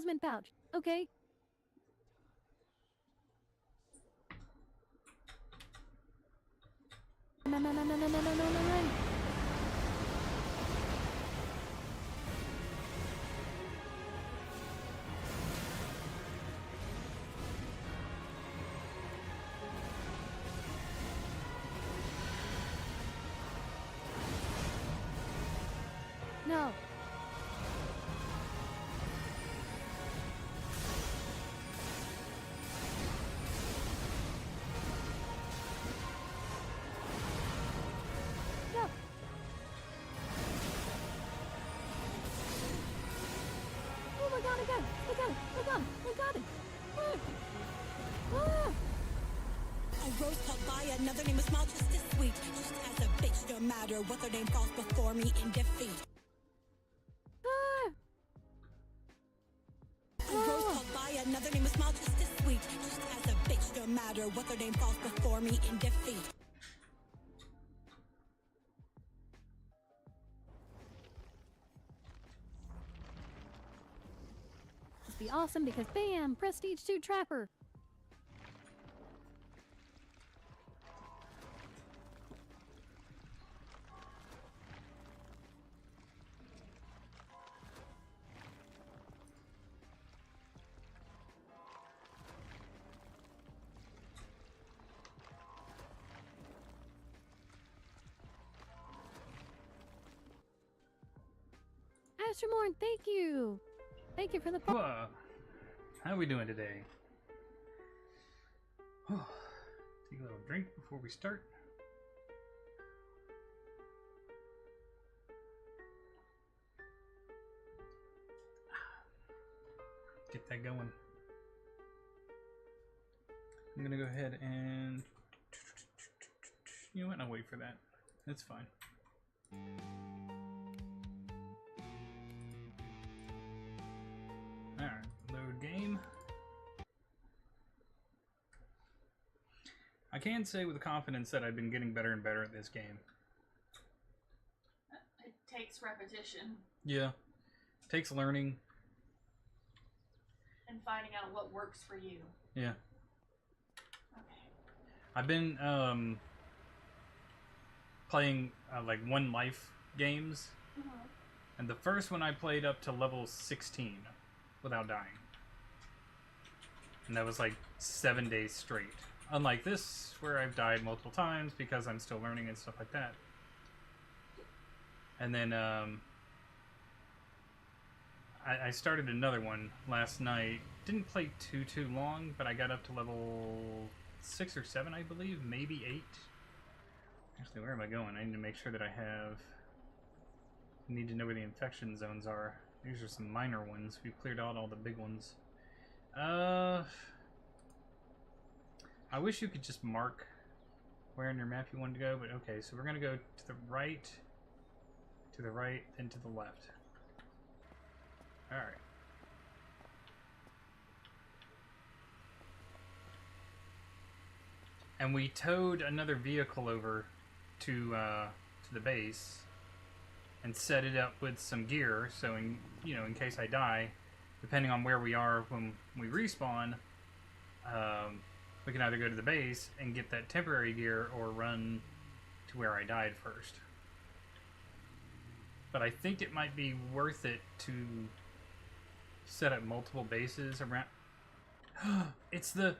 talisman pouch. Okay. Run. No. No. Oh my god, I got it! I got it! I got it! I got it! Ah. A rose called by another name was smile just as sweet. Just as a bitch, no matter what their name falls before me in defeat. Ah. A rose called by another name was smile just as sweet. Just as a bitch, no matter what their name falls before me in defeat. Must be awesome because bam! Prestige 2 Trapper! Astromorn, thank you! Thank you for the Whoa. How are we doing today? Take a little drink before we start. Get that going. I'm gonna go ahead and... You know what? I'll wait for that. That's fine. Alright, load game. I can say with confidence that I've been getting better and better at this game. It takes repetition. Yeah. Takes learning. And finding out what works for you. Yeah. Okay. I've been playing like One Life games. And the first one I played up to level 16 without dying. And that was like 7 days straight. Unlike this, where I've died multiple times because I'm still learning and stuff like that. And then I started another one last night. Didn't play too long, but I got up to level 6 or 7, I believe. Maybe 8. Actually, where am I going? I need to make sure that I have... I need to know where the infection zones are. These are some minor ones. We've cleared out all the big ones. I wish you could just mark where in your map you wanted to go, but okay, so we're going to go to the right, then to the left. Alright. And we towed another vehicle over to the base and set it up with some gear, so in case I die, depending on where we are when we respawn, we can either go to the base and get that temporary gear or run to where I died first. But I think it might be worth it to set up multiple bases around. It's the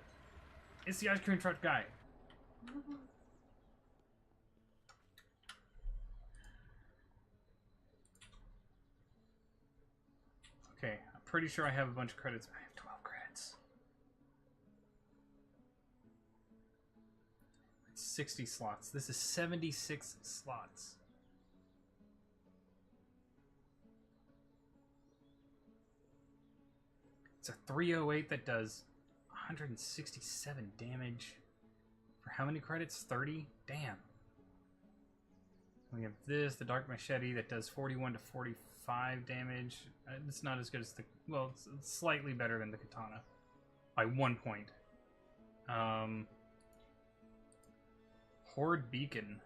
ice cream truck guy. Okay, I'm pretty sure I have a bunch of credits. I have 12 credits. It's 60 slots. This is 76 slots. It's a 308 that does 167 damage. For how many credits? 30? Damn. We have this, the Dark Machete, that does 41 to 45 damage. It's not as good as the... Well, it's slightly better than the Katana. By 1 point. Horde Beacon.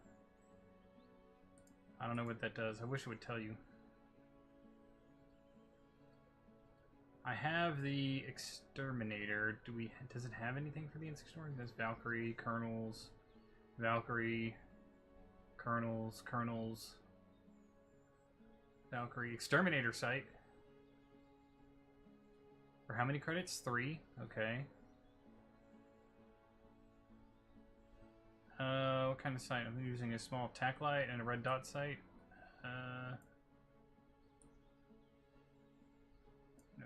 I don't know what that does. I wish it would tell you. I have the exterminator. Does it have anything for the exterminator? There's Valkyrie, Colonels, Valkyrie, Colonels, Valkyrie, exterminator site. For how many credits? 3. Okay. What kind of sight? I'm using a small tack light and a red dot sight. No,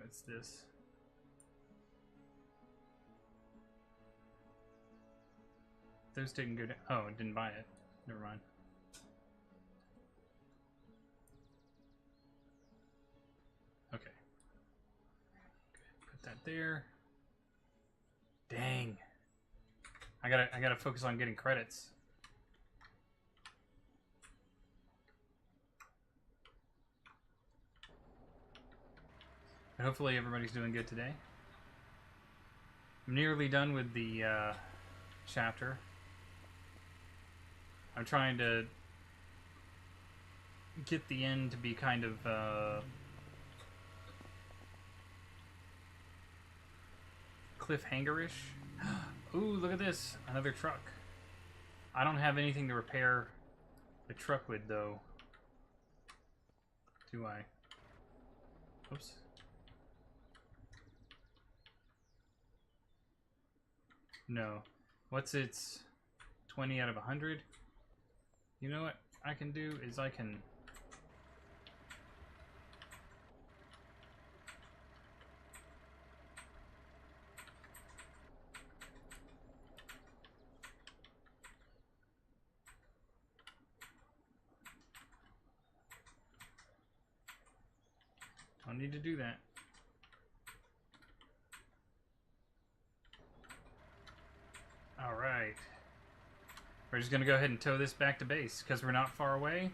it's this. Those didn't go down. Oh, I didn't buy it. Never mind. Okay. Put that there. Dang. I gotta focus on getting credits. But hopefully everybody's doing good today. I'm nearly done with the chapter. I'm trying to get the end to be kind of cliffhanger-ish. Ooh, look at this. Another truck. I don't have anything to repair the truck with, though. Do I? Oops. No. What's its 20 out of 100? You know what I can do is I can... Don't need to do that. Alright. We're just gonna go ahead and tow this back to base, because we're not far away.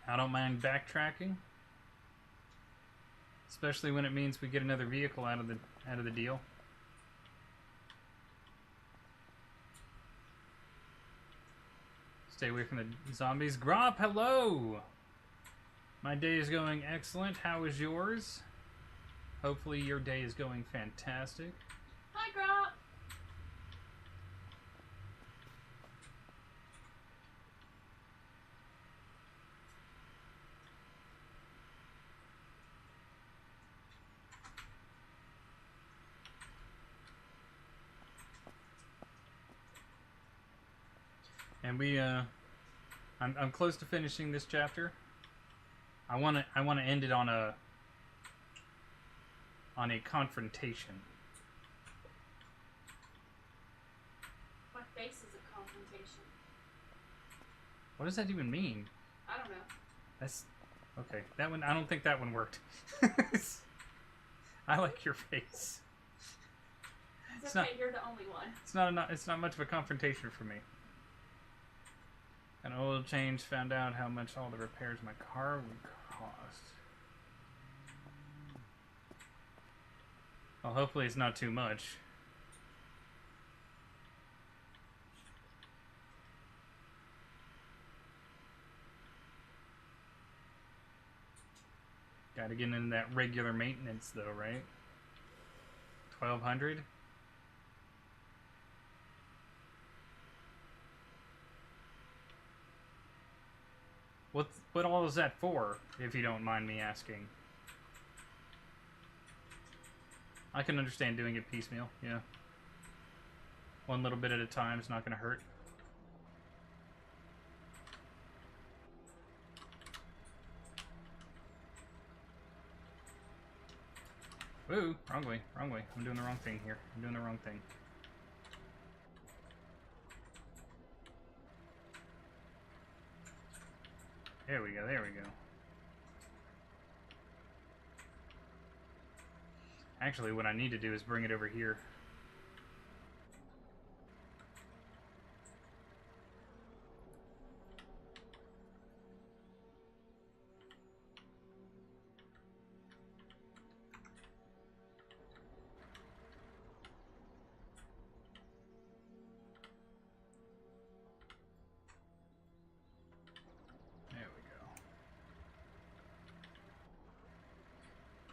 I don't mind backtracking. Especially when it means we get another vehicle out of the deal. Stay away from the zombies. Grop, hello! My day is going excellent. How is yours? Hopefully your day is going fantastic. Hi, Grop. And I'm close to finishing this chapter. I want to end it on a confrontation. My face is a confrontation. What does that even mean? I don't know. That's okay. That one, I don't think that one worked. I like your face. It's okay, you're the only one. It's not much of a confrontation for me. An oil change, found out how much all the repairs my car would cost. Well, hopefully it's not too much. Gotta get into that regular maintenance though, right? 1,200? What all is that for, if you don't mind me asking? I can understand doing it piecemeal, yeah. One little bit at a time is not going to hurt. Ooh, wrong way, wrong way. I'm doing the wrong thing here. I'm doing the wrong thing. There we go, there we go. Actually, what I need to do is bring it over here.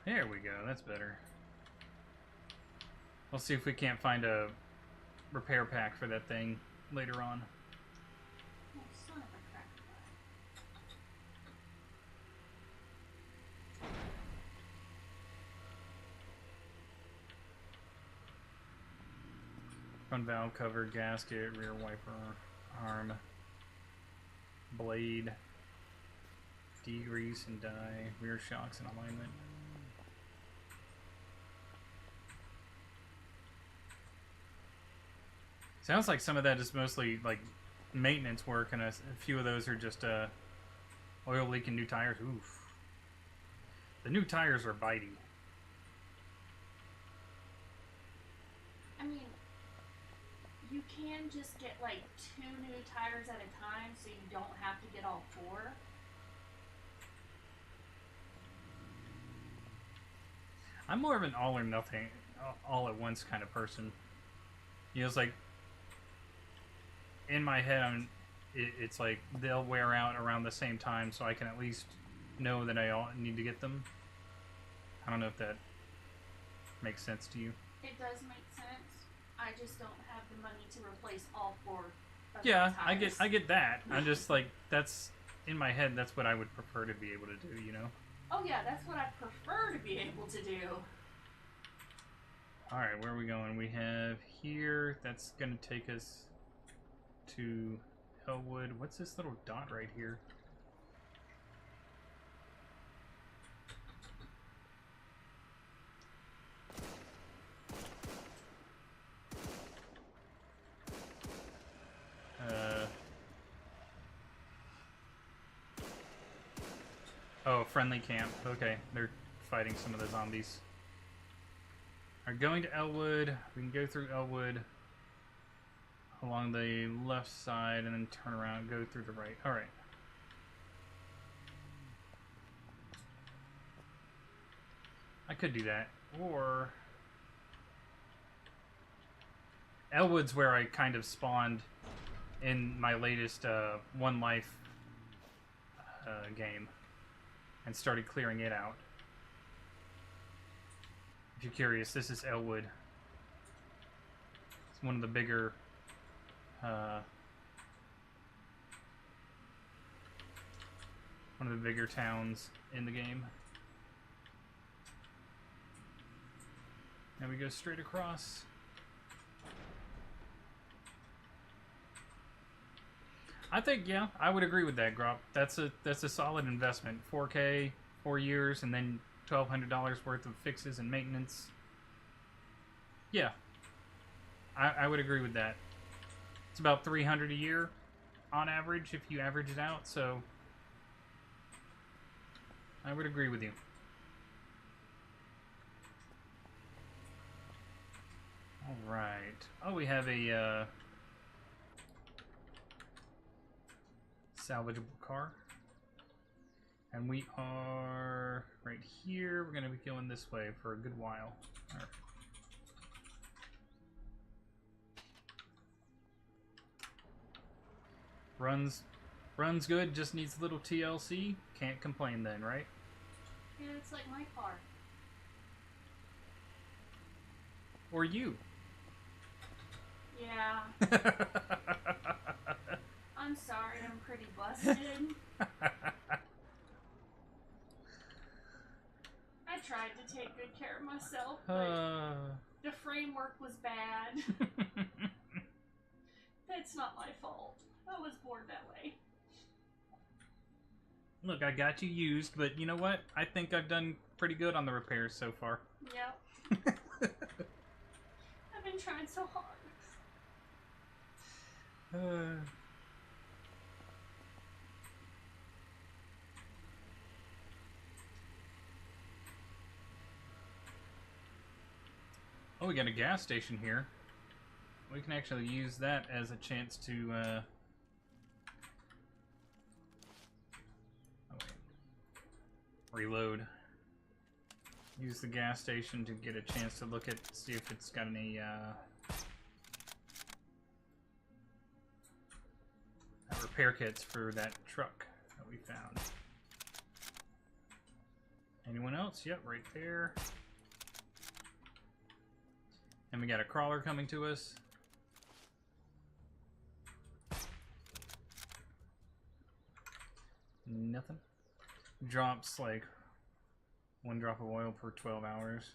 There we go, that's better. We'll see if we can't find a repair pack for that thing later on. Oh, son of a cracker. Front valve cover, gasket, rear wiper, arm, blade, degrease and die, rear shocks and alignment. Sounds like some of that is mostly like maintenance work, and a few of those are just oil leak and new tires. Oof. The new tires are bitey. I mean, you can just get like 2 new tires at a time so you don't have to get all 4. I'm more of an all or nothing, all at once kind of person. You know, it's like in my head, it's like they'll wear out around the same time, so I can at least know that I need to get them. I don't know if that makes sense to you. It does make sense. I just don't have the money to replace all 4 of Yeah, the tires. I get that. I'm just like, that's in my head. That's what I would prefer to be able to do. You know. Oh yeah, that's what I prefer to be able to do. All right, where are we going? We have here. That's gonna take us to Elwood. What's this little dot right here? Oh, friendly camp. Okay, they're fighting some of the zombies. Are going to Elwood. We can go through Elwood along the left side and then turn around and go through the right. Alright. I could do that. Or Elwood's where I kind of spawned in my latest One Life game and started clearing it out. If you're curious, this is Elwood. It's one of the bigger towns in the game. Now we go straight across. I think, yeah, I would agree with that, Grop. That's a solid investment. 4K, 4 years, and then $1,200 worth of fixes and maintenance. Yeah, I would agree with that. It's about $300 a year on average if you average it out, so I would agree with you. All right. Oh, we have a salvageable car. And we are right here. We're going to be going this way for a good while. All right. Runs good, just needs a little TLC. Can't complain then, right? Yeah, it's like my car. Or you. Yeah. I'm sorry, I'm pretty busted. I tried to take good care of myself, but the framework was bad. That's not my fault. I was born that way. Look, I got you used, but you know what? I think I've done pretty good on the repairs so far. Yep. I've been trying so hard. Oh, we got a gas station here. We can actually use that as a chance to, oh, wait. Reload. Use the gas station to get a chance to look at, see if it's got any, repair kits for that truck that we found. Anyone else? Yep, right there. And we got a crawler coming to us. Nothing. Drops like 1 drop of oil per 12 hours.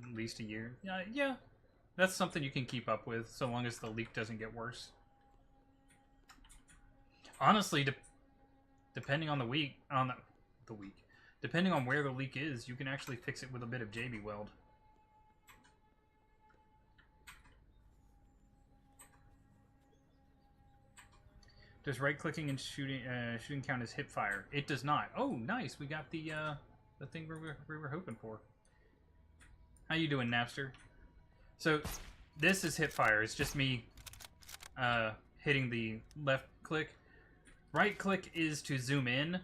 At least a year. Yeah. That's something you can keep up with, so long as the leak doesn't get worse. Honestly, depending on the week, depending on where the leak is, you can actually fix it with a bit of JB Weld. Does right-clicking and shooting count as hip fire? It does not. Oh, nice. We got the thing we were hoping for. How you doing, Napster? So, this is hip fire. It's just me hitting the left click. Right click is to zoom in,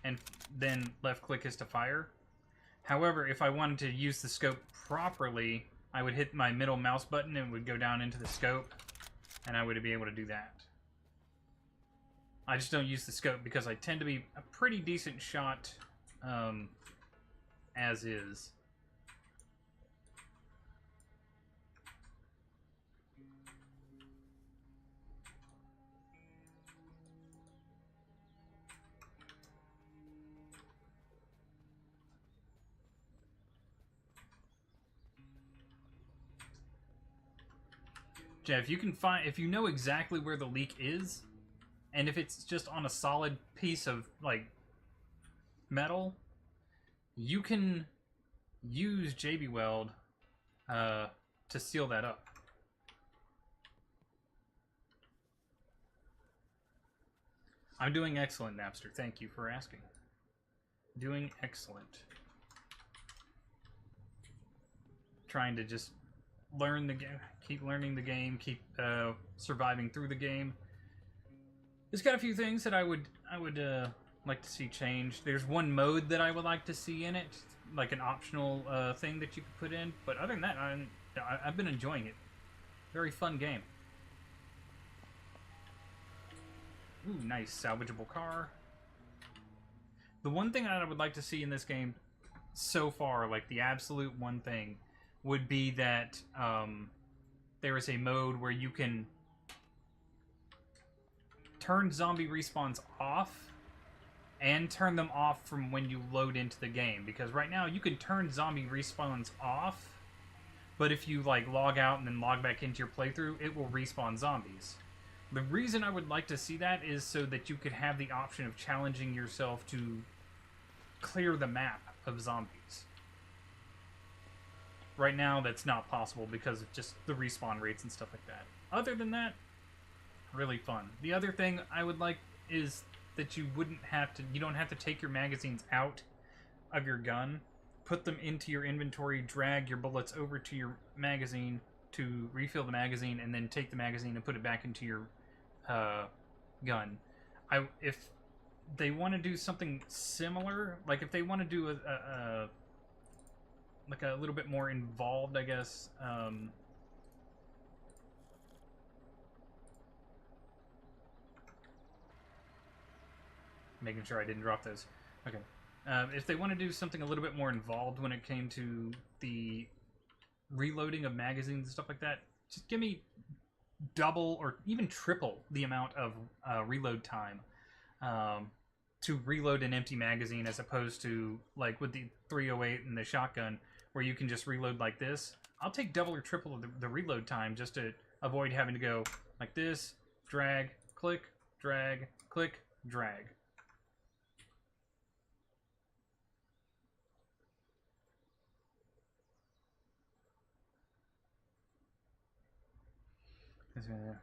and then left click is to fire. However, if I wanted to use the scope properly, I would hit my middle mouse button and it would go down into the scope, and I would be able to do that. I just don't use the scope because I tend to be a pretty decent shot as is. Jeff, if you know exactly where the leak is, and if it's just on a solid piece of, like, metal, you can use JB Weld to seal that up. I'm doing excellent, Napster. Thank you for asking. Doing excellent. Trying to just learn the game, keep learning the game, keep surviving through the game. It's got a few things that I would like to see change. There's one mode that I would like to see in it, like an optional thing that you could put in. But other than that, I've been enjoying it. Very fun game. Ooh, nice salvageable car. The one thing that I would like to see in this game so far, like the absolute one thing, would be that there is a mode where you can turn zombie respawns off and turn them off from when you load into the game. Because right now you can turn zombie respawns off, but if you like log out and then log back into your playthrough, it will respawn zombies. The reason I would like to see that is so that you could have the option of challenging yourself to clear the map of zombies. Right now, that's not possible because of just the respawn rates and stuff like that. Other than that, really fun. The other thing I would like is that you don't have to take your magazines out of your gun, put them into your inventory, drag your bullets over to your magazine to refill the magazine, and then take the magazine and put it back into your gun. If they want to do something similar, like if they want to do like a little bit more involved, I guess. Making sure I didn't drop those. Okay. If they want to do something a little bit more involved when it came to the reloading of magazines and stuff like that, just give me double or even triple the amount of reload time to reload an empty magazine, as opposed to like with the 308 and the shotgun where you can just reload like this. I'll take double or triple of the reload time just to avoid having to go like this, drag, click, drag, click, drag.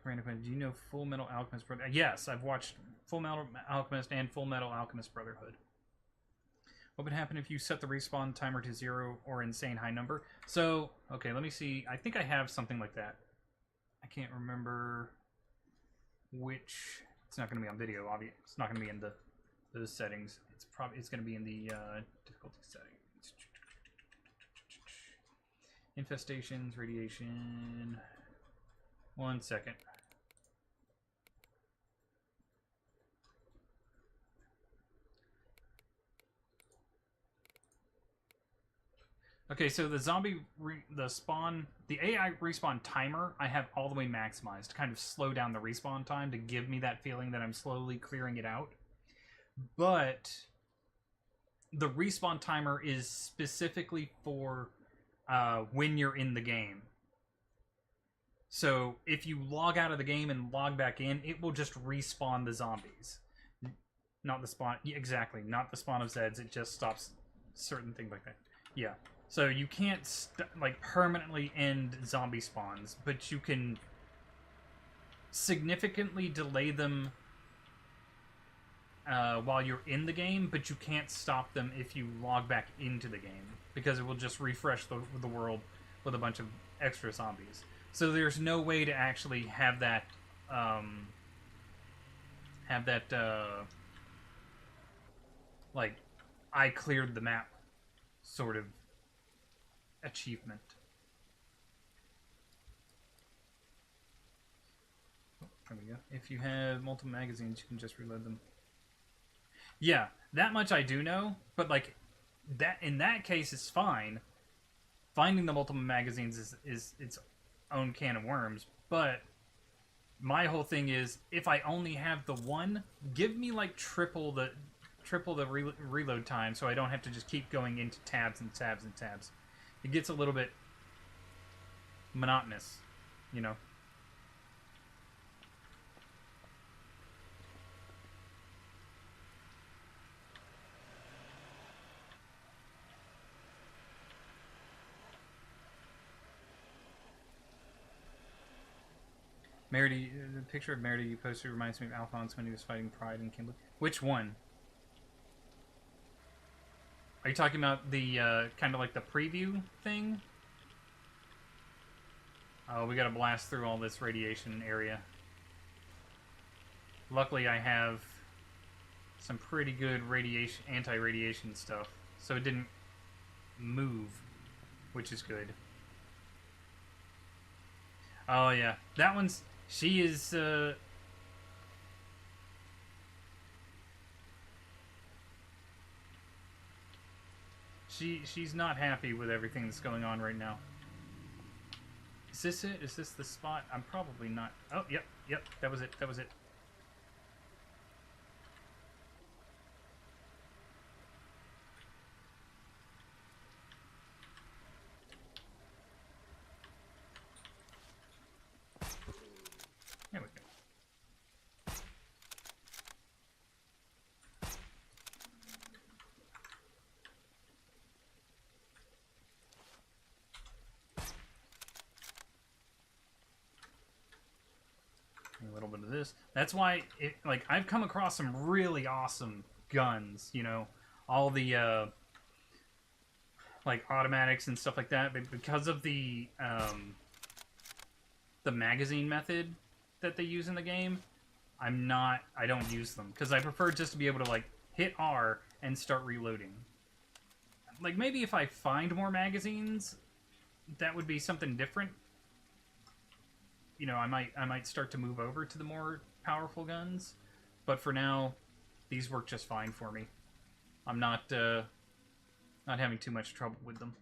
Random. Do you know Full Metal Alchemist Brotherhood? Yes, I've watched Full Metal Alchemist and Full Metal Alchemist Brotherhood. What would happen if you set the respawn timer to 0 or insane high number? So, okay, let me see. I think I have something like that. I can't remember which. It's not going to be on video, obviously. It's not going to be in those settings. It's going to be in the difficulty settings. Infestations, radiation. 1 second. Okay, so the the AI respawn timer, I have all the way maximized to kind of slow down the respawn time to give me that feeling that I'm slowly clearing it out. But the respawn timer is specifically for when you're in the game. So if you log out of the game and log back in, it will just respawn the zombies. Not the spawn, exactly, not the spawn of Zeds. It just stops certain things like that. Yeah. So you can't like permanently end zombie spawns, but you can significantly delay them while you're in the game, but you can't stop them if you log back into the game, because it will just refresh the world with a bunch of extra zombies. So there's no way to actually have that like I cleared the map sort of achievement. Oh, there we go. If you have multiple magazines, you can just reload them. Yeah, that much I do know, but like that in that case it's fine. Finding the multiple magazines is its own can of worms, but my whole thing is if I only have the one, give me like triple the reload time so I don't have to just keep going into tabs and tabs and tabs. It gets a little bit monotonous, you know. Merida, the picture of Merida you posted reminds me of Alphonse when he was fighting Pride in Kimberley. Which one? Are you talking about the kind of like the preview thing? Oh, we gotta blast through all this radiation area. Luckily, I have some pretty good radiation, anti-radiation stuff, so it didn't move, which is good. Oh yeah, that one's. She is. She's not happy with everything that's going on right now. Is this it? Is this the spot? I'm probably not. Oh, yep, yep. That was it. That was it. There we go. A little bit of this. That's why, like, I've come across some really awesome guns, you know, all the, like, automatics and stuff like that, but because of the magazine method that they use in the game, I don't use them, because I prefer just to be able to, like, hit R and start reloading. Like, maybe if I find more magazines, that would be something different. You know, I might start to move over to the more powerful guns, but for now, these work just fine for me. I'm not having too much trouble with them.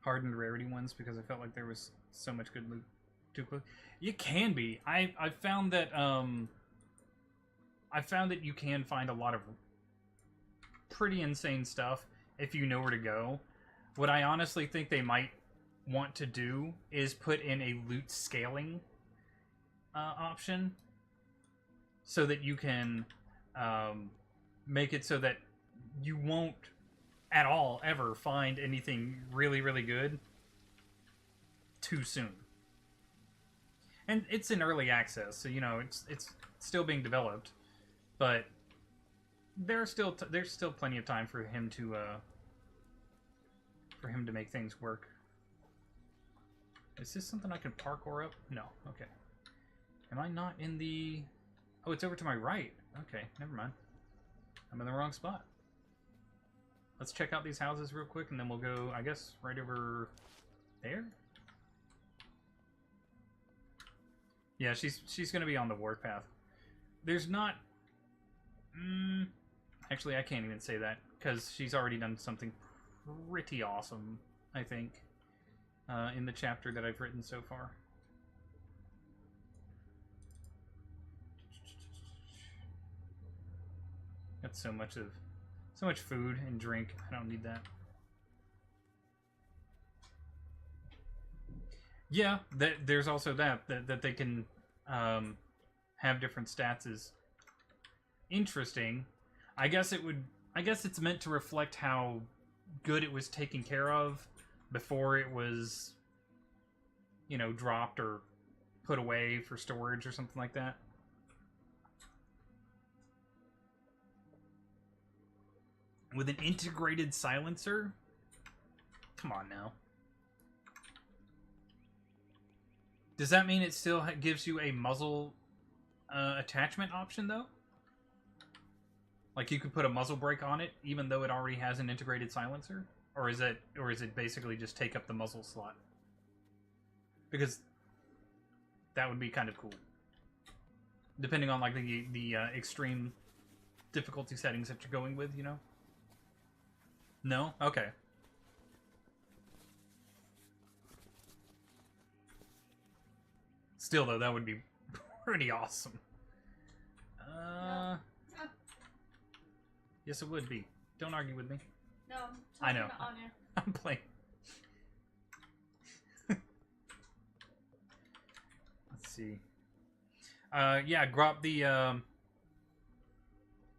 Hardened rarity ones because I felt like there was so much good loot too quick. You can be. I found that you can find a lot of pretty insane stuff if you know where to go. What I honestly think they might want to do is put in a loot scaling option so that you can make it so that you won't at all ever find anything really, really good too soon. And it's in early access, so you know it's still being developed, but there's still plenty of time for him to make things work. Is this something I can parkour up? No. Okay. Am I not in the... Oh, it's over to my right. Okay, never mind. I'm in the wrong spot. Let's check out these houses real quick, and then we'll go, I guess, right over there? Yeah, she's going to be on the warpath. There's not... Actually, I can't even say that, because she's already done something pretty awesome, I think, in the chapter that I've written so far. Got so much food and drink. I don't need that. Yeah, there's also that they can have different stats is interesting. I guess it's meant to reflect how good it was taken care of before it was, you know, dropped or put away for storage or something like that. With an integrated silencer? Come on now. Does that mean it still gives you a muzzle attachment option, though? Like you could put a muzzle brake on it, even though it already has an integrated silencer? Or is it basically just take up the muzzle slot? Because that would be kind of cool. Depending on like the extreme difficulty settings that you're going with, you know? No? Okay. Still, though, that would be pretty awesome. Yes, it would be. Don't argue with me. No, I know. On you. I'm playing. Let's see. Yeah, Grop,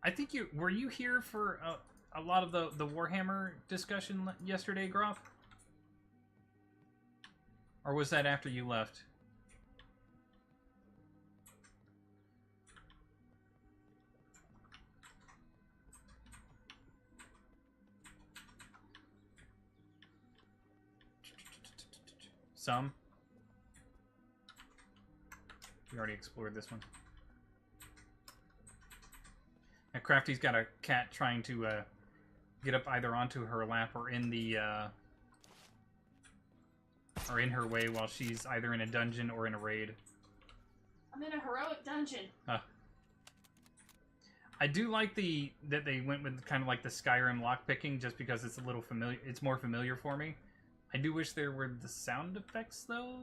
I think were you here for a lot of the Warhammer discussion yesterday, Grop? Or was that after you left? Some. We already explored this one. Now, Crafty's got a cat trying to get up either onto her lap or in the or in her way while she's either in a dungeon or in a raid. I'm in a heroic dungeon. I do like that they went with kind of like the Skyrim lockpicking just because it's a little familiar. It's more familiar for me. I do wish there were the sound effects, though.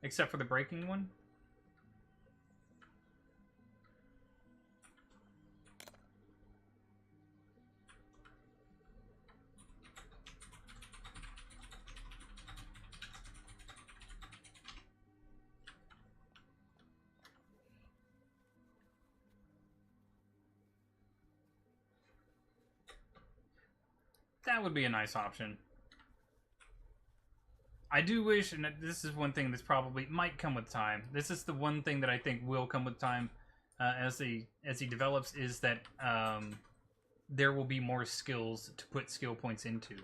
Except for the breaking one. That would be a nice option. I do wish, and this is one thing that's probably might come with time. This is the one thing that I think will come with time as he develops, is that there will be more skills to put skill points into.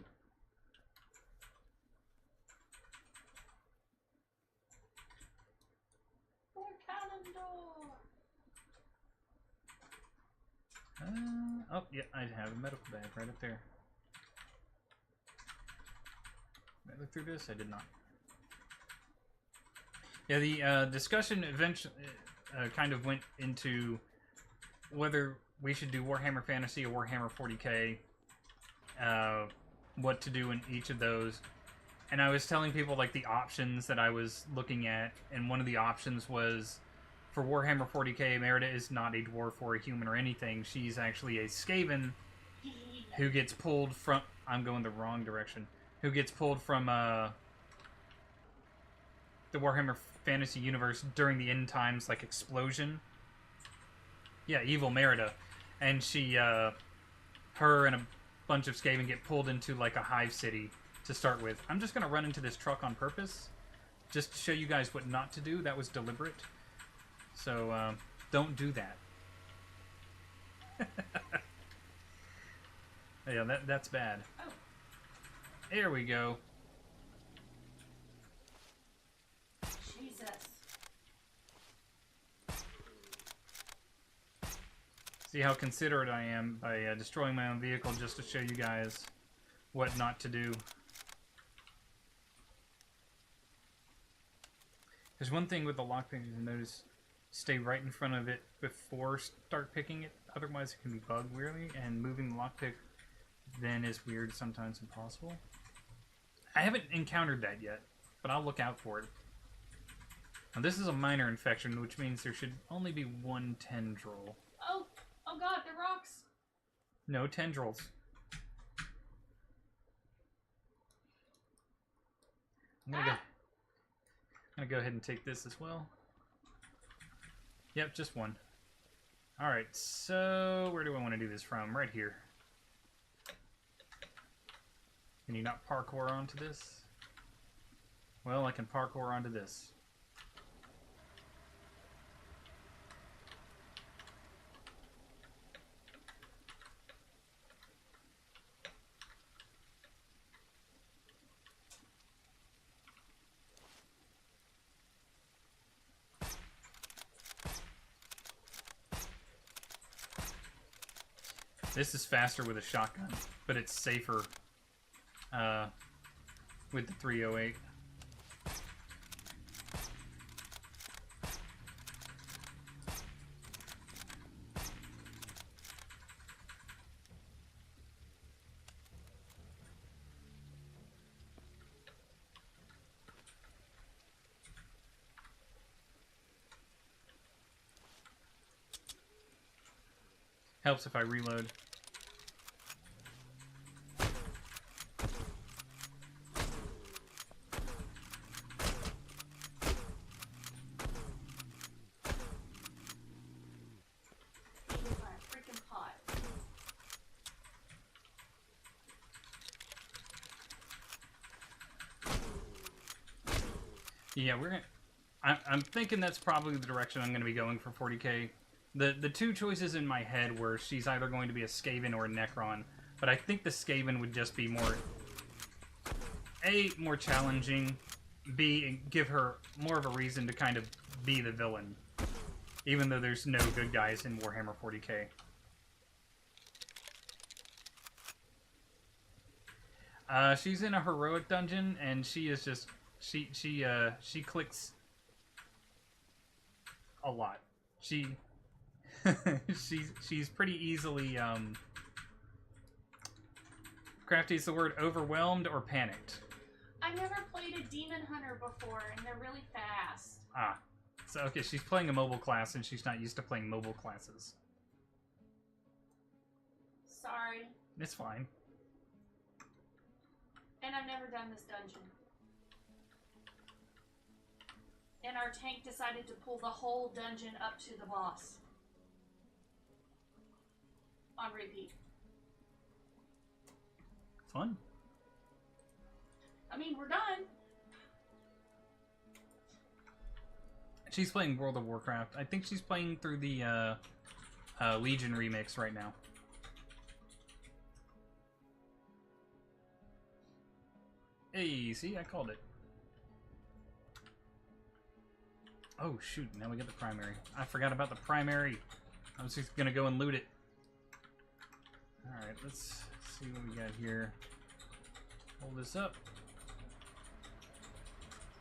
Oh, yeah, I have a medical bag right up there. Did I look through this? I did not. Yeah, the discussion eventually kind of went into whether we should do Warhammer Fantasy or Warhammer 40k, what to do in each of those. And I was telling people like the options that I was looking at, and one of the options was for Warhammer 40k, Merida is not a dwarf or a human or anything. She's actually a Skaven who gets pulled from... I'm going the wrong direction. Who gets pulled from the Warhammer Fantasy universe during the end times, like, explosion. Yeah, evil Merida. And she, her and a bunch of Skaven get pulled into, like, a hive city to start with. I'm just going to run into this truck on purpose, just to show you guys what not to do. That was deliberate. So, don't do that. Yeah, that's bad. Oh. There we go. Jesus. See how considerate I am by destroying my own vehicle just to show you guys what not to do. There's one thing with the lockpick you notice: stay right in front of it before start picking it otherwise it can be bugged weirdly, and moving the lockpick then is weird, sometimes impossible. I haven't encountered that yet, but I'll look out for it. Now, this is a minor infection, which means there should only be one tendril. Oh god, the rocks! No tendrils. I'm gonna go ahead and take this as well. Yep, just one. Alright, so where do I want to do this from? Right here. Can you not parkour onto this? Well, I can parkour onto this. This is faster with a shotgun, but it's safer with the 308. Helps if I reload. Freaking pot. Yeah, we're gonna... I'm thinking that's probably the direction I'm going to be going for 40k. The two choices in my head were she's either going to be a Skaven or a Necron, but I think the Skaven would just be more... A, more challenging, B, give her more of a reason to kind of be the villain, even though there's no good guys in Warhammer 40k. She's in a heroic dungeon, and she is just... She clicks a lot. She's pretty easily, Crafty is the word, overwhelmed or panicked. I've never played a demon hunter before, and they're really fast. Ah. So, okay, she's playing a mobile class, and she's not used to playing mobile classes. Sorry. It's fine. And I've never done this dungeon. And our tank decided to pull the whole dungeon up to the boss. On repeat. Fun. I mean, we're done. She's playing World of Warcraft. I think she's playing through the Legion remix right now. Hey, see, I called it. Oh shoot, now we get the primary. I forgot about the primary. I was just gonna go and loot it. Alright, let's see what we got here. Hold this up.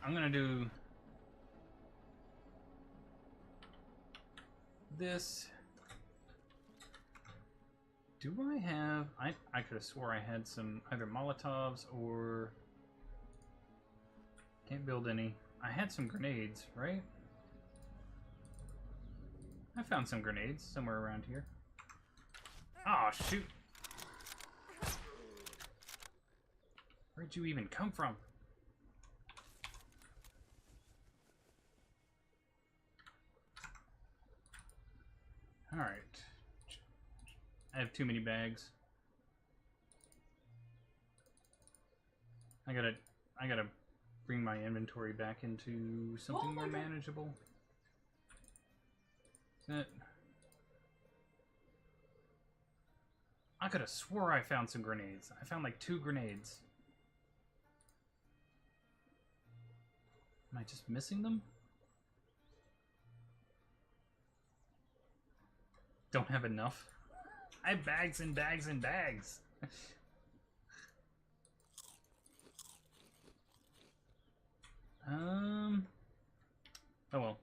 I'm gonna do this. Do I have... I could have swore I had some either Molotovs or... Can't build any. I had some grenades, right? I found some grenades somewhere around here. Oh shoot! Where'd you even come from? Alright. I have too many bags. I gotta bring my inventory back into something more manageable. I could have swore I found some grenades. I found like 2 grenades. Am I just missing them? Don't have enough. I have bags and bags and bags. Oh well.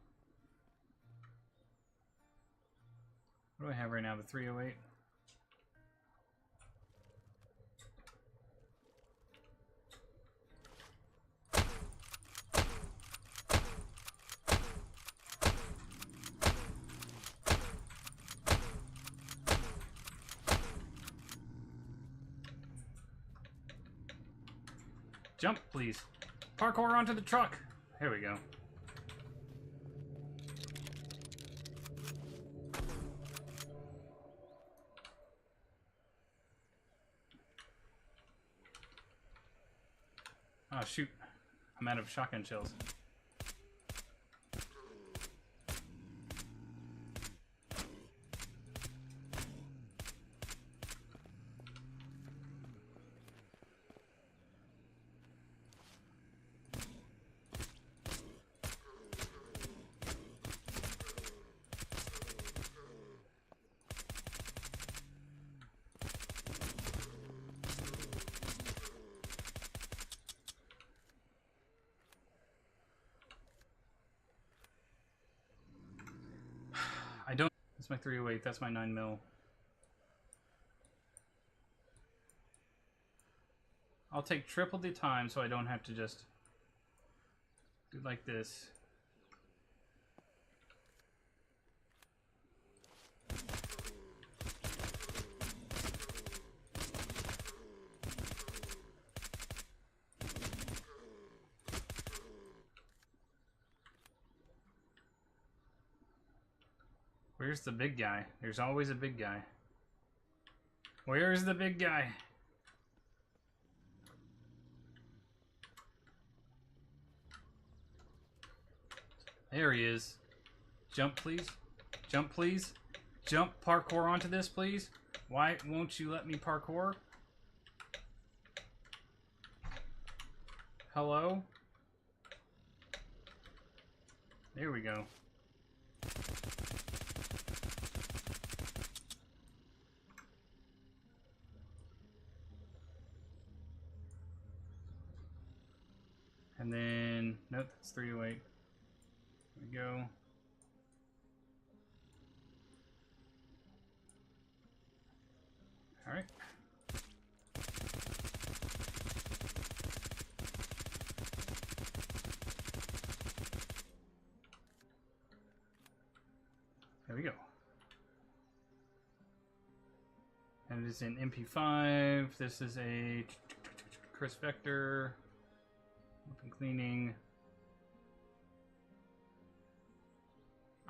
What do I have right now? have a 308. Jump, please. Parkour onto the truck. Here we go. Oh, shoot. I'm out of shotgun shells. I don't... That's my 308. That's my 9mm. I'll take triple the time so I don't have to just do like this. Where's the big guy? There's always a big guy. Where's the big guy? There he is. Jump, please. Jump, please. Jump, parkour onto this, please. Why won't you let me parkour? Hello? There we go. And then, nope, that's 308. There we go. All right. There we go. And it is an MP5. This is a Chris Vector. Open cleaning.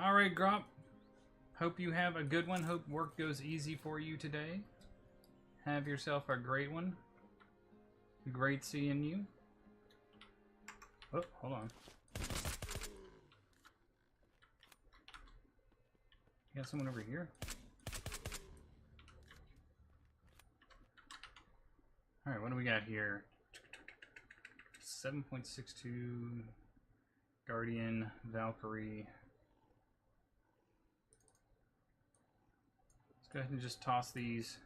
Alright, Gromp. Hope you have a good one. Hope work goes easy for you today. Have yourself a great one. Great seeing you. Oh, hold on. You got someone over here? Alright, what do we got here? 7.62 Guardian Valkyrie. Let's go ahead and just toss these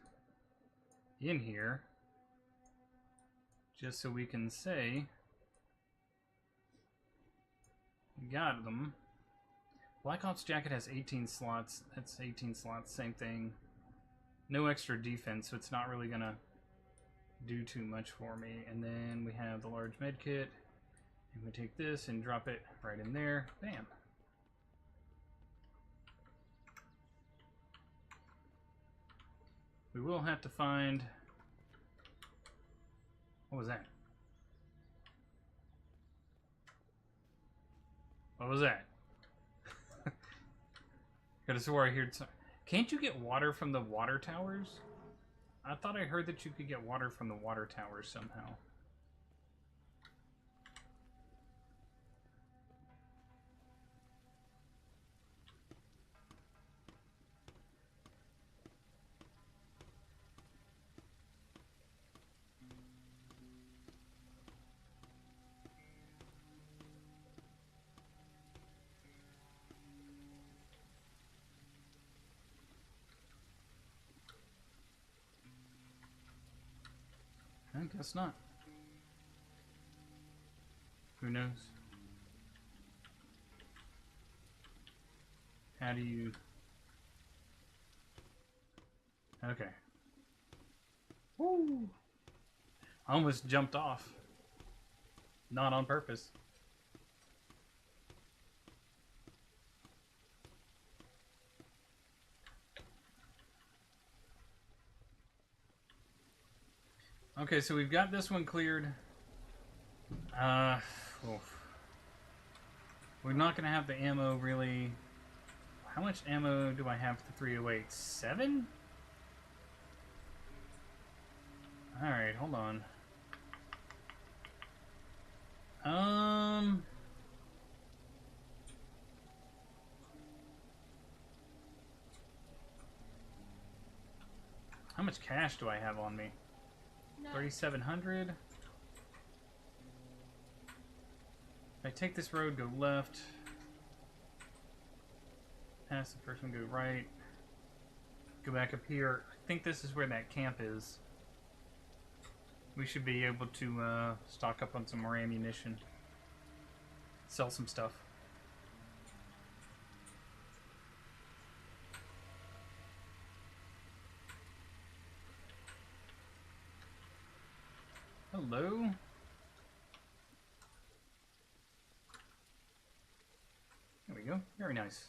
in here, just so we can say we got them. Black Ops Jacket has 18 slots. That's 18 slots, same thing. No extra defense, so it's not really gonna do too much for me. And then we have the large med kit, and we take this and drop it right in there. Bam. We will have to find... What was that? What was that? Could have swore I heard some... Can't you get water from the water towers? I thought I heard that you could get water from the water towers somehow. I guess not. Who knows? How do you Okay. Woo! I almost jumped off. Not on purpose. Okay, so we've got this one cleared. Oof. We're not going to have the ammo, really. How much ammo do I have for the 308? 7? Alright, hold on. How much cash do I have on me? No. 3,700. If I take this road, go left. Pass the first one, go right. Go back up here. I think this is where that camp is. We should be able to stock up on some more ammunition. Sell some stuff. Hello? There we go. Very nice.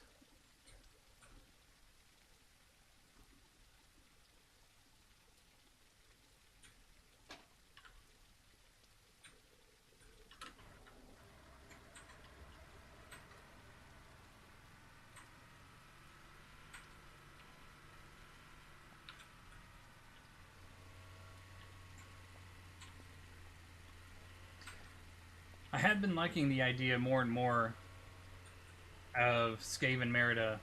I had been liking the idea more and more of Scave and Merida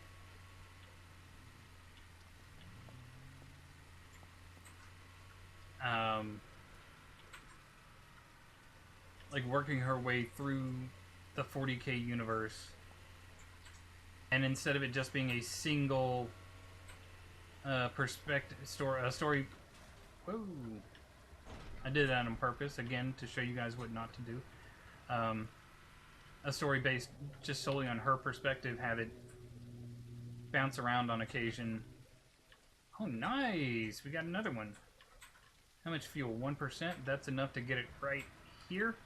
like working her way through the 40k universe, and instead of it just being a single story. Whoa! I did that on purpose again to show you guys what not to do. A story based just solely on her perspective, have it bounce around on occasion. Oh, nice! We got another one. How much fuel? 1%? That's enough to get it right here.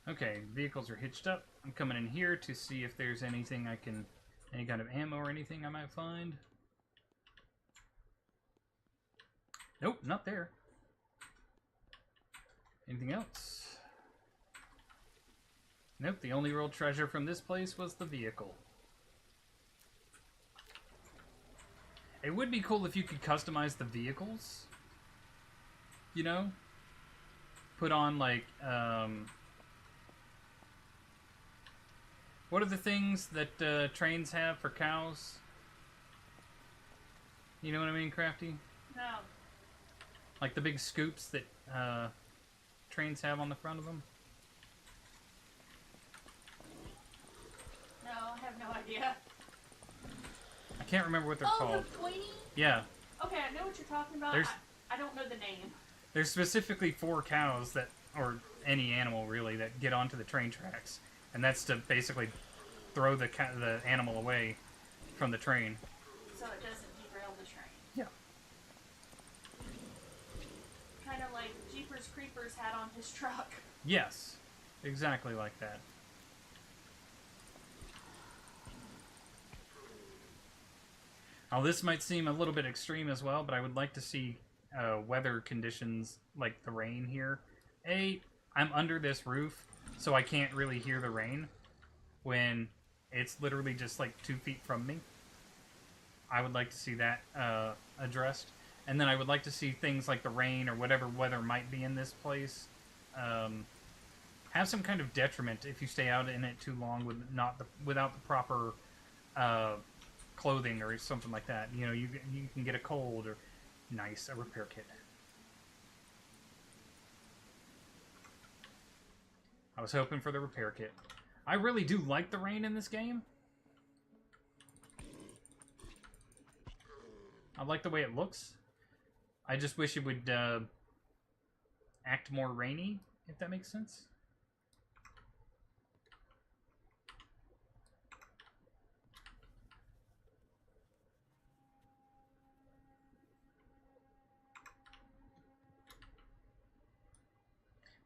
Okay, vehicles are hitched up. I'm coming in here to see if there's anything I can... any kind of ammo or anything I might find. Nope, not there. Anything else? Nope, the only real treasure from this place was the vehicle. It would be cool if you could customize the vehicles. You know? Put on, like, what are the things that trains have for cows? You know what I mean, Crafty? No. Like the big scoops that trains have on the front of them? No, I have no idea. I can't remember what they're Oh, called. the pointy? Yeah. Okay, I know what you're talking about. There's- I don't know the name. There's specifically 4 cows that, or any animal really, that get onto the train tracks. And that's to basically throw the animal away from the train. So it doesn't derail the train. Yeah. Kind of like Jeepers Creepers had on his truck. Yes. Exactly like that. Now this might seem a little bit extreme as well, but I would like to see weather conditions like the rain here. I'm under this roof, so I can't really hear the rain when it's literally just like 2 feet from me. I would like to see that addressed. And then I would like to see things like the rain or whatever weather might be in this place have some kind of detriment if you stay out in it too long without the proper clothing or something like that. You know, you can get a cold or... Nice, a repair kit. I was hoping for the repair kit. I really do like the rain in this game. I like the way it looks. I just wish it would act more rainy, if that makes sense.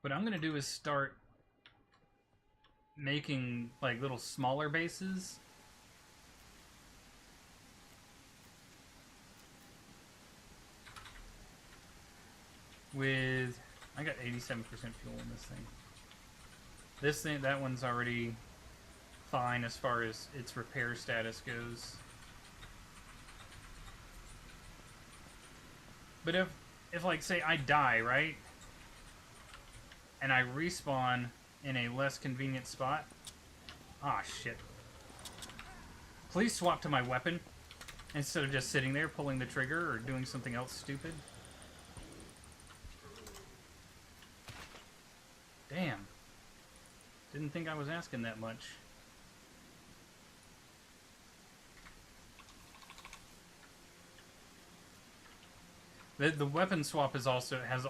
What I'm going to do is start making like little smaller bases. With, I got 87% fuel in this thing. This thing, that one's already fine as far as its repair status goes. But if like, say I die, right? And I respawn in a less convenient spot. Ah, shit. Please swap to my weapon instead of just sitting there pulling the trigger or doing something else stupid. Damn. Didn't think I was asking that much. The weapon swap is also has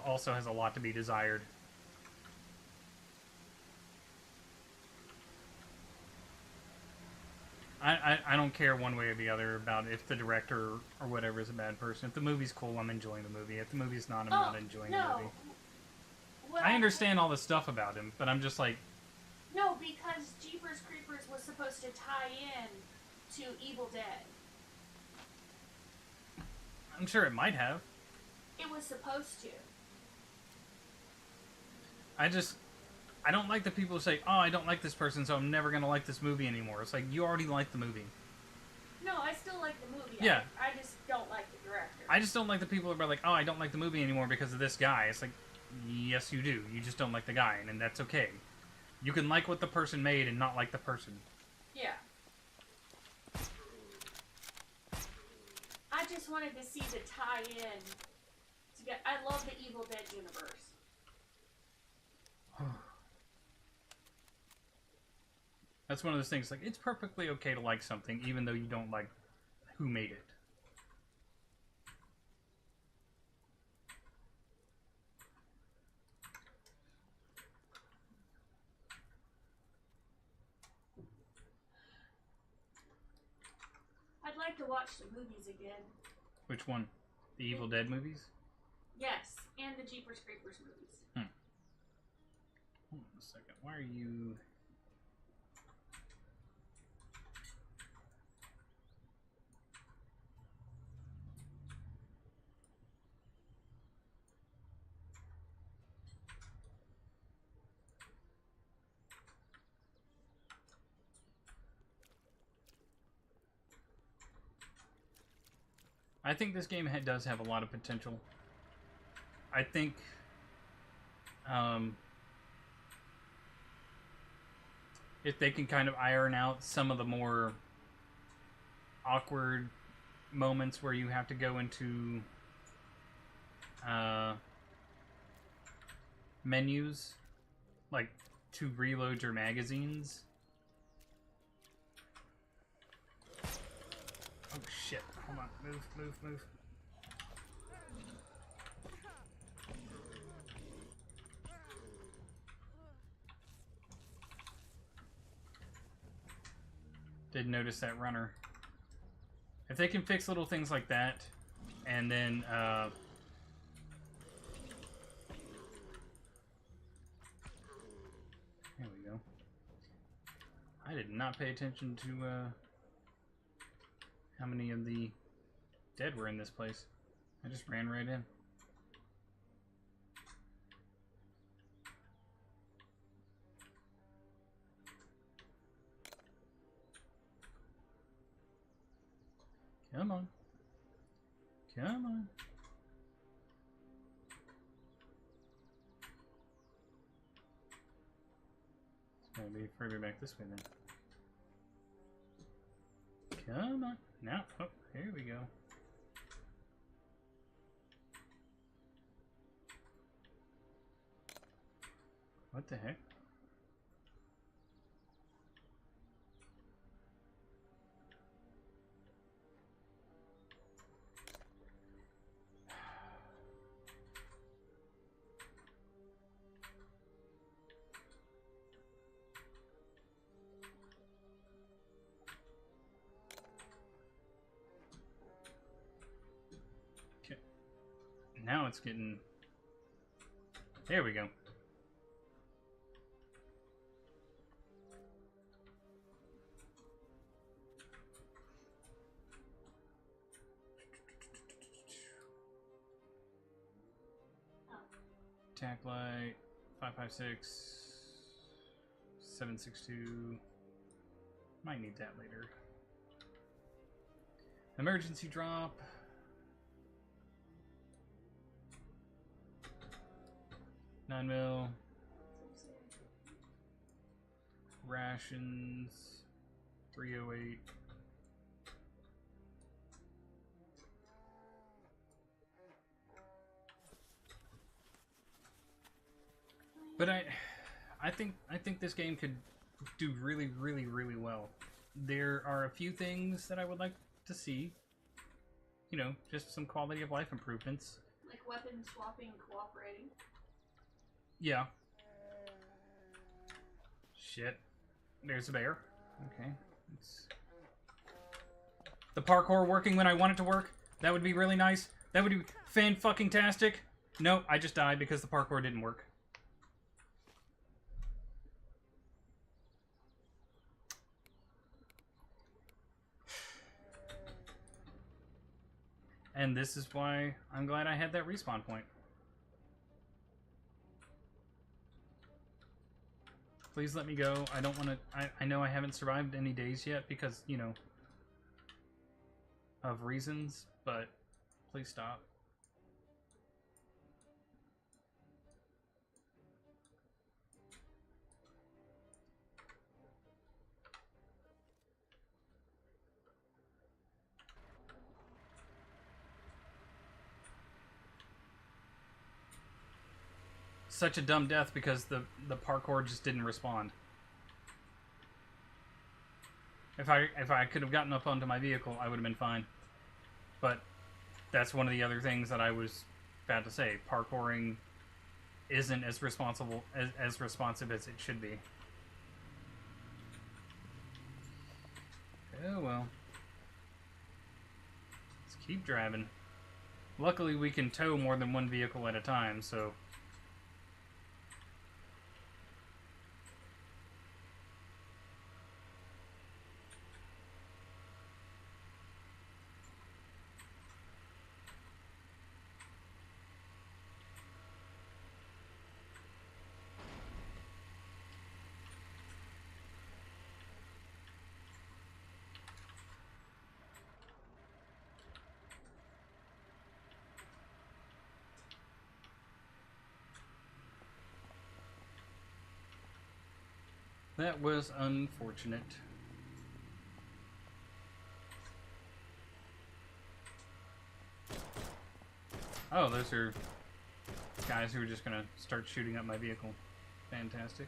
a lot to be desired. I don't care one way or the other about if the director or whatever is a bad person. If the movie's cool, I'm enjoying the movie. If the movie's not, I'm not enjoying the movie. What I understand all the stuff about him, but I'm just like... No, because Jeepers Creepers was supposed to tie in to Evil Dead. I'm sure it might have. It was supposed to. I don't like the people who say, oh, I don't like this person, so I'm never going to like this movie anymore. It's like, you already like the movie. No, I still like the movie. Yeah. I just don't like the director. I just don't like the people who are like, oh, I don't like the movie anymore because of this guy. It's like, yes, you do. You just don't like the guy, and that's okay. You can like what the person made and not like the person. Yeah. I just wanted to see the tie-in. I love the Evil Dead universe. That's one of those things, like, it's perfectly okay to like something, even though you don't like who made it. I'd like to watch the movies again. Which one? The Evil Dead movies? Yes, and the Jeepers Creepers movies. Hold on a second. Why are you... I think this game does have a lot of potential. I think if they can kind of iron out some of the more awkward moments where you have to go into menus, like to reload your magazines. Oh shit, hold on, move. Did notice that runner. If they can fix little things like that, and then there we go. I did not pay attention to how many of the dead were in this place. I just ran right in. Come on. Come on. It's gotta be further back this way then. Come on. Now, oh, here we go. What the heck? now it's getting... There we go. Attack light, 556, 762. Might need that later. Emergency drop. $9 mil. Rations. 308. But I think this game could do really, really, really well. There are a few things that I would like to see. You know, just some quality of life improvements. Like weapon swapping and cooperating. Yeah. Shit. There's a bear. Okay. The parkour working when I want it to work. That would be really nice. That would be fan-fucking-tastic. No, I just died because the parkour didn't work. And this is why I'm glad I had that respawn point. Please let me go. I don't want to... I know I haven't survived any days yet because, you know, of reasons, but please stop. Such a dumb death because the parkour just didn't respond. If I could have gotten up onto my vehicle, I would have been fine. But that's one of the other things that I was about to say. Parkouring isn't as responsive as it should be. Oh well. Let's keep driving. Luckily we can tow more than one vehicle at a time, so... That was unfortunate. Oh, those are guys who are just gonna start shooting up my vehicle. Fantastic.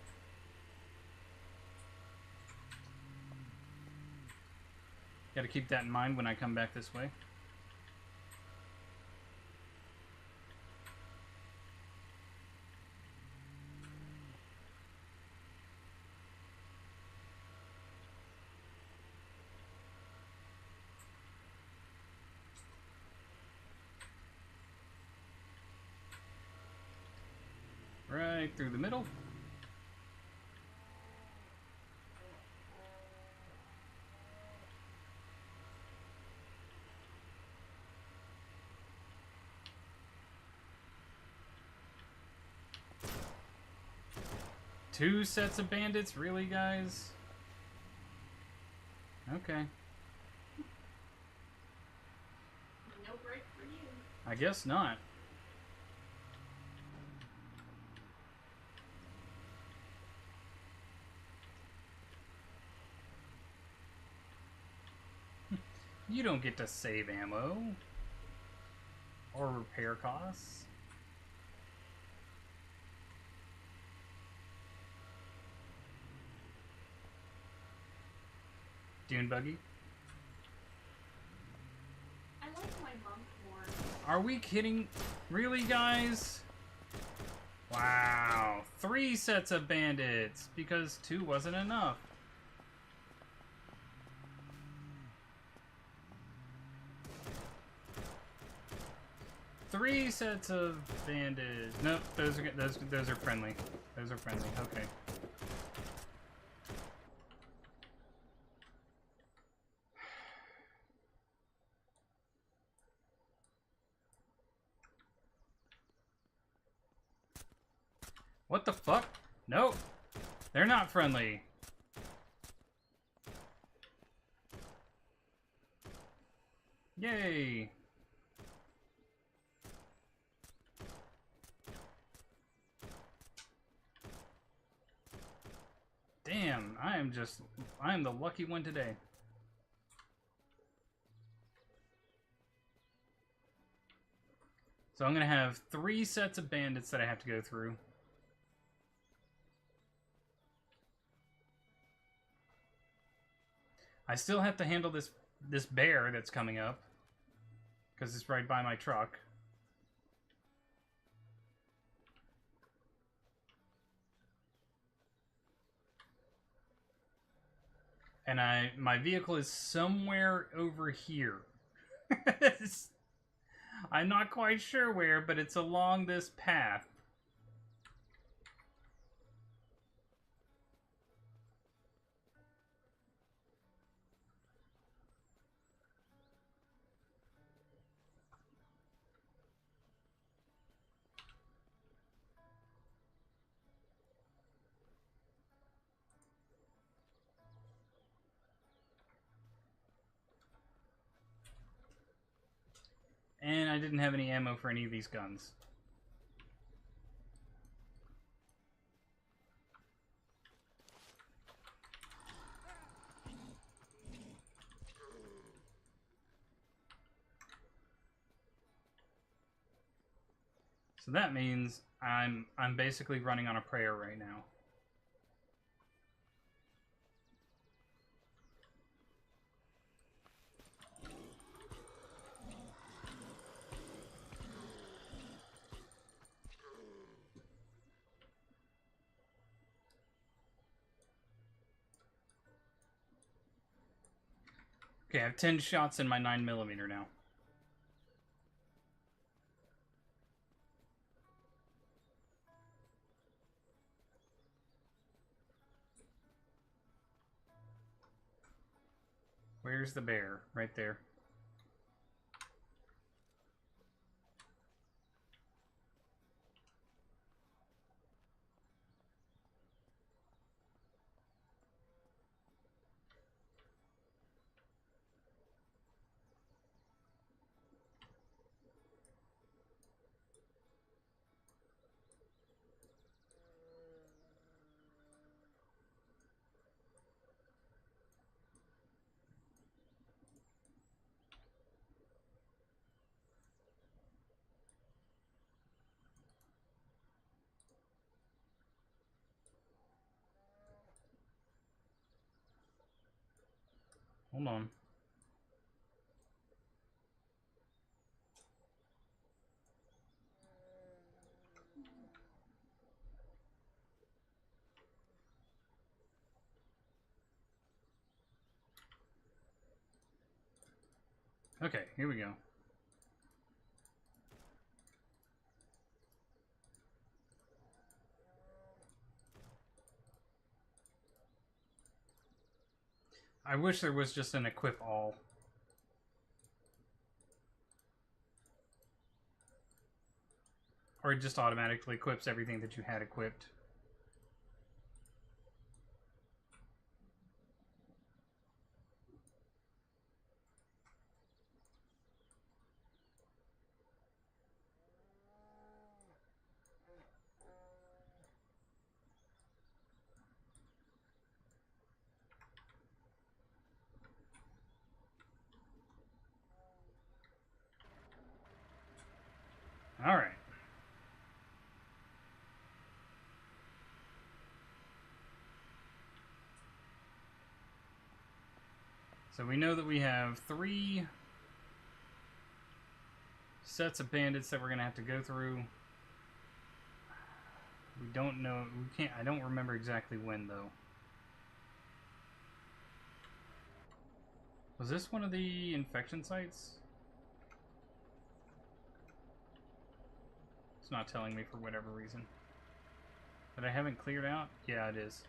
Gotta keep that in mind when I come back this way. Right through the middle. Two sets of bandits? Really, guys? Okay. No break for you. I guess not. You don't get to save ammo. Or repair costs. Dune buggy? I like my monk more. Are we kidding? Really, guys? Wow. 3 sets of bandits. Because 2 wasn't enough. 3 sets of bandage. Nope, those are friendly. Those are friendly. Okay. What the fuck? Nope. They're not friendly. Yay. Damn, I am the lucky one today. So I'm gonna have 3 sets of bandits that I have to go through. I still have to handle this bear that's coming up, because it's right by my truck. And my vehicle is somewhere over here. I'm not quite sure where, but it's along this path. And I didn't have any ammo for any of these guns. So that means I'm basically running on a prayer right now. Okay, I have 10 shots in my 9mm now. Where's the bear? Right there. Hold on. Okay, here we go. I wish there was just an equip all. Or it just automatically equips everything that you had equipped. Alright. So we know that we have 3 sets of bandits that we're going to have to go through. We don't know, I don't remember exactly when though. Was this one of the infection sites? not telling me for whatever reason. But I haven't cleared out? Yeah, it is.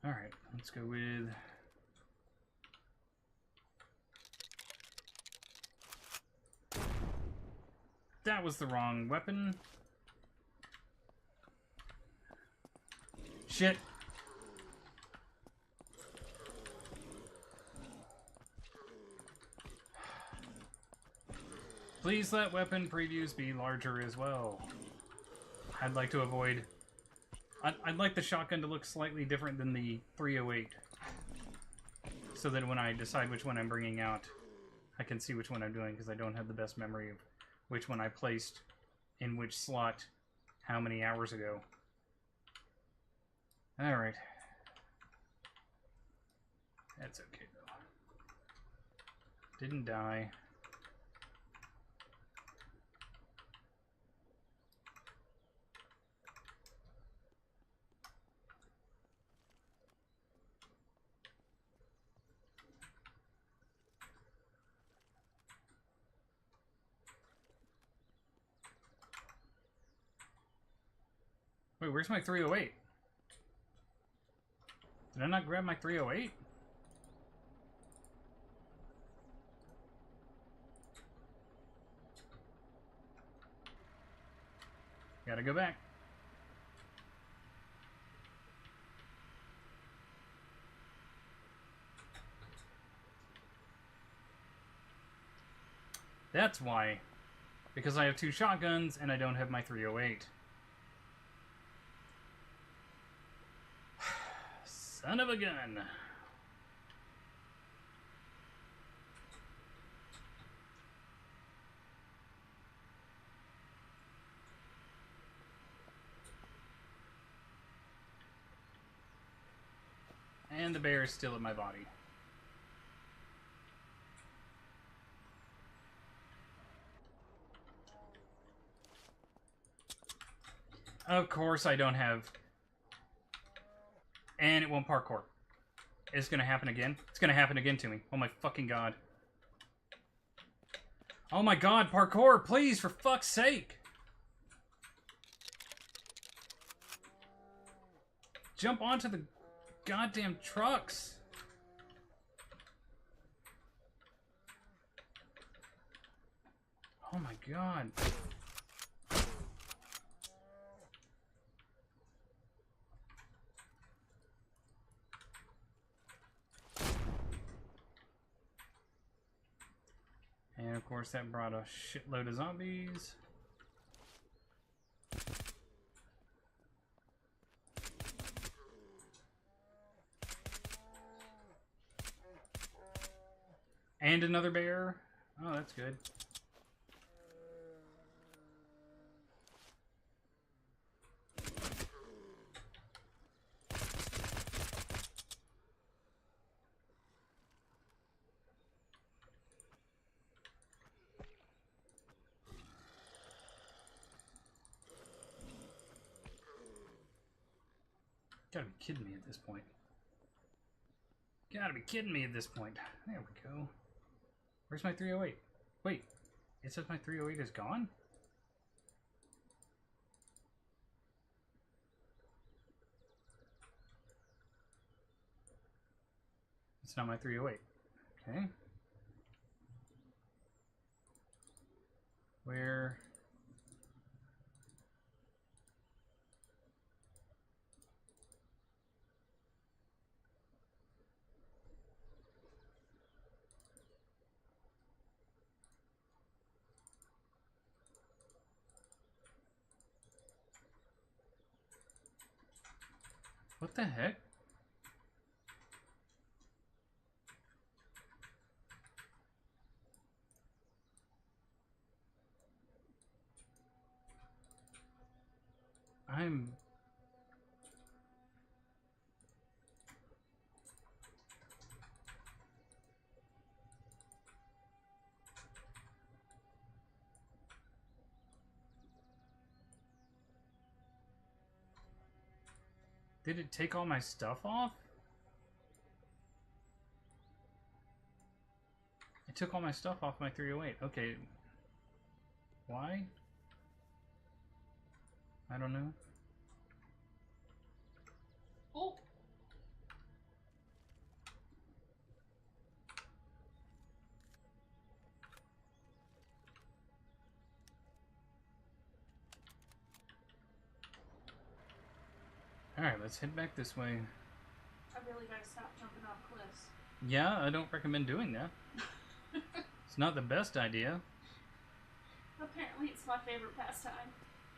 Alright, let's go with... That was the wrong weapon. Shit. Please let weapon previews be larger as well. I'd like to avoid... I'd like the shotgun to look slightly different than the 308. So that when I decide which one I'm bringing out, I can see which one I'm doing, because I don't have the best memory of which one I placed in which slot how many hours ago. Alright. That's okay, though. Didn't die. Wait, where's my 308? Did I not grab my 308? Gotta go back. That's why. Because I have 2 shotguns and I don't have my 308. Son of a gun. And the bear is still in my body. Of course I don't have... And it won't parkour. It's gonna happen again. It's gonna happen again to me. Oh my fucking god. Oh my god, parkour, please, for fuck's sake! Jump onto the goddamn trucks! Oh my god. And of course that brought a shitload of zombies. And another bear. Oh, that's good. Gotta be kidding me at this point. Gotta be kidding me at this point. There we go. Where's my 308? Wait, it says my 308 is gone? It's not my 308. Okay. Where... What the heck? I'm... Did it take all my stuff off? It took all my stuff off my 308. Okay. Why? I don't know. Oh! Alright, let's head back this way. I really gotta stop jumping off cliffs. Yeah, I don't recommend doing that. It's not the best idea. Apparently it's my favorite pastime.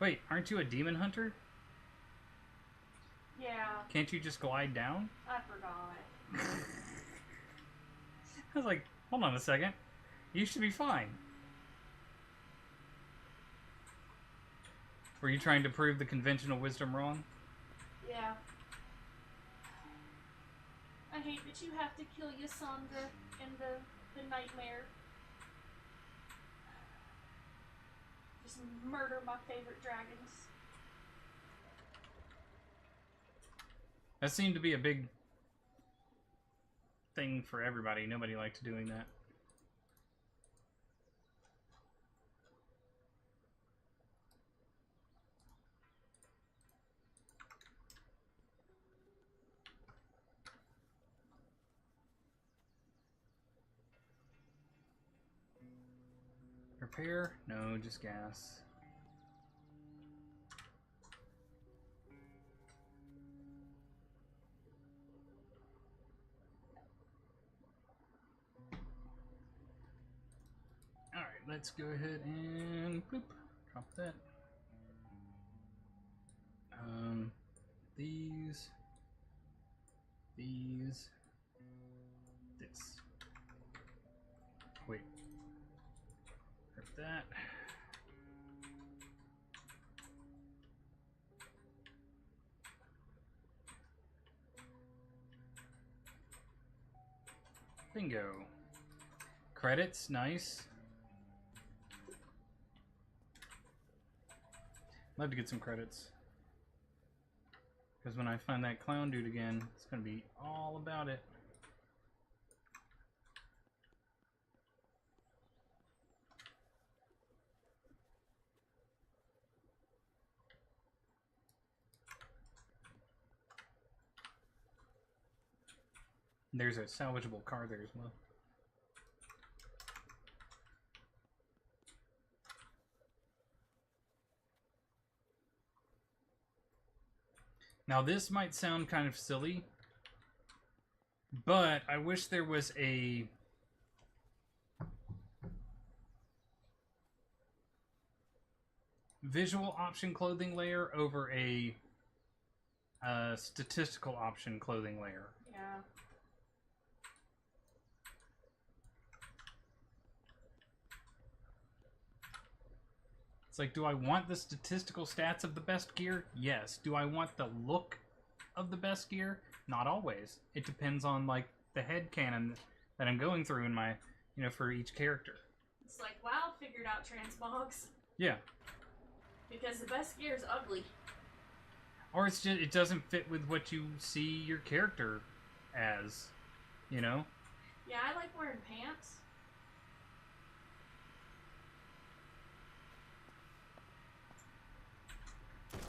Wait, aren't you a demon hunter? Yeah, Can't you just glide down? I forgot. I was like, hold on a second. You should be fine. Were you trying to prove the conventional wisdom wrong? Yeah. I hate that you have to kill Yasandra in the nightmare. Just murder my favorite dragons. That seemed to be a big thing for everybody. Nobody liked doing that. Repair? No, just gas. Alright, let's go ahead and boop, drop that. These, this. Wait. Grab that. Bingo. Credits, nice. Love to get some credits. Because when I find that clown dude again, it's going to be all about it. There's a salvageable car there as well. Now this might sound kind of silly, but I wish there was a visual option clothing layer over a statistical option clothing layer. Yeah. It's like, do I want the statistical stats of the best gear? Yes. Do I want the look of the best gear? Not always. It depends on, like, the headcanon that I'm going through in my, you know, for each character. It's like, wow, figured out transmogs. Yeah. Because the best gear is ugly. Or it's just, it doesn't fit with what you see your character as, you know? Yeah, I like wearing pants.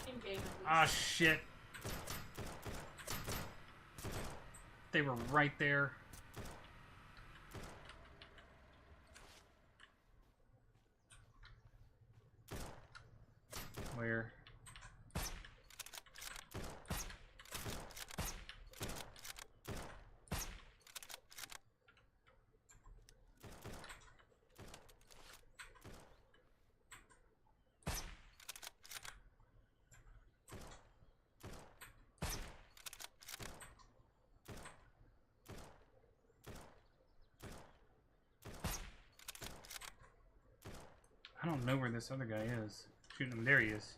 In game, at least. Ah, shit. They were right there. Where? I don't know where this other guy is. Shooting him. There he is.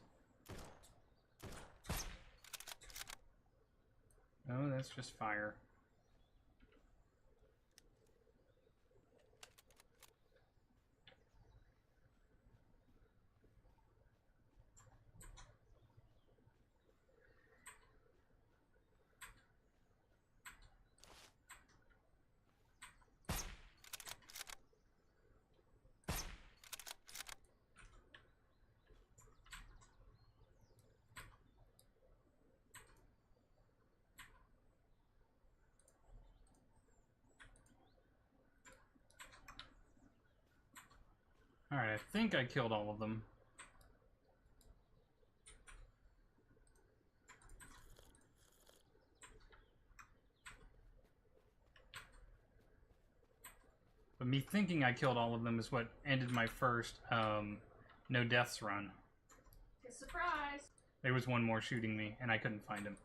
Oh, that's just fire. Alright, I think I killed all of them. But me thinking I killed all of them is what ended my first no deaths run. Surprise! There was one more shooting me, and I couldn't find him.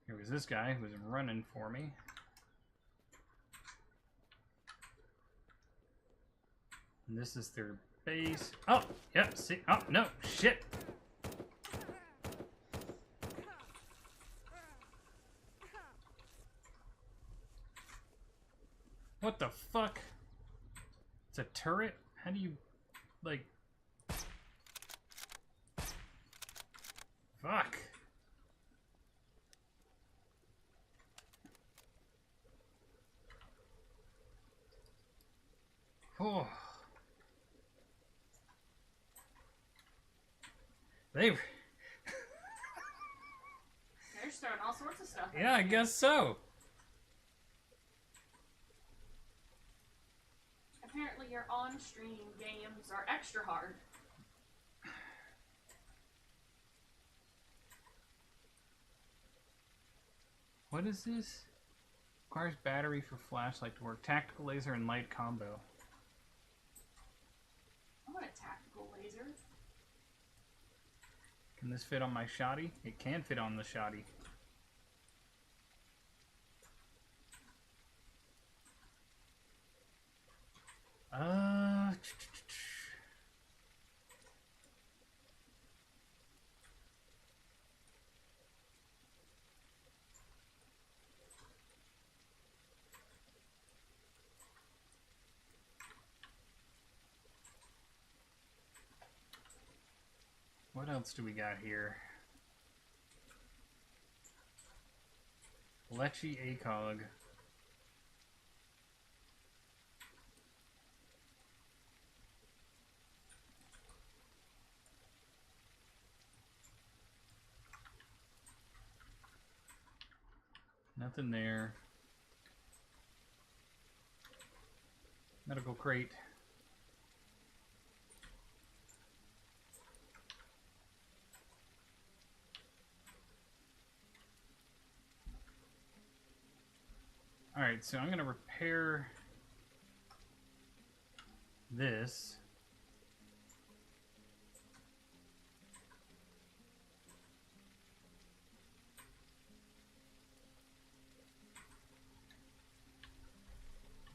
Here was this guy who was running for me. And this is their base. Oh, yep, see? Oh, no, shit! What the fuck? It's a turret? How do you, like... Fuck! Oh. They... They're just throwing all sorts of stuff. Yeah, I guess so. Apparently your on-stream games are extra hard. What is this? Requires battery for flashlight to work. Tactical laser and light combo. I want a tactical laser. Can this fit on my shotty? It can fit on the shotty. What else do we got here? Lechy ACOG. Nothing there. Medical crate. Alright, so I'm going to repair this.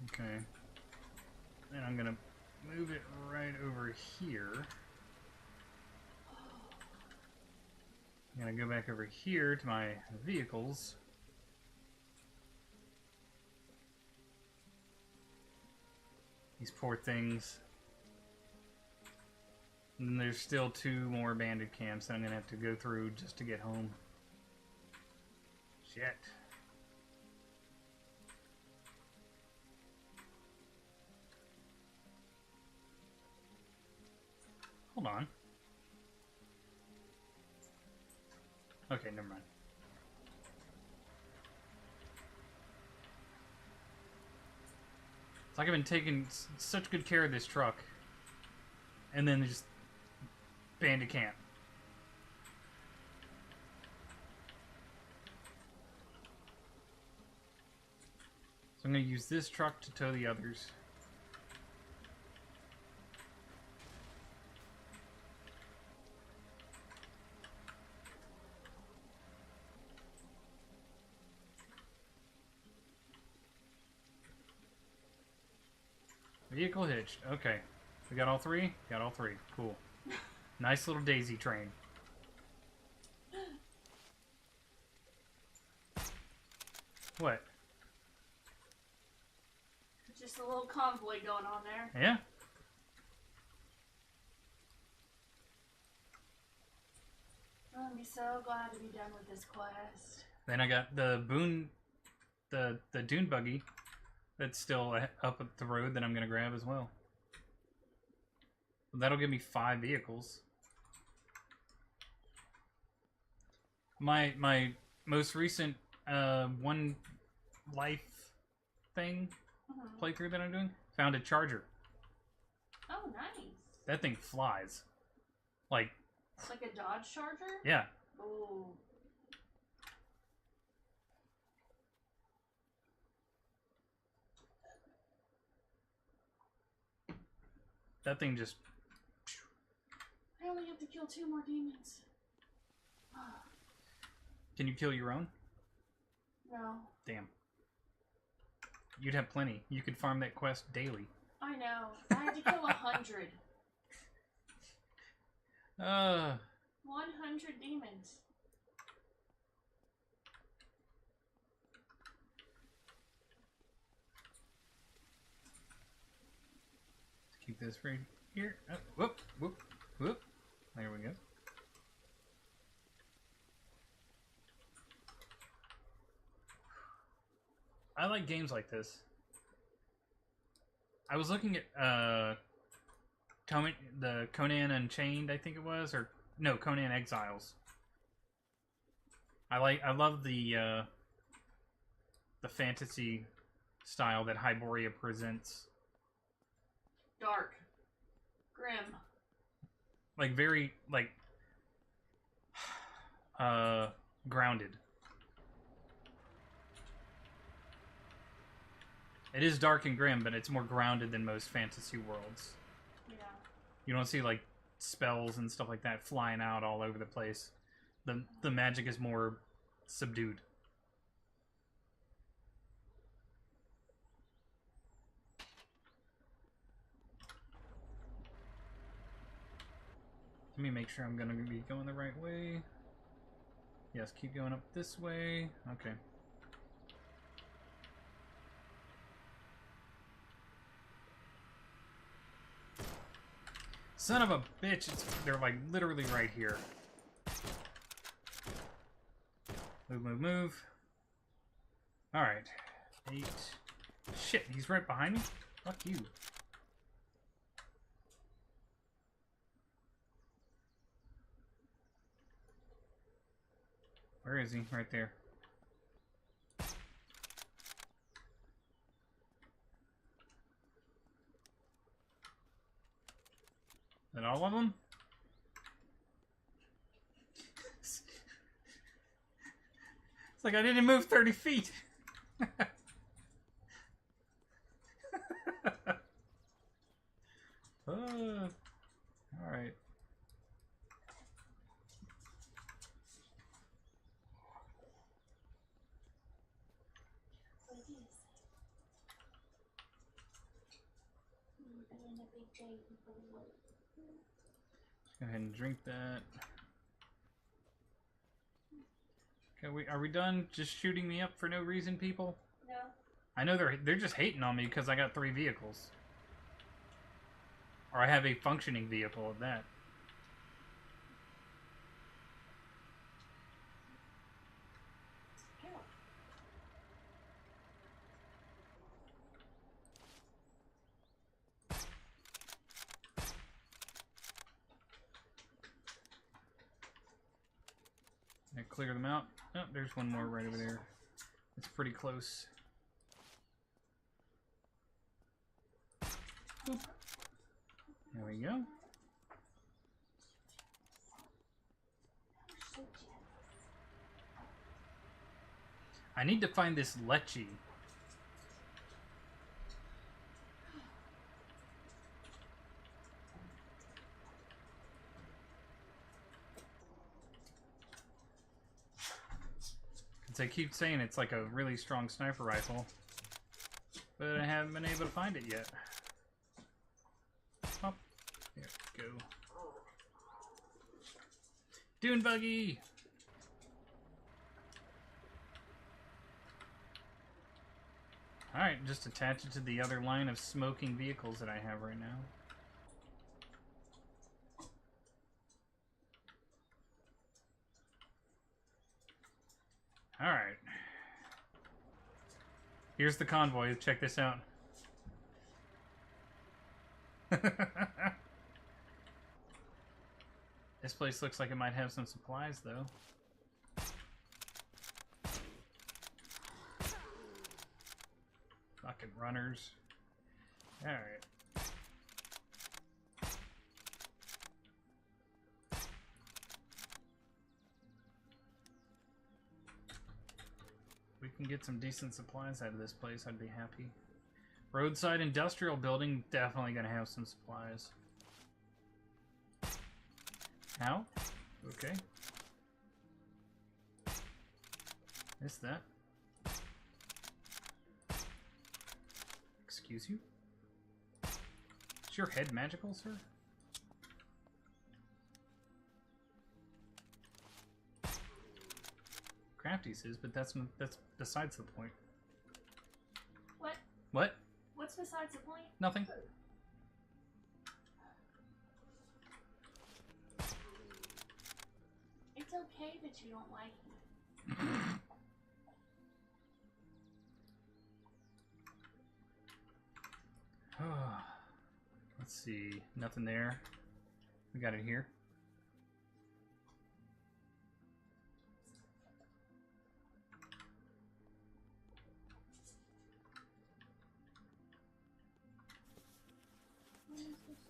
Okay. Then I'm going to move it right over here. I'm going to go back over here to my vehicles. These poor things. And there's still 2 more bandit camps that I'm going to have to go through just to get home. Shit. Hold on. Okay, never mind. It's like I've been taking such good care of this truck. And then they just bandit camp. So I'm going to use this truck to tow the others. Vehicle hitched. Okay. We got all 3? Got all 3. Cool. Nice little daisy train. What? Just a little convoy going on there. Yeah? I'm be so glad to be done with this quest. Then I got the the dune buggy that's still up the road that I'm going to grab as well. That'll give me 5 vehicles. My most recent one life thing playthrough that I'm doing found a charger. Oh, nice. That thing flies. Like a Dodge Charger? Yeah. Oh. That thing just... I only have to kill 2 more demons. Can you kill your own? No. Damn. You'd have plenty. You could farm that quest daily. I know. I had to kill 100. 100 demons. Let's keep this right here. Oh, whoop, whoop, whoop. There we go. I like games like this. I was looking at the Conan Unchained, I think it was, or no, Conan Exiles. I love the fantasy style that Hyboria presents. Dark. Grim. Like very like grounded. It is dark and grim, but it's more grounded than most fantasy worlds. Yeah. You don't see like spells and stuff like that flying out all over the place. The magic is more subdued. Let me make sure I'm gonna be going the right way. Yes, keep going up this way. Okay. Son of a bitch, they're like literally right here. Move, move, move. Alright. 8. Shit, he's right behind me? Fuck you. Where is he? Right there. Is that all of them? It's like I didn't move 30 feet. Alright. Go ahead and drink that. Okay, are we done just shooting me up for no reason, people? No. I know they're just hating on me because I got 3 vehicles. Or I have a functioning vehicle at that. I clear them out. Oh, there's one more right over there. It's pretty close. Boop. There we go. I need to find this Lecce. I keep saying it's like a really strong sniper rifle, but I haven't been able to find it yet. Oh, there we go. Dune buggy! Alright, just attach it to the other line of smoking vehicles that I have right now. Alright. Here's the convoy. Check this out. This place looks like it might have some supplies, though. Fucking runners. Alright. We can get some decent supplies out of this place, I'd be happy. Roadside industrial building, definitely gonna have some supplies. How? Okay. Missed that. Excuse you? Is your head magical, sir? Crafty says, but that's besides the point. What? What? What's besides the point? Nothing. It's okay that you don't like me. Let's see. Nothing there. We got it here.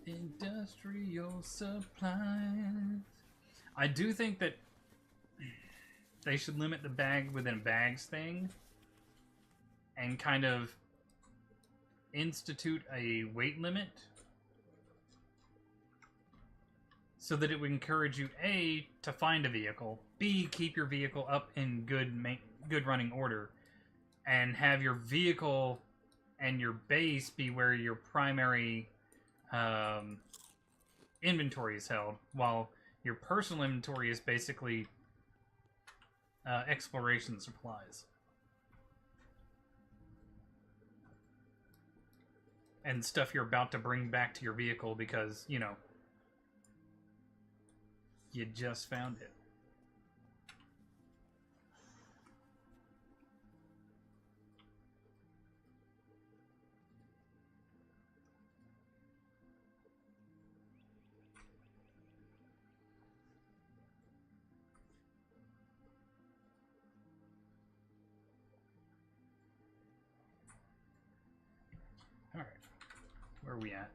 Industrial supplies. I do think that they should limit the bag within bags thing and kind of institute a weight limit so that it would encourage you, A, to find a vehicle, B, keep your vehicle up in good running order, and have your vehicle and your base be where your primary inventory is held, while your personal inventory is basically exploration supplies. And stuff you're about to bring back to your vehicle because, you know, you just found it. Alright, where are we at?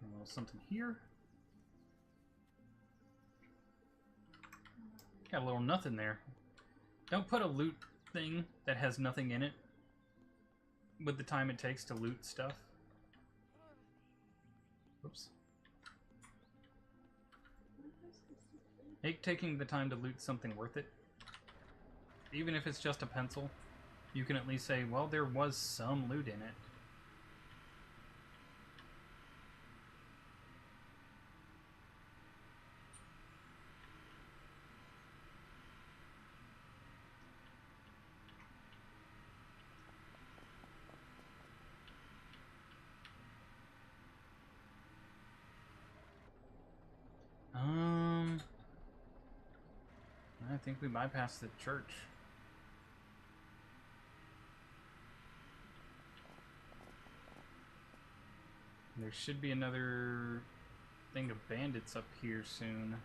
A little something here. Got a little nothing there. Don't put a loot thing that has nothing in it with the time it takes to loot stuff. Oops. Make taking the time to loot something worth it. Even if it's just a pencil. You can at least say, well, there was some loot in it. I think we bypassed the church. There should be another thing of bandits up here soon.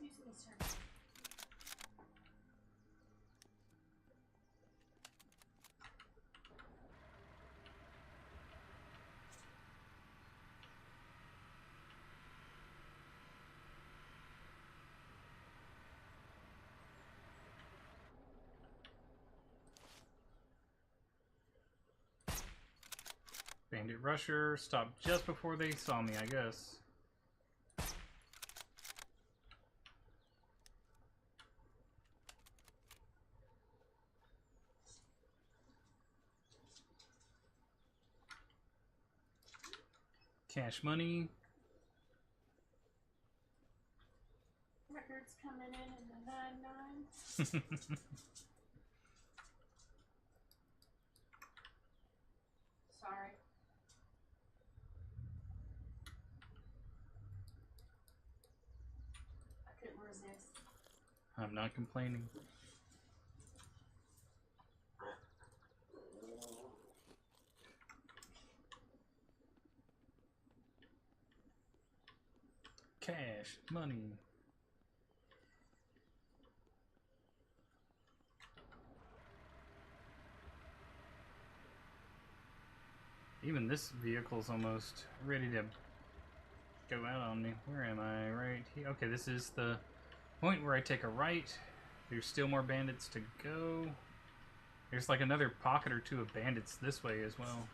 Excuse me, sir. Bandit Rusher stopped just before they saw me, I guess. Cash money. Records coming in the 9-9. Sorry. I couldn't resist. I'm not complaining. Cash money. Even this vehicle's almost ready to go out on me. Where am I? Right here. Okay, this is the point where I take a right. There's still more bandits to go. There's like another pocket or two of bandits this way as well.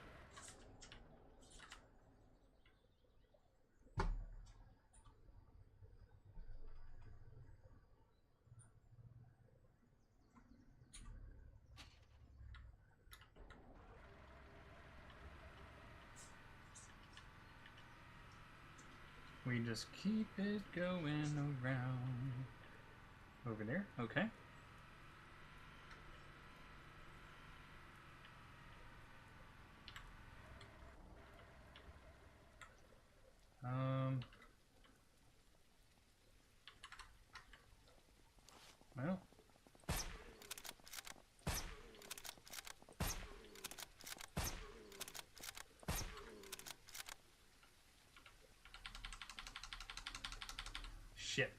We just keep it going around. Over there, okay. Well. Shit.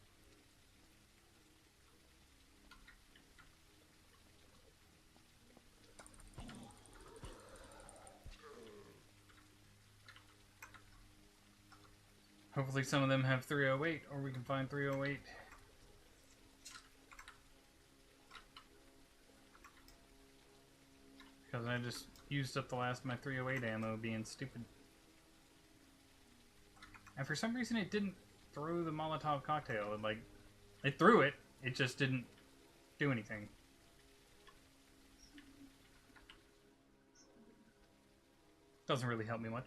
Hopefully some of them have 308, or we can find 308. Because I just used up the last of my 308 ammo being stupid. And for some reason it didn't throw the Molotov cocktail. It threw it, it just didn't do anything. Doesn't really help me much.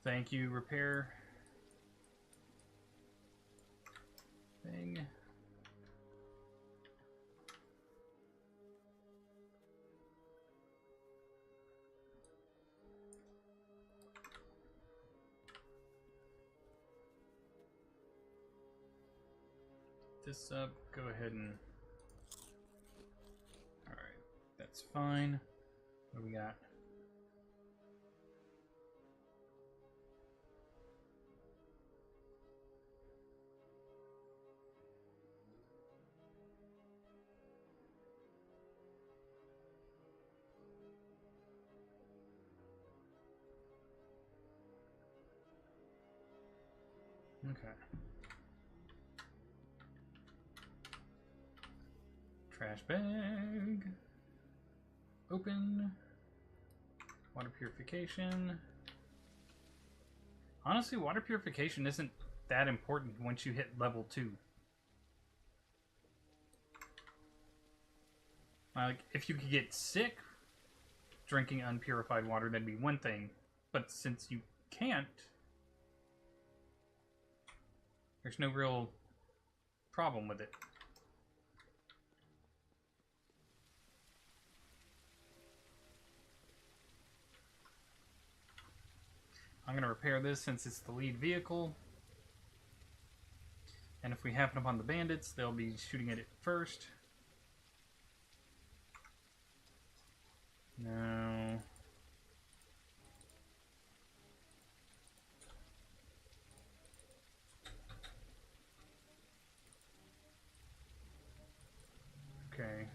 Thank you, repair thing. This up, go ahead and... Alright, that's fine. What do we got? Okay. Trash bag. Open. Water purification. Honestly, water purification isn't that important once you hit level 2. Like, if you could get sick drinking unpurified water, that'd be one thing. But since you can't, there's no real problem with it. I'm going to repair this since it's the lead vehicle. And if we happen upon the bandits, they'll be shooting at it first. No. Okay.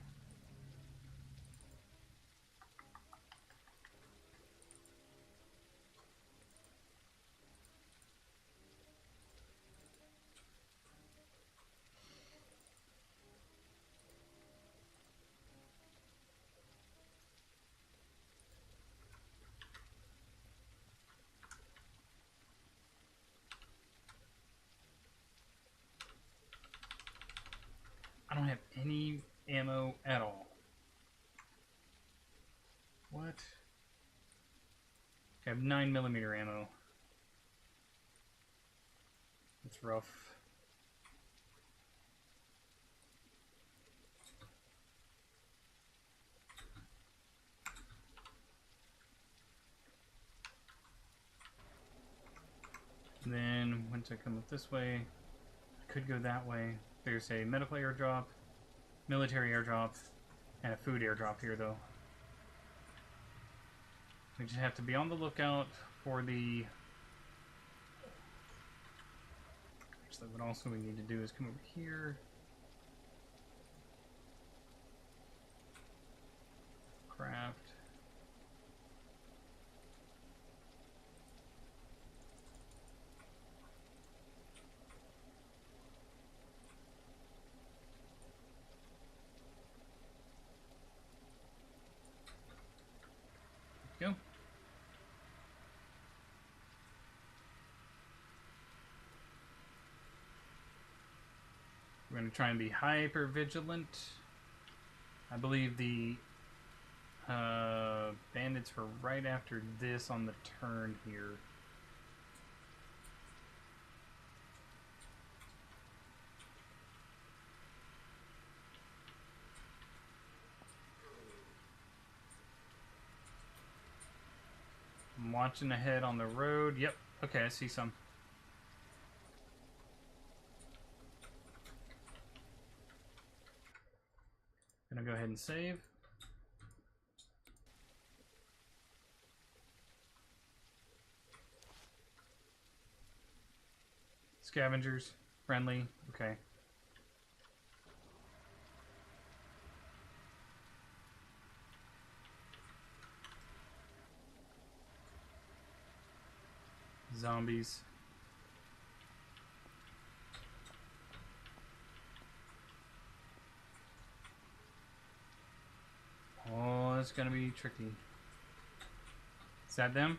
I don't have any ammo at all. What? I have 9mm ammo. It's rough. And then once I come up this way, I could go that way. There's a medical airdrop, military airdrop, and a food airdrop here though. We just have to be on the lookout for the... Actually, what also we need to do is come over here. Craft. Go. We're going to try and be hyper vigilant. I believe the bandits were right after this on the turn here. I'm watching ahead on the road. Yep. Okay, I see some. Gonna go ahead and save. Scavengers. Friendly. Okay. Zombies. Oh, it's gonna be tricky. Is that them?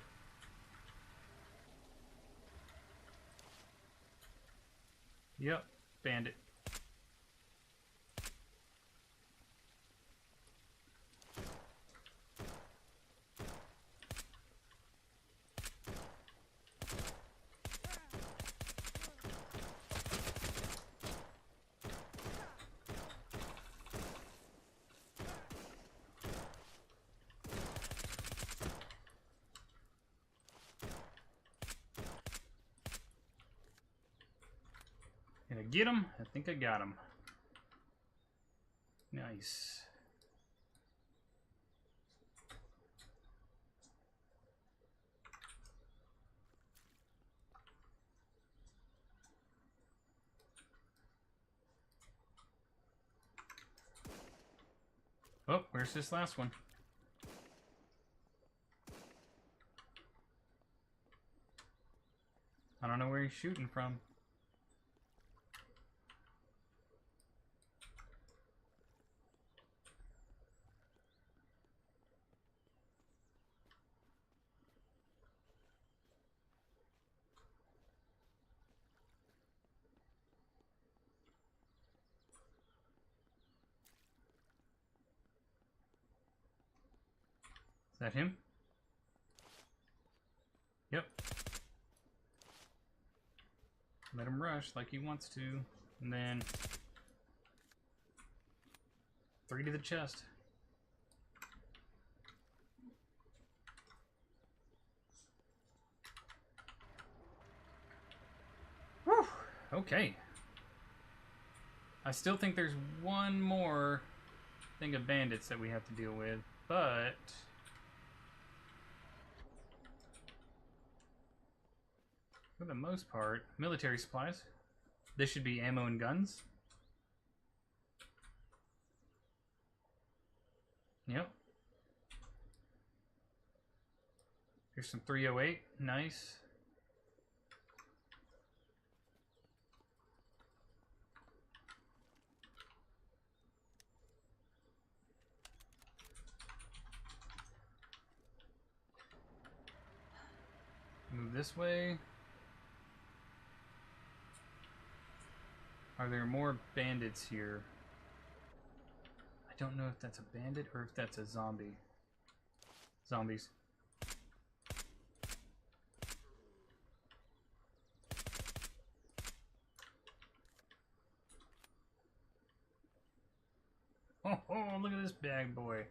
Yep, bandit. Can I get him? I think I got him. Nice. Oh, where's this last one? I don't know where he's shooting from. Is that him? Yep. Let him rush like he wants to. And then 3 to the chest. Whew. Okay. I still think there's one more thing of bandits that we have to deal with, but for the most part, military supplies. This should be ammo and guns. Yep. Here's some 308. Nice. Move this way. Are there more bandits here? I don't know if that's a bandit or if that's a zombie. Zombies. Oh, look at this bad boy.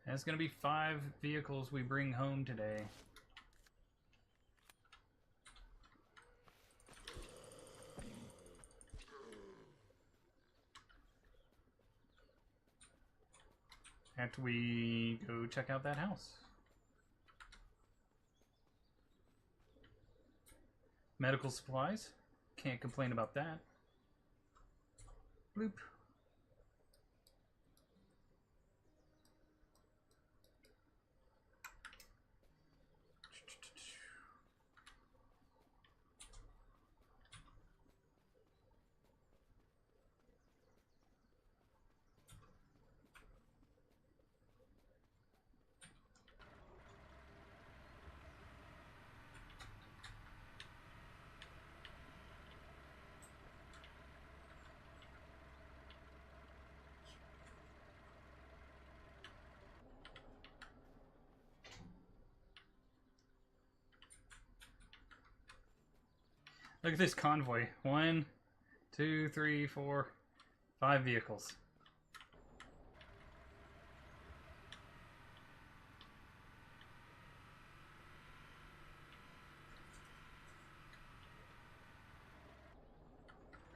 That's gonna be 5 vehicles we bring home today. After we go check out that house. Medical supplies. Can't complain about that. Bloop. Look at this convoy. 1, 2, 3, 4, 5 vehicles.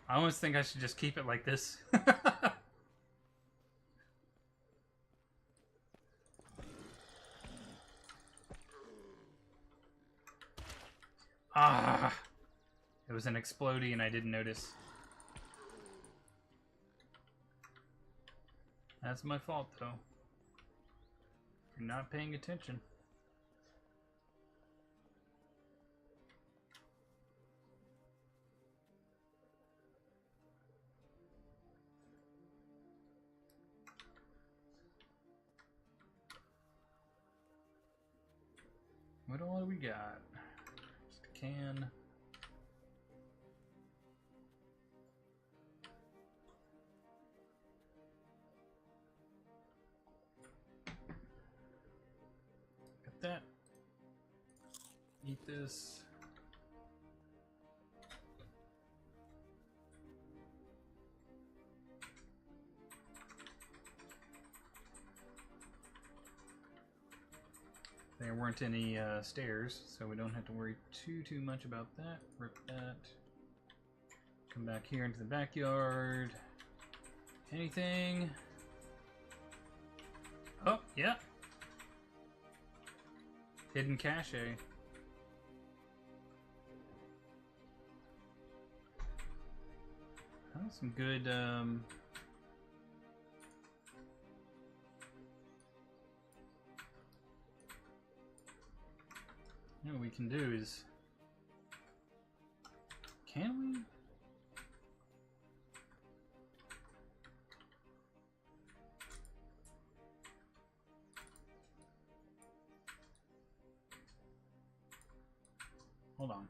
I almost think I should just keep it like this. Ah! It was an explodey and I didn't notice. That's my fault, though. For not paying attention. What all do we got? Just a can. Got that. Eat this. There weren't any stairs, so we don't have to worry too much about that. Rip that. Come back here into the backyard. Anything? Oh, yeah. Hidden cache. Oh, some good, you know what we can do is... Can we? Hold on.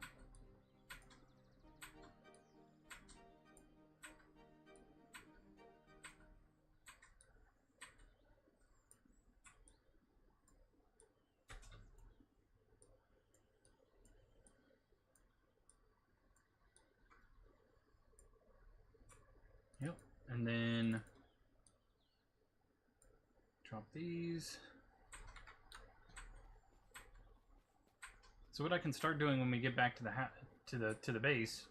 Yep, and then drop these. So what I can start doing when we get back to the base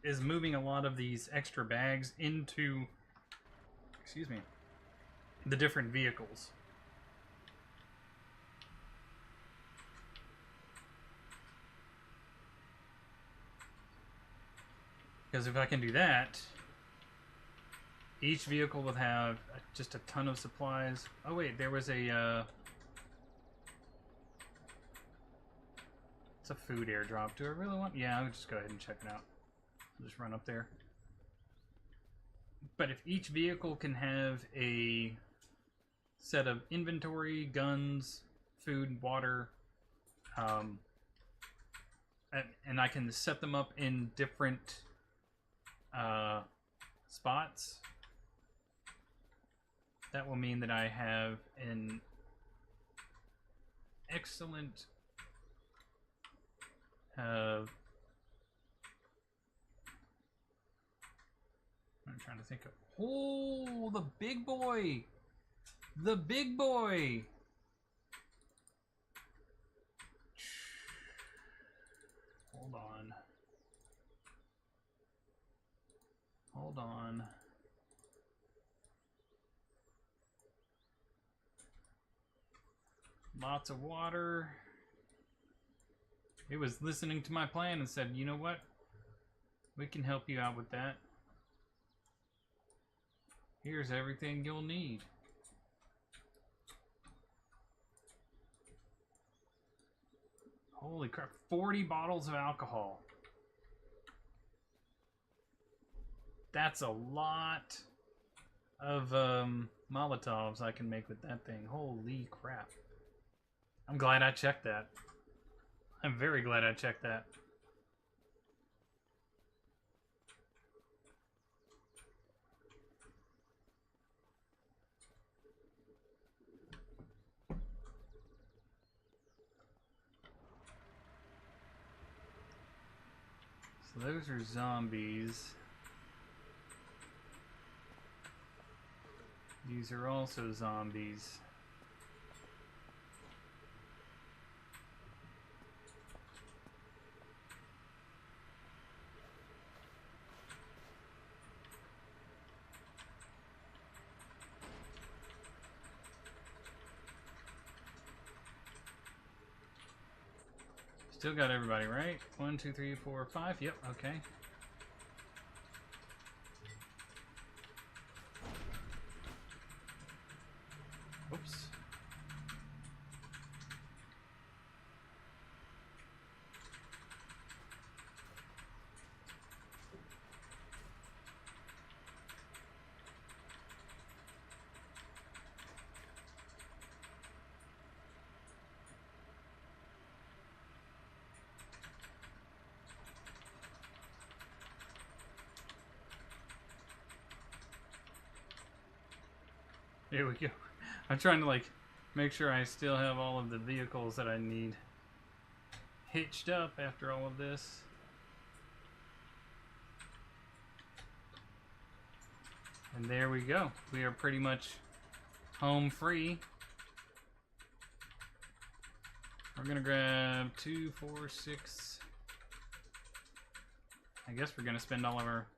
is moving a lot of these extra bags into, excuse me, the different vehicles. Because if I can do that, each vehicle will have just a ton of supplies. Oh wait, there was a it's a food airdrop. Do I really want? Yeah, I'll just go ahead and check it out. I'll just run up there. But if each vehicle can have a set of inventory, guns, food, water, and I can set them up in different spots, that will mean that I have an excellent I'm trying to think of. Oh, the big boy! The big boy! Hold on. Hold on. Lots of water. It was listening to my plan and said, you know what? We can help you out with that. Here's everything you'll need. Holy crap, 40 bottles of alcohol. That's a lot of Molotovs I can make with that thing. Holy crap. I'm glad I checked that. I'm very glad I checked that. So those are zombies. These are also zombies. Still got everybody, right? 1, 2, 3, 4, 5. Yep, okay. Oops. Here we go. I'm trying to like make sure I still have all of the vehicles that I need hitched up after all of this. And there we go. We are pretty much home free. We're gonna grab 2, 4, 6. I guess we're gonna spend all of our,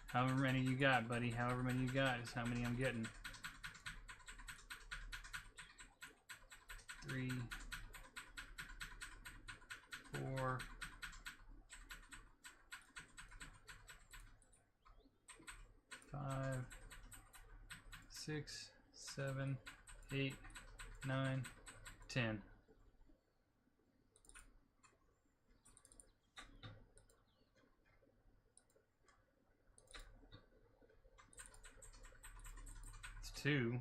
however many you got, buddy. However many you got is how many I'm getting. 3, 4, 5, 6, 7, 8, 9, 10. It's 2.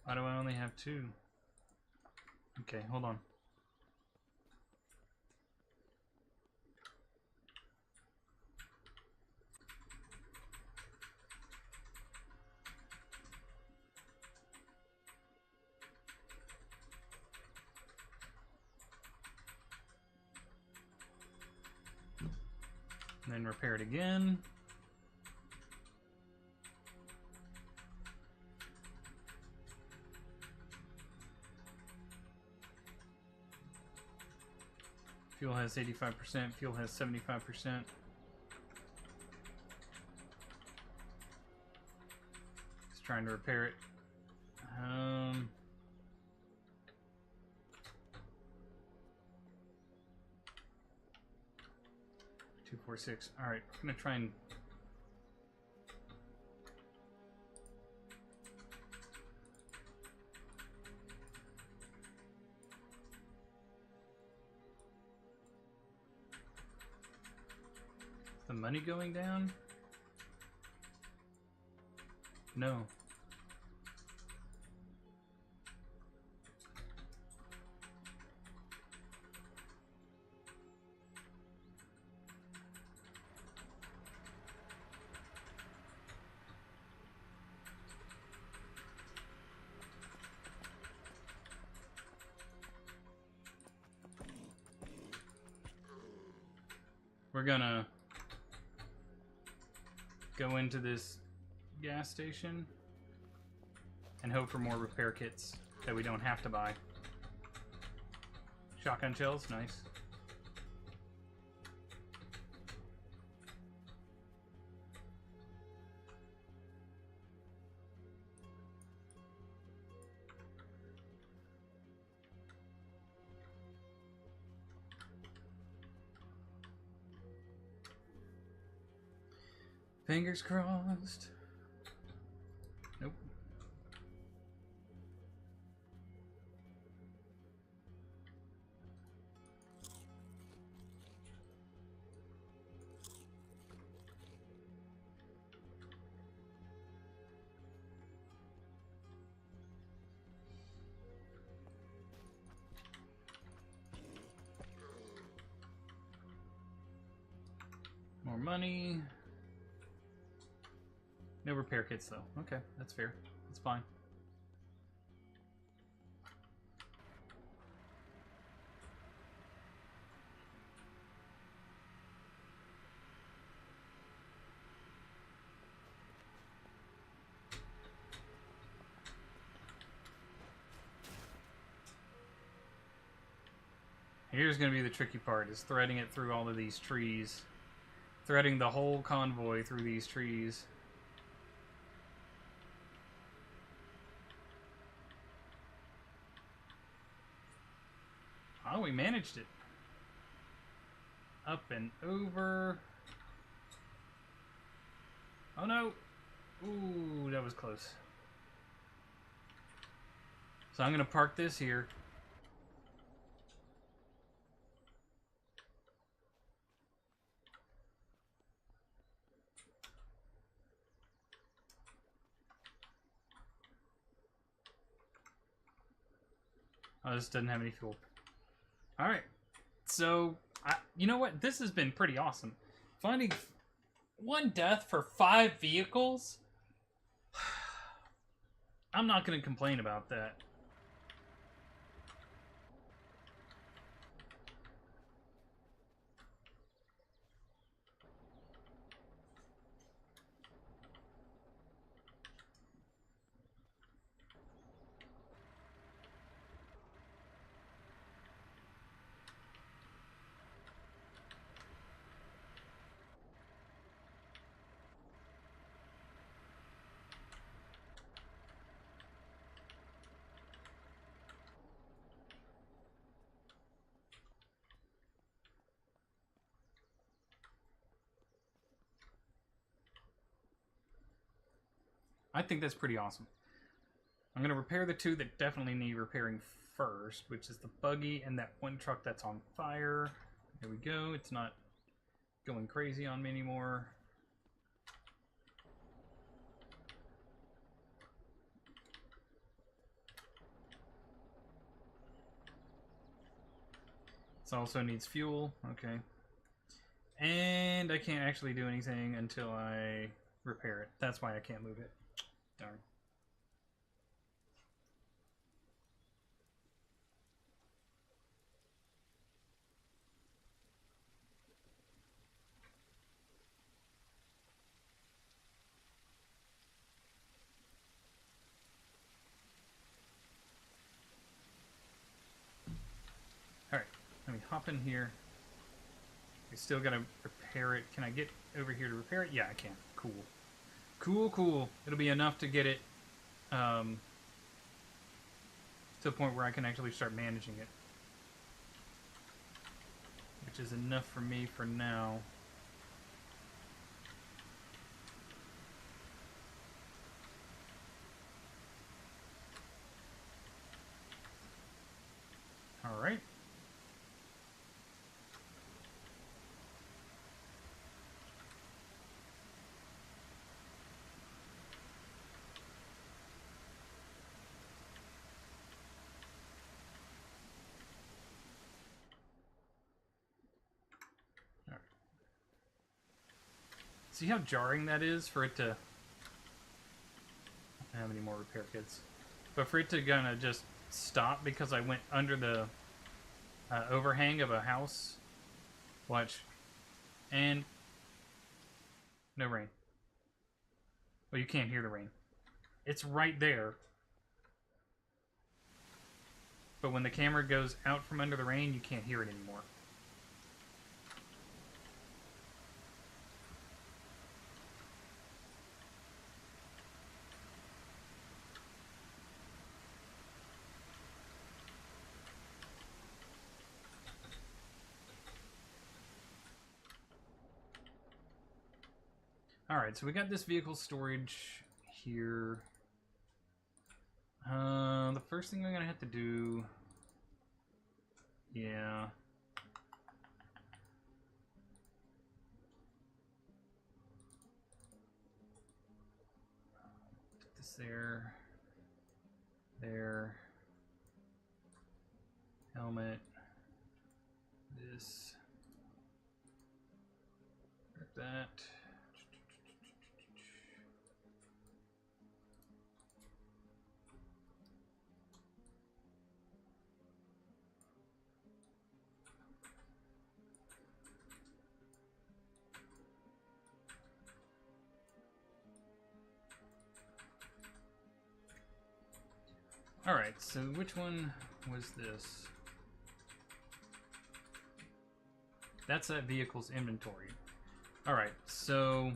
Why do I only have 2? Okay, hold on. And then repair it again. Fuel has 85%, fuel has 75%. Just trying to repair it. 2, 4, 6. Alright, I'm gonna try and is the money going down? No. we're gonna go into this gas station and hope for more repair kits that we don't have to buy. Shotgun shells, nice. Fingers crossed. Nope. More money. No repair kits, though. Okay, that's fair. That's fine. Here's going to be the tricky part, is threading it through all of these trees. Threading the whole convoy through these trees. Oh, we managed it. Up and over. Oh no! Ooh, that was close. So I'm going to park this here. Oh, this doesn't have any fuel. Alright. So, you know what? This has been pretty awesome. Finding one death for 5 vehicles? I'm not going to complain about that. I think that's pretty awesome. I'm going to repair the 2 that definitely need repairing first, which is the buggy and that one truck that's on fire. There we go. It's not going crazy on me anymore. This also needs fuel. Okay. And I can't actually do anything until I repair it. That's why I can't move it. Darn. Alright, let me hop in here. I still gotta repair it. Can I get over here to repair it? Yeah, I can. Cool. Cool, cool. It'll be enough to get it to a point where I can actually start managing it. Which is enough for me for now. Alright. See how jarring that is for it to... I don't have any more repair kits. But for it to kind of just stop because I went under the overhang of a house. Watch. And no rain. Well, you can't hear the rain. It's right there. But when the camera goes out from under the rain, you can't hear it anymore. Alright, so we got this vehicle storage here. The first thing I'm gonna have to do... Yeah. Put this there. There. Helmet. This. Grab that. Alright, so which one was this? That's that vehicle's inventory. Alright, so...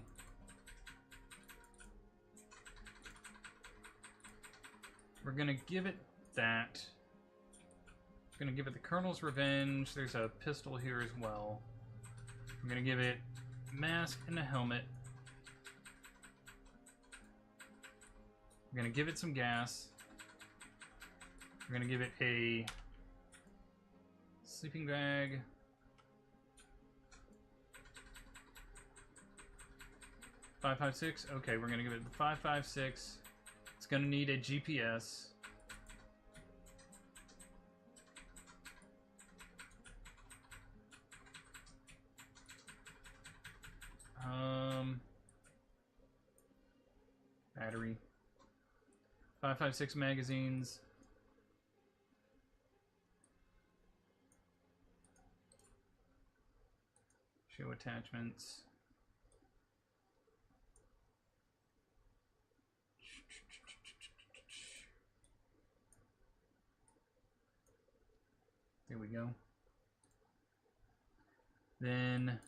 we're gonna give it that. We're gonna give it the Colonel's Revenge. There's a pistol here as well. We're gonna give it mask and a helmet. We're gonna give it some gas. We're gonna give it a sleeping bag. .556. Okay, we're gonna give it the 556. It's gonna need a GPS. Battery. 556 magazines. Show attachments. There we go. Then,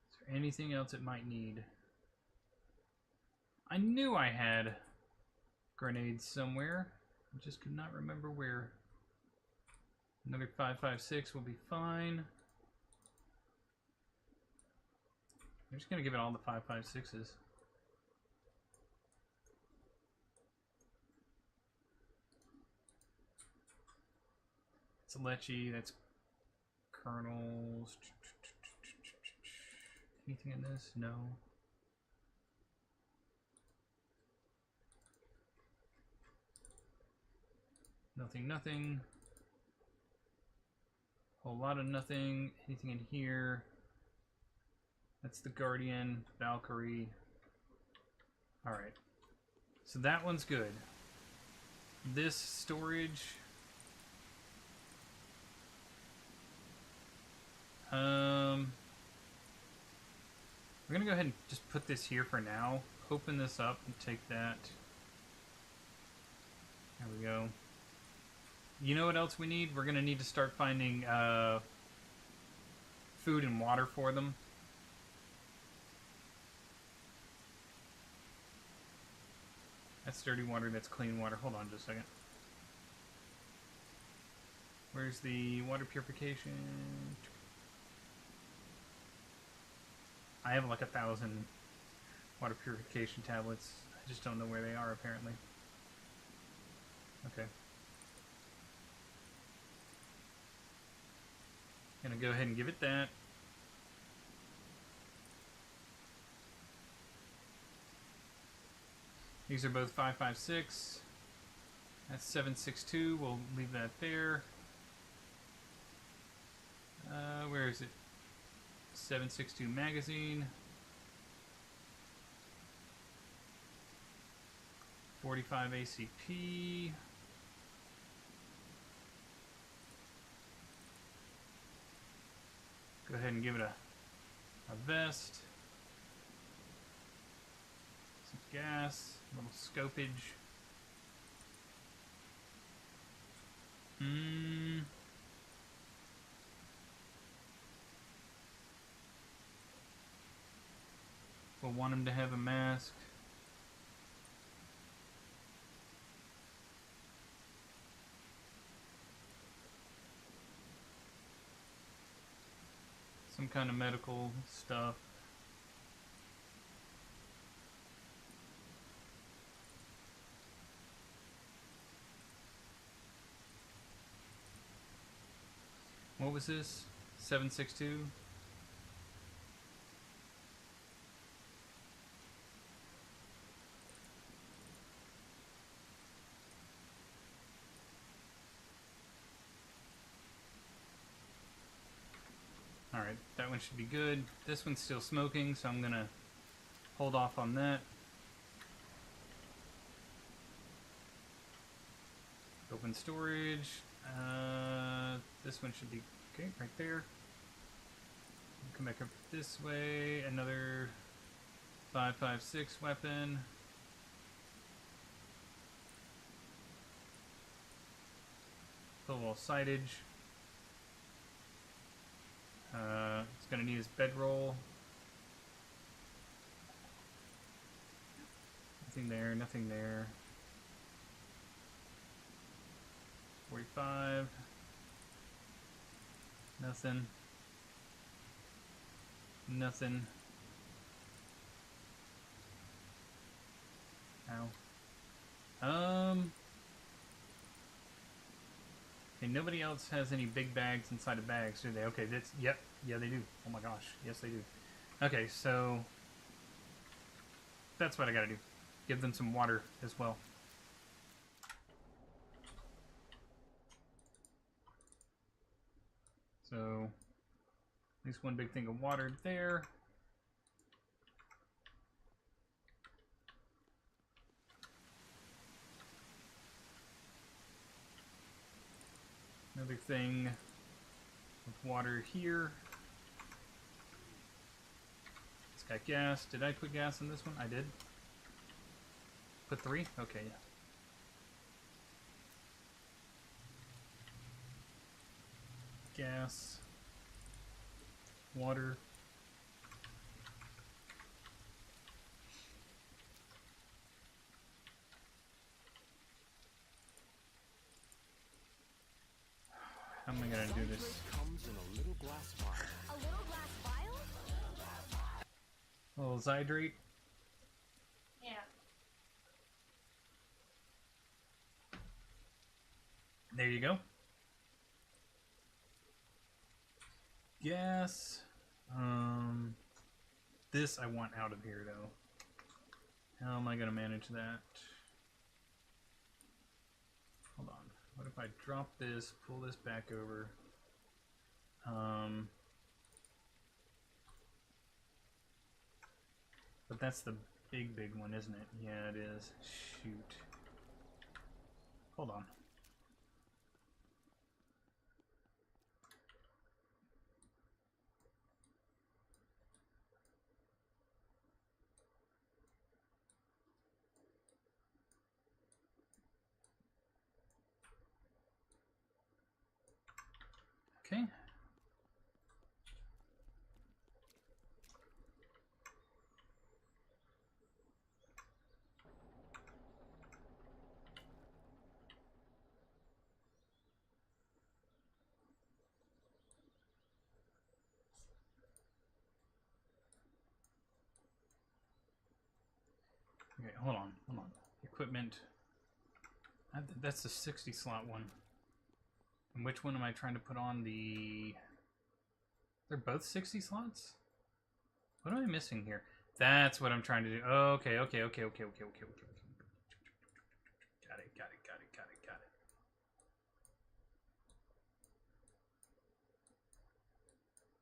is there anything else it might need? I knew I had grenades somewhere. I just could not remember where. Another 556 will be fine. I'm just gonna give it all the 556s. It's Lecce, that's Colonel's. Anything in this? No. Nothing, nothing. Whole lot of nothing. Anything in here? That's the Guardian, Valkyrie. Alright. So that one's good. This storage... we're gonna go ahead and just put this here for now. Open this up and take that. There we go. You know what else we need? We're gonna need to start finding food and water for them. That's dirty water, that's clean water. Hold on just a second. Where's the water purification? I have like 1,000 water purification tablets. I just don't know where they are apparently. Okay. Gonna go ahead and give it that. These are both 556. That's 762. We'll leave that there. Where is it? 762 magazine. 45 ACP. Go ahead and give it a A vest. Some gas. A little scopage. We'll want him to have a mask. Some kind of medical stuff. What was this? 762? Alright, that one should be good. This one's still smoking, so I'm gonna hold off on that. Open storage. This one should be okay, right there. Come back up this way. Another 5.56 weapon. Put a little sightage. It's gonna need his bedroll. Nothing there, nothing there. 45. Nothing. Nothing. Ow. Okay, nobody else has any big bags inside of bags, do they? Okay, that's, yep, yeah they do. Oh my gosh, yes they do. Okay, so that's what I gotta do. Give them some water as well. So, at least one big thing of water there. Another thing of water here. It's got gas. Did I put gas in this one? I did. Put 3? Okay, yeah. Gas. Water. How am I gonna do this? Comes in a little glass vial. A little glass vial? A little Zydrate. Yeah. There you go. Gas. This I want out of here though. How am I gonna manage that? Hold on. What if I drop this, pull this back over? But that's the big one, isn't it? Yeah, it is. Shoot. Hold on. Okay. Okay, hold on. Equipment. That's the 60 slot one. And which one am I trying to put on the... They're both 60 slots? What am I missing here? That's what I'm trying to do. Oh, okay. Got it.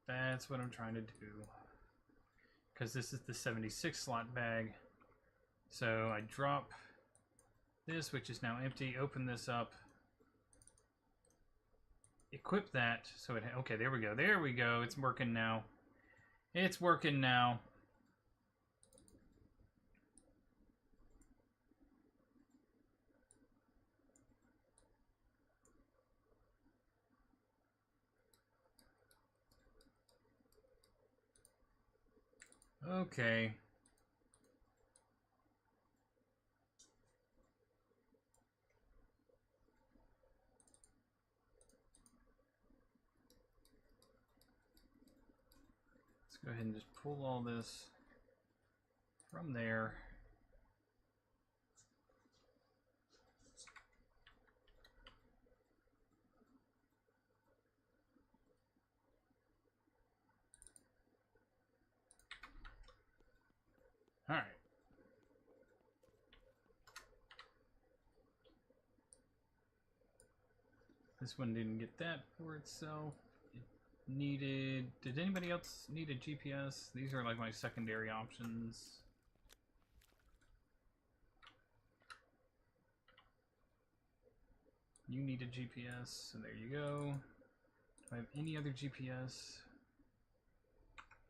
That's what I'm trying to do. Because this is the 76 slot bag. So I drop this, which is now empty, open this up. Equip that so it okay, there we go, it's working now. It's working now. Okay. Let's go ahead and just pull all this from there. All right. This one didn't get that for itself. It needed... Did anybody else need a GPS? These are like my secondary options. You need a GPS, so there you go. Do I have any other GPS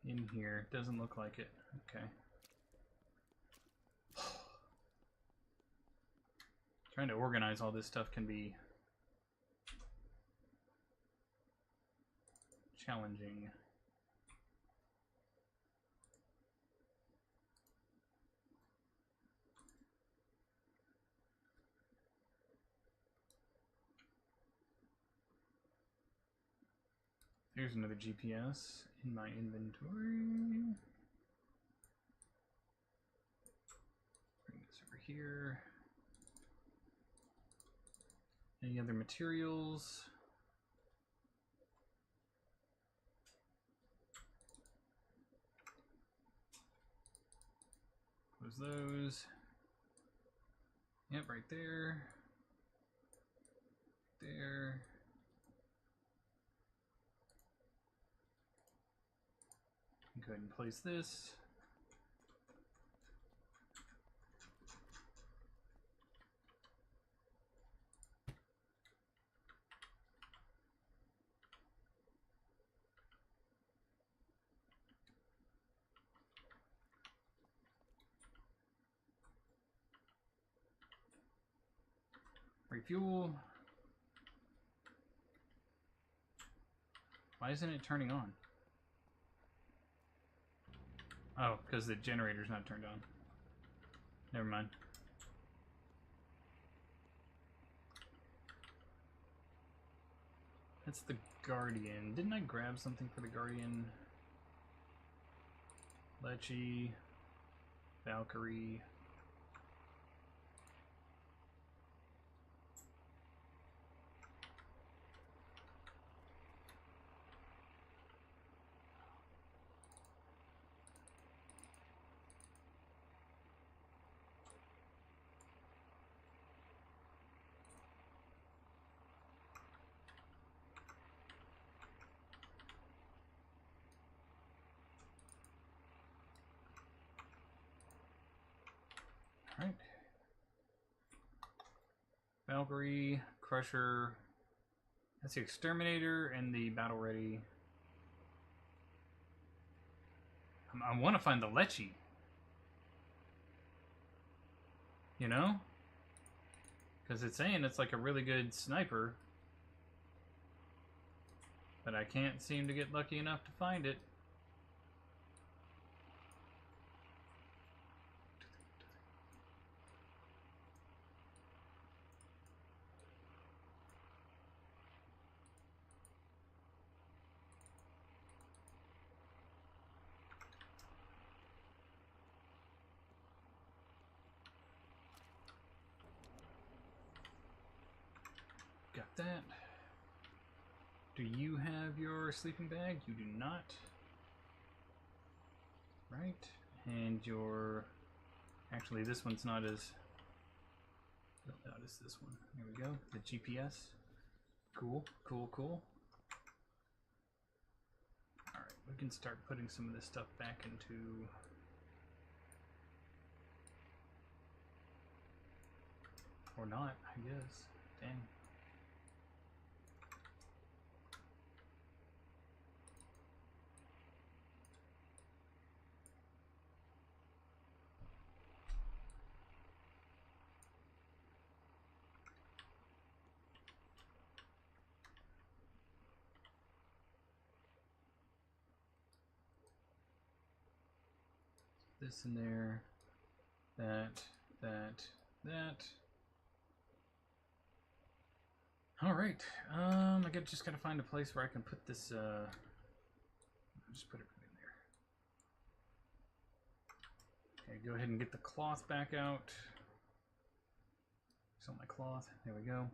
in here? Doesn't look like it. Okay. Trying to organize all this stuff can be challenging. There's another GPS in my inventory. Bring this over here. Any other materials? Close those. Yep, right there. There. Go ahead and place this. Refuel. Why isn't it turning on? Oh, because the generator's not turned on. Never mind. That's the Guardian. Didn't I grab something for the Guardian? Lecce, Valkyrie. Alright. Valkyrie, Crusher. That's the Exterminator and the Battle Ready. I want to find the Lecce. You know? Because it's saying it's like a really good sniper. But I can't seem to get lucky enough to find it. Got that. Do you have your sleeping bag? You do not. Right. And your... Actually, this one's not as... Not as this one. There we go. The GPS. Cool, cool, cool. Alright, we can start putting some of this stuff back into... Or not, I guess. Dang. this in there. That. Alright, just gotta find a place where I can put this, I'll just put it right in there. Okay, go ahead and get the cloth back out. So my cloth, there we go.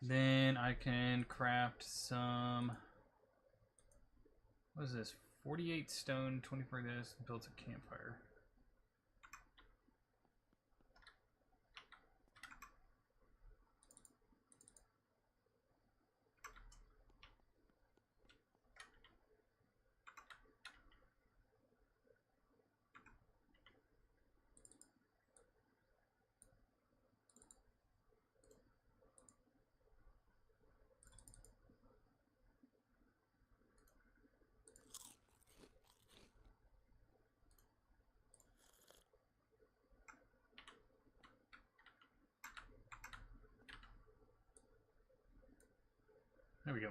Then I can craft some, what is this, 48 stone, 24 this, builds a campfire. There we go.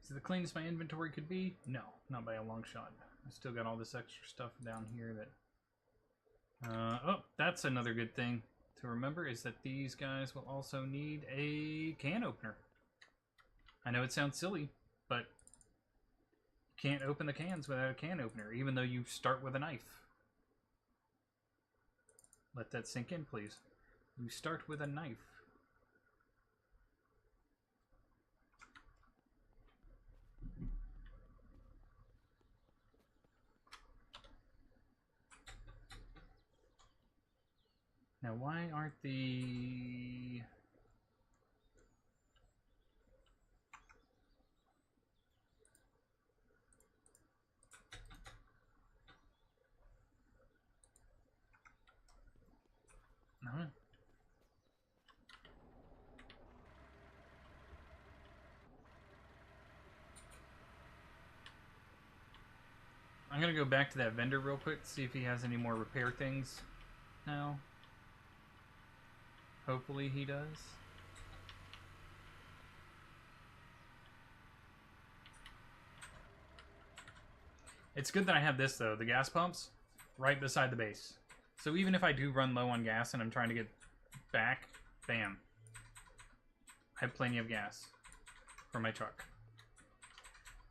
Is it the cleanest my inventory could be? No, not by a long shot. I still got all this extra stuff down here that... oh, that's another good thing to remember, is that these guys will also need a can opener. I know it sounds silly, but you can't open the cans without a can opener, even though you start with a knife. Let that sink in, please. You start with a knife. Now, why aren't the... No. I'm gonna go back to that vendor real quick, see if he has any more repair things now. Hopefully he does. It's good that I have this, though, the gas pumps, right beside the base. So even if I do run low on gas and I'm trying to get back, bam. I have plenty of gas for my truck.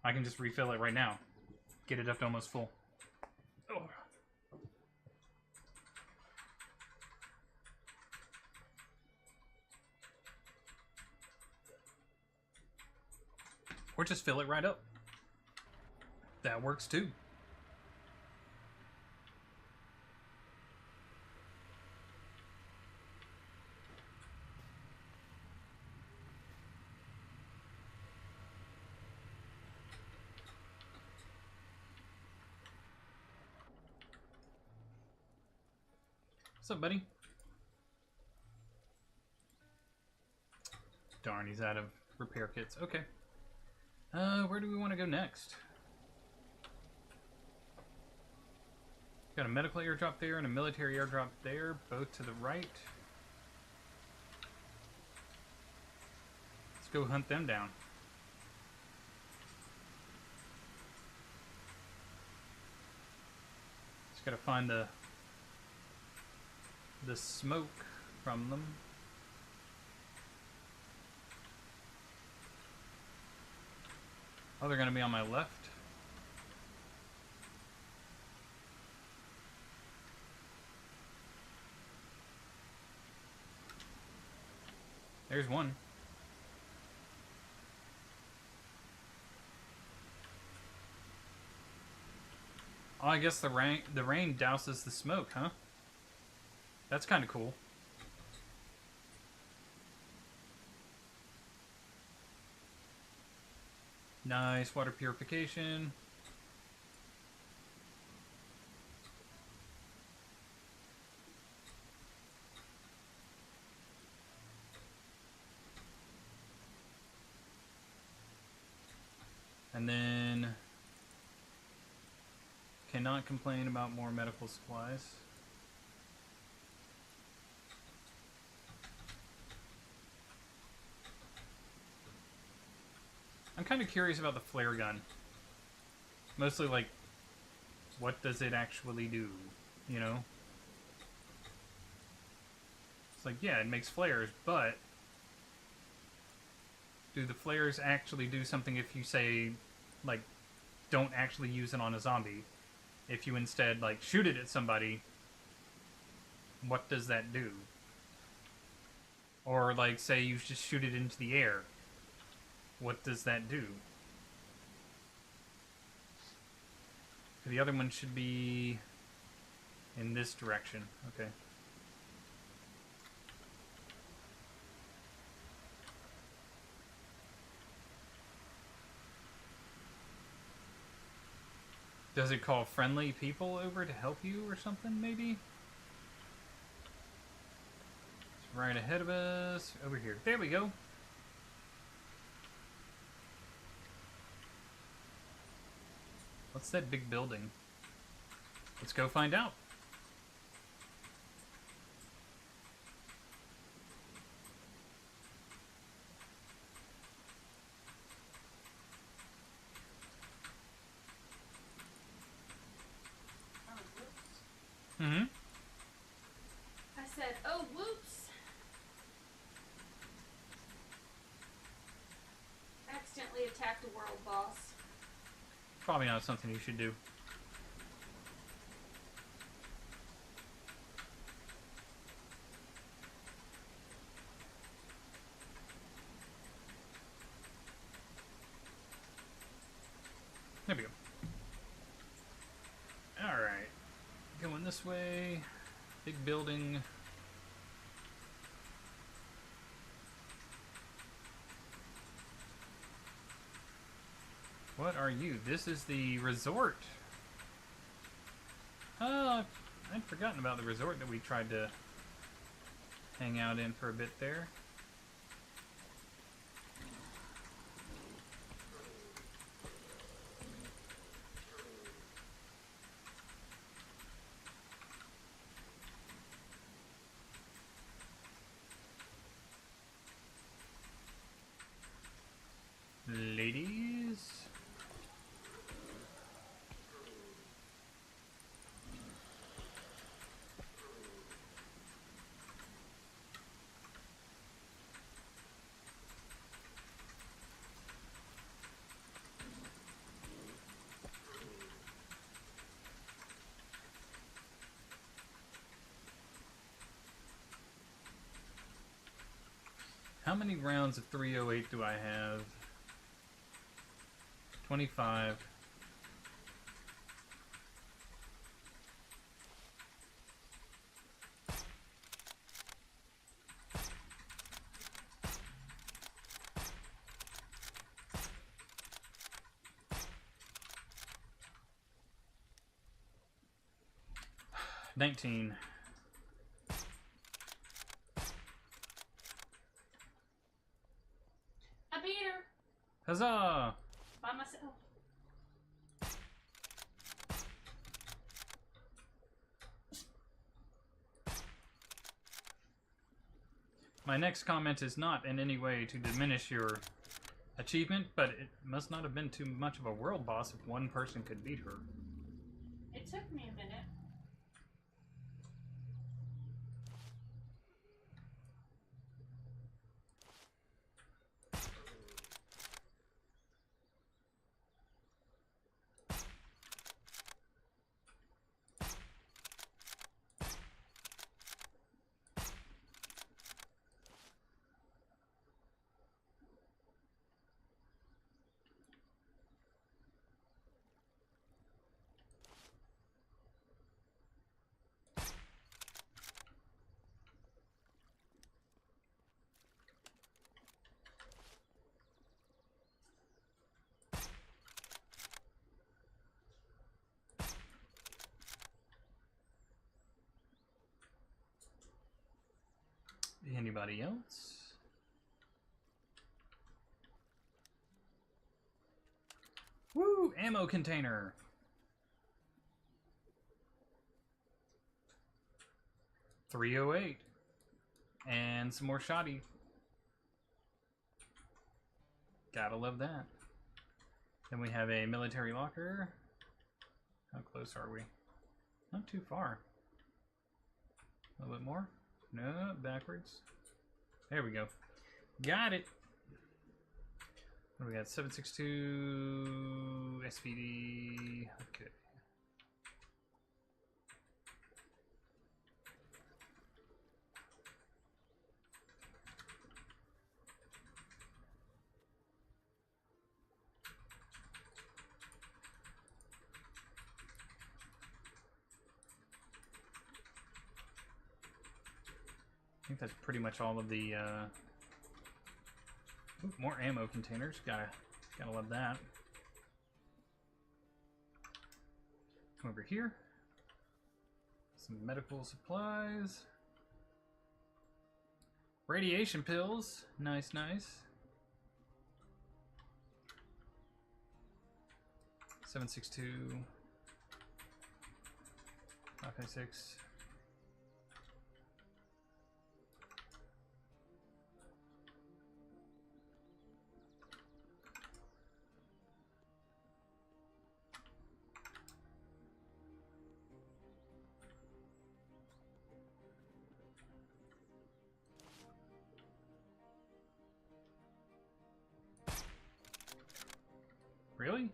I can just refill it right now. Get it up to almost full. Oh. Or just fill it right up. That works too. What's up, buddy? Darn, he's out of repair kits. Okay. Where do we want to go next? Got a medical airdrop there and a military airdrop there, both to the right. Let's go hunt them down. Just gotta find the smoke from them. Oh, they're gonna be on my left. There's one. Oh, I guess the rain douses the smoke, huh? That's kind of cool. Nice water purification. And then cannot complain about more medical supplies. I'm kind of curious about the flare gun. Mostly like, what does it actually do? You know? It's like, yeah, it makes flares, but do the flares actually do something if you say, like, don't actually use it on a zombie? If you instead, like, shoot it at somebody, what does that do? Or, like, say you just shoot it into the air. What does that do? The other one should be in this direction. Okay. Does it call friendly people over to help you or something, maybe? It's right ahead of us. Over here. There we go. What's that big building? Let's go find out. Oh, whoops. Mm-hmm. I said, oh, whoops. Accidentally attacked a world boss. Probably not something you should do. There we go. Alright. Going this way. Big building. What are you? This is the resort. Oh, I'd forgotten about the resort that we tried to hang out in for a bit there. Ladies? How many rounds of 308 do I have? 25. $19. I beat her Huzzah! by myself. My next comment is not in any way to diminish your achievement, but it must not have been too much of a world boss if one person could beat her. It took me a minute. Anybody else? Woo! Ammo container! $308. And some more shoddy. Gotta love that. Then we have a military locker. How close are we? Not too far. A little bit more? No, backwards. There we go. Got it! What do we got? 762 SVD. Okay. I think that's pretty much all of the ooh, more ammo containers. Gotta love that. Come over here. Some medical supplies. Radiation pills. Nice, nice. 762. 556. Really?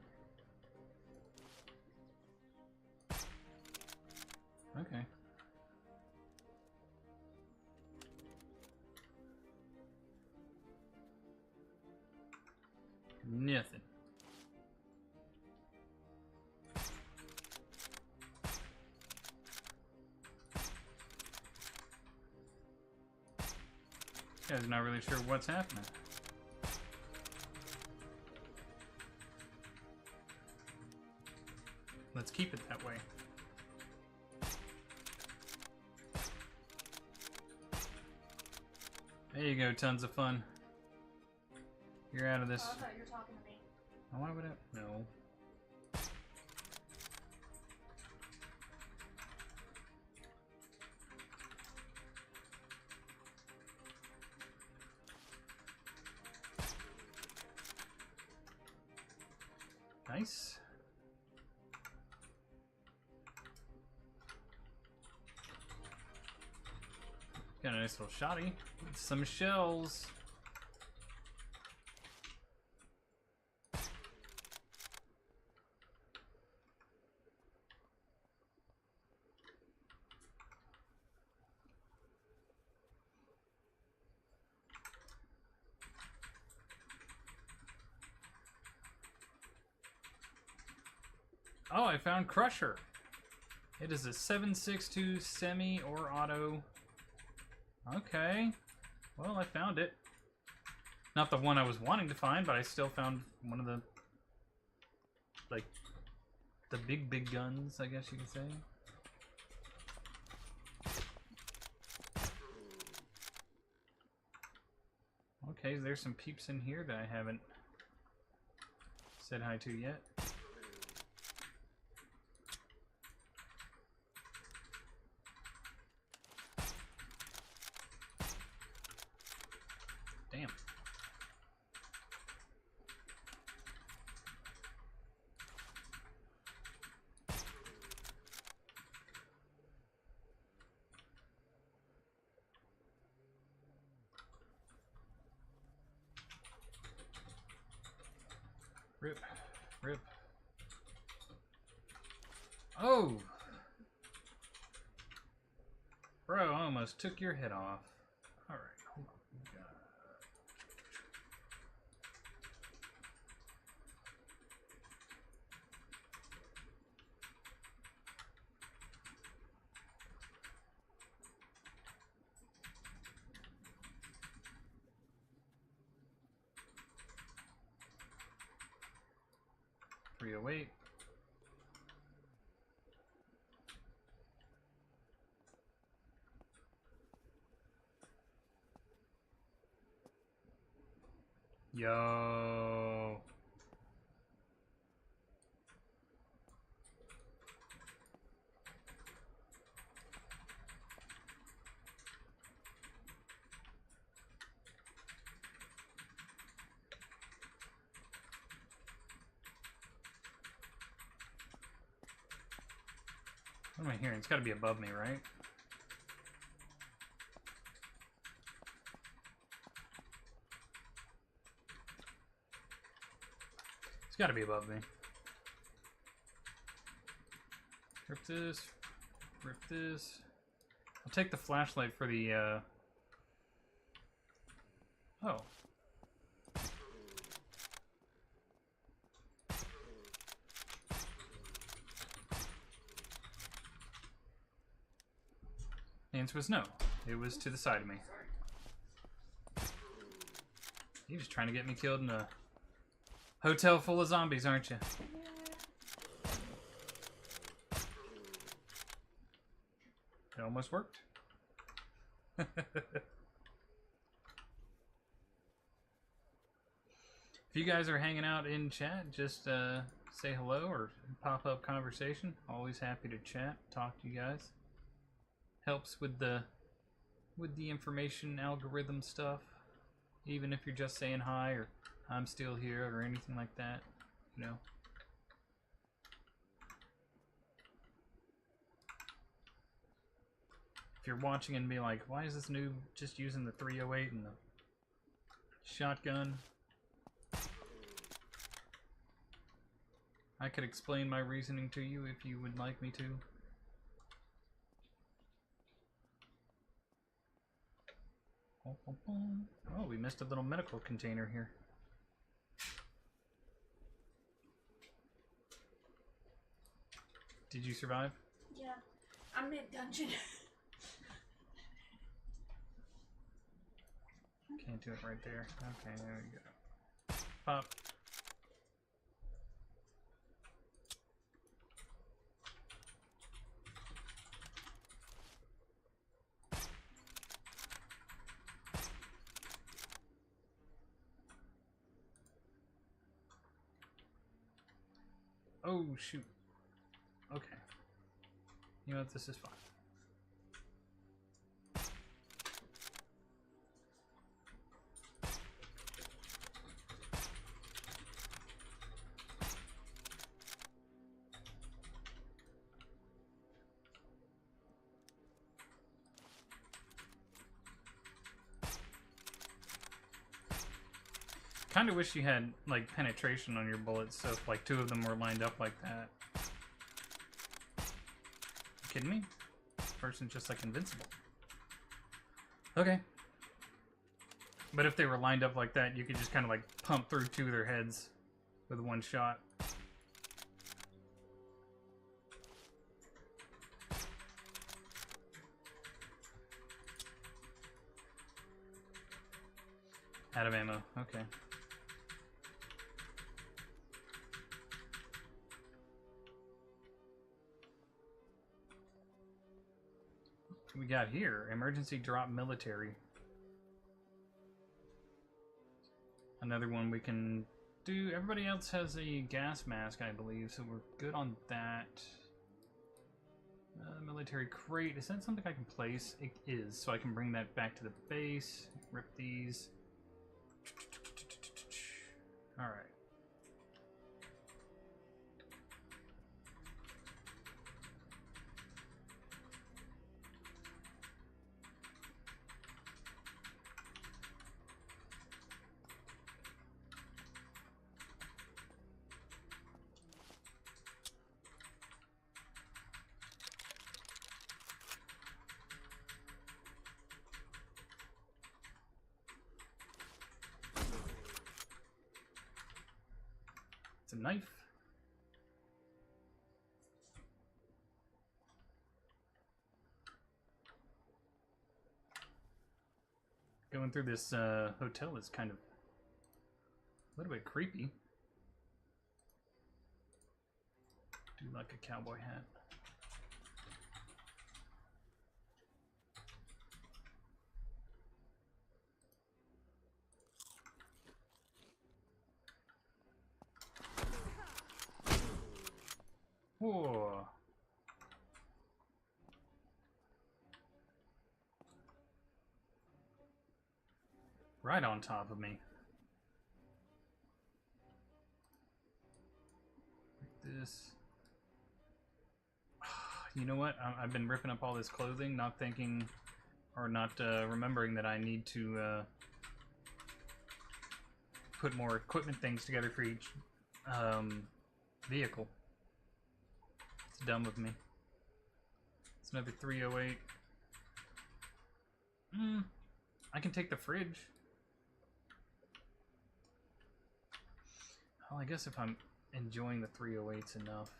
Okay. Nothing. Guy's not really sure what's happening. Let's keep it that way. There you go, tons of fun. You're out of this. Oh, I thought you were talking to me. Oh, why would I? No. Nice. Got a nice little shotty. Some shells. Oh, I found Crusher. It is a 7.62 semi or auto. Okay. Well, I found it. Not the one I was wanting to find, but I still found one of the, like, the big guns, I guess you could say. Okay, there's some peeps in here that I haven't said hi to yet. Damn. Rip. Rip. Oh! Bro, I almost took your head off. Alright, hold on. .308. Yo. What am I hearing? It's got to be above me, right? It's got to be above me. Rip this. Rip this. I'll take the flashlight for the, Oh. The answer was no. It was to the side of me. You're just trying to get me killed in a hotel full of zombies, aren't you? It almost worked. If you guys are hanging out in chat, just say hello or pop up conversation. Always happy to chat, talk to you guys. Helps with the information algorithm stuff. Even if you're just saying hi or I'm still here or anything like that, you know. If you're watching and be like, why is this noob just using the 308 and the shotgun? I could explain my reasoning to you if you would like me to. Oh, we missed a little medical container here. Did you survive? Yeah, I'm mid-dungeon. Can't do it right there. Okay, there we go. Pop. Oh, shoot. Okay. You know what? This is fine. Kind of wish you had, like, penetration on your bullets, so if, like, two of them were lined up like that. You kidding me? This person's just, like, invincible. Okay. But if they were lined up like that, you could just kind of, like, pump through two of their heads with one shot. Out of ammo. Okay. We got here emergency drop military. Another one we can do. Everybody else has a gas mask, I believe, so we're good on that. Military crate, is that something I can place? It is, so I can bring that back to the base. Rip these. All right. It's a knife. Going through this hotel is kind of a little bit creepy. Do like a cowboy hat. Whoa. Right on top of me. Like this. you know what? I've been ripping up all this clothing, not thinking or not remembering that I need to put more equipment things together for each vehicle. It's dumb of me. It's another 308. I can take the fridge. Well, I guess if I'm enjoying the 308s enough,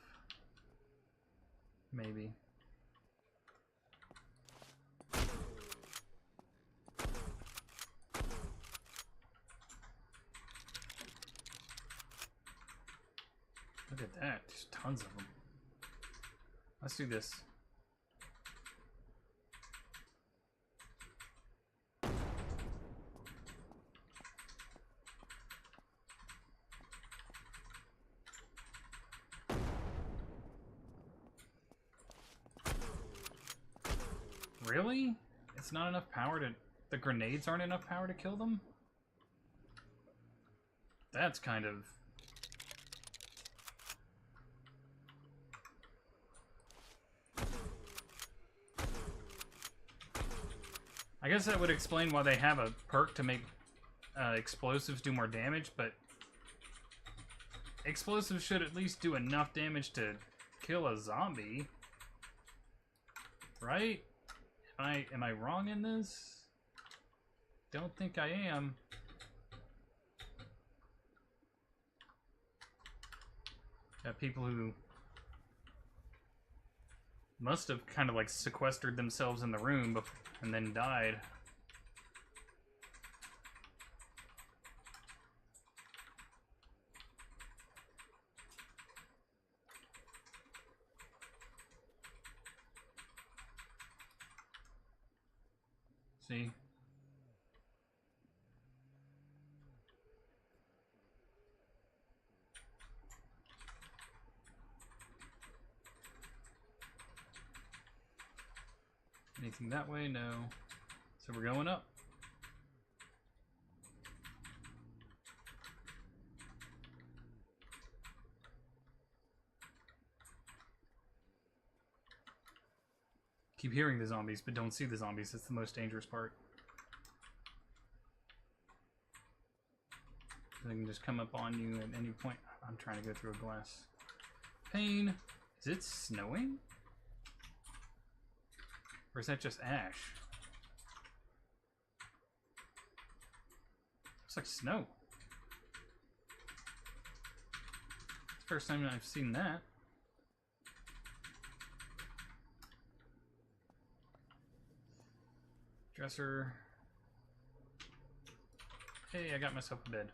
maybe. Look at that. There's tons of them. Let's do this. Really? It's not enough power to... The grenades aren't enough power to kill them? That's kind of... I guess that would explain why they have a perk to make explosives do more damage, but... Explosives should at least do enough damage to kill a zombie. Right? Am I wrong in this? Don't think I am. Got people who must have kind of like sequestered themselves in the room and then died. See? Anything that way? No. So we're going up. Keep hearing the zombies, but don't see the zombies. That's the most dangerous part. They can just come up on you at any point. I'm trying to go through a glass pane. Is it snowing? Or is that just ash? Looks like snow. It's the first time I've seen that. Dresser. Hey, I got myself a bed.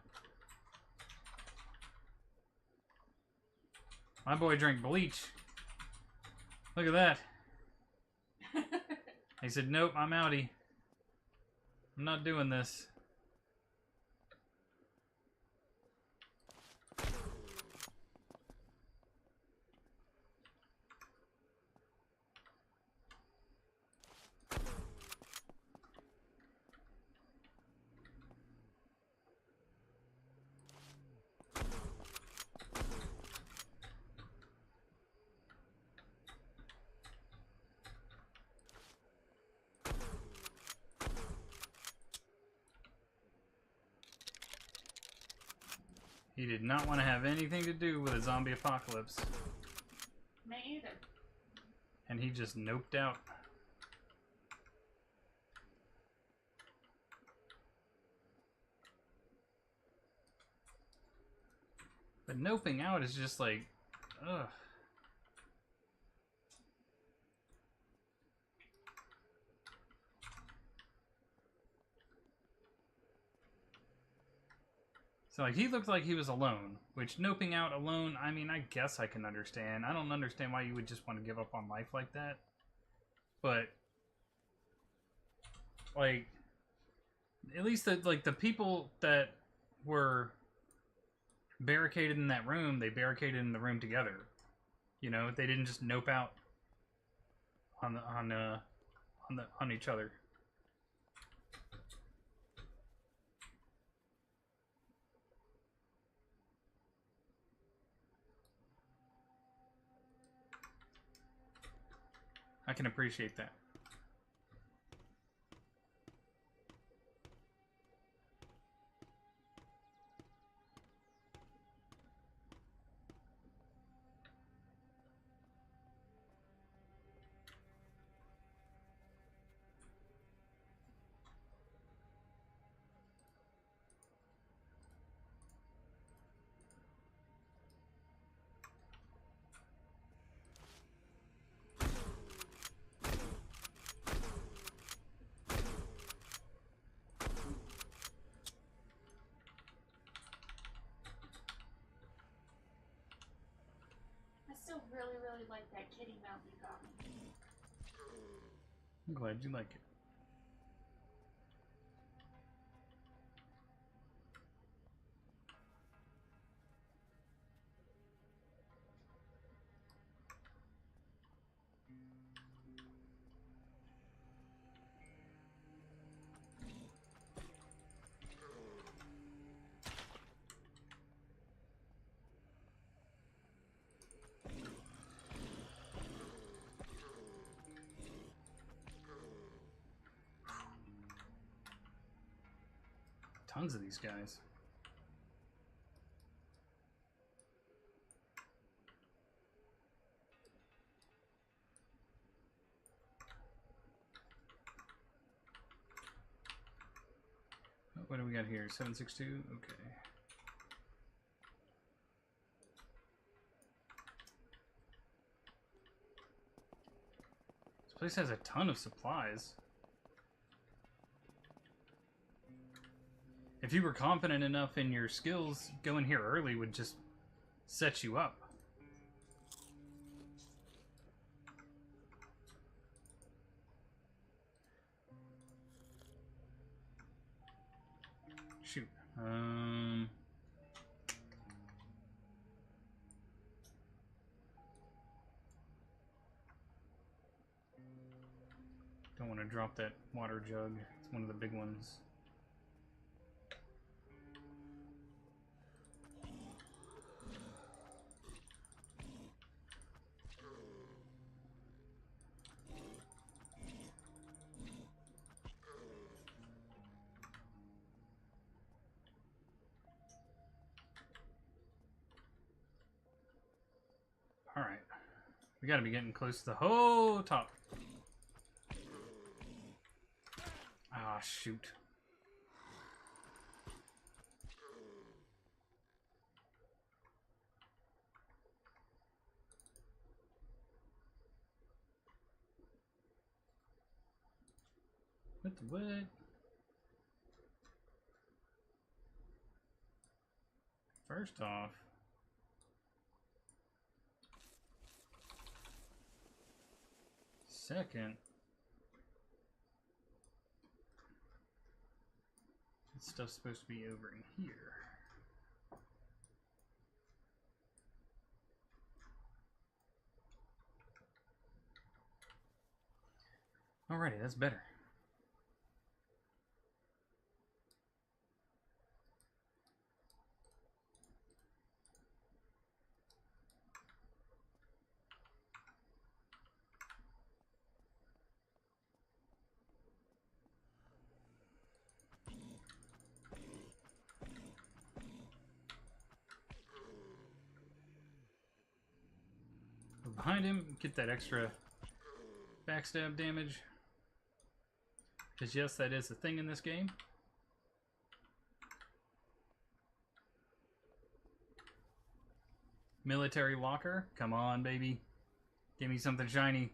My boy drank bleach. Look at that. He said, nope, I'm outie. I'm not doing this. He did not want to have anything to do with a zombie apocalypse. Me either. And he just noped out. But noping out is just like, ugh. So, like, he looked like he was alone, which noping out alone, I mean, I guess I can understand. I don't understand why you would just want to give up on life like that. But, like, at least, the people that were barricaded in that room, they barricaded in the room together. You know, they didn't just nope out on each other. I can appreciate that. I still really, really like that kitty mount you got me. I'm glad you like it. Tons of these guys. Oh, what do we got here? 762? Okay. This place has a ton of supplies. If you were confident enough in your skills, going here early would just set you up. Shoot. Don't want to drop that water jug. It's one of the big ones. Alright. We gotta be getting close to the whole top. Ah, shoot. What the what? First off, second, this stuff's supposed to be over in here. Alrighty, that's better. Go behind him, get that extra backstab damage. Because yes, that is a thing in this game. Military locker, come on, baby, give me something shiny.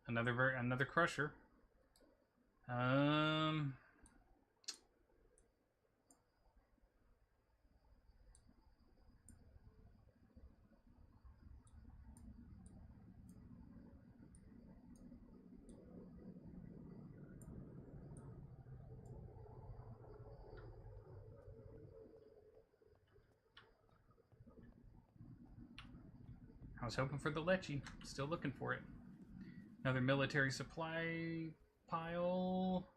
Another crusher. I was hoping for the Lechy. Still looking for it. Another military supply pile.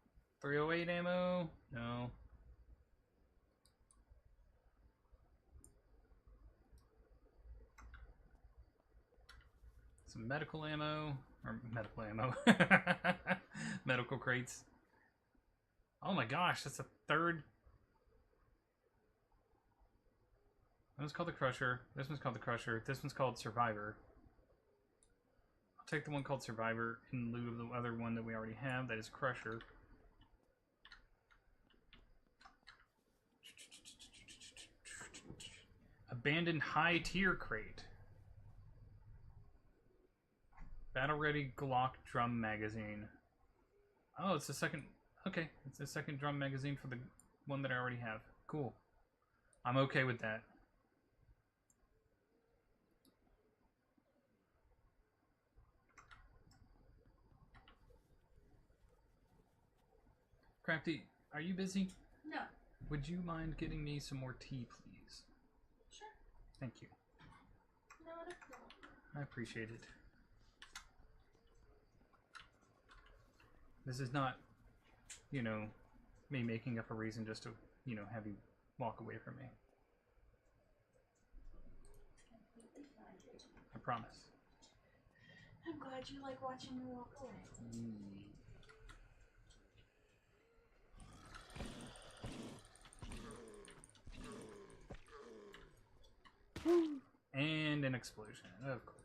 308 ammo. No. Some medical ammo. Or medical ammo. Medical crates. Oh my gosh, that's a third. That one's called the Crusher. This one's called the Crusher. This one's called Survivor. I'll take the one called Survivor in lieu of the other one that we already have. That is Crusher. Abandoned high tier crate. Battle ready Glock drum magazine. Oh, it's the second. Okay, it's the second drum magazine for the one that I already have. Cool. I'm okay with that. Crafty, are you busy? No. Would you mind getting me some more tea, please? Sure. Thank you. Not a problem. I appreciate it. This is not, you know, me making up a reason just to, you know, have you walk away from me. Completely fine, Jason. I promise. I'm glad you like watching me walk away. And an explosion, of course.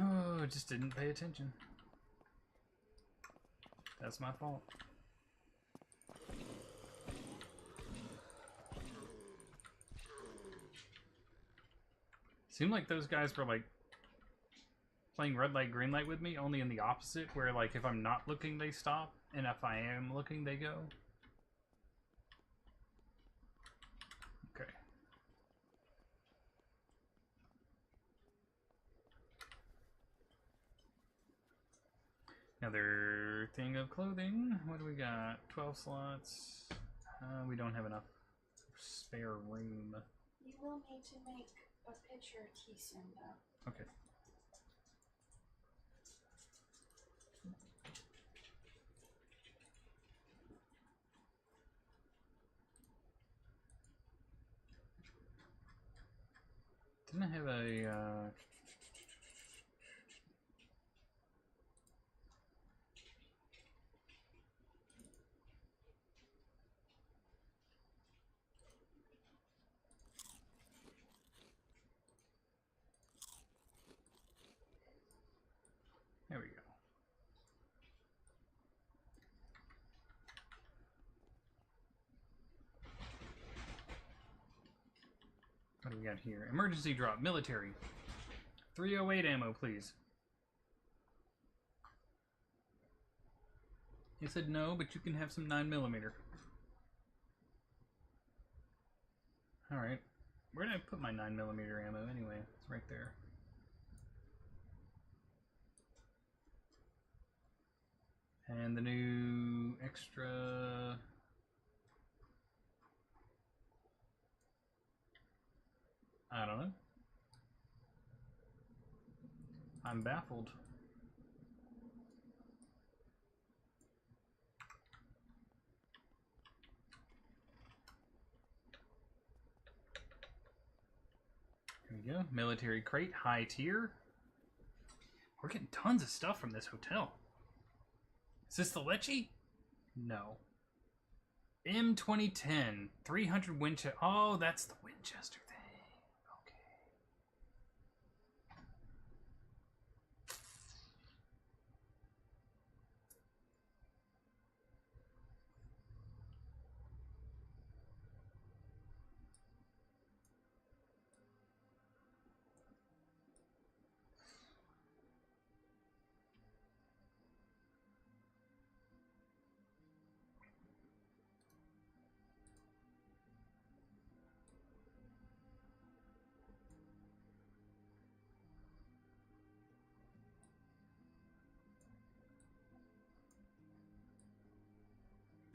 Oh, just didn't pay attention. That's my fault. Seemed like those guys were like playing red light, green light with me, only in the opposite, where like if I'm not looking, they stop, and if I am looking, they go. Okay. Another thing of clothing. What do we got? 12 slots. We don't have enough spare room. You will need to make a picture of tea soon, though. Okay. Didn't I have a, There we go. What do we got here? Emergency drop, military. 308 ammo, please. He said no, but you can have some 9mm. Alright. Where did I put my 9mm ammo anyway? It's right there. And the new extra... I don't know. I'm baffled. Here we go. Military crate, high tier. We're getting tons of stuff from this hotel. Is this the Lecce? No. M2010, 300 Winchester. Oh, that's the Winchester thing. Okay.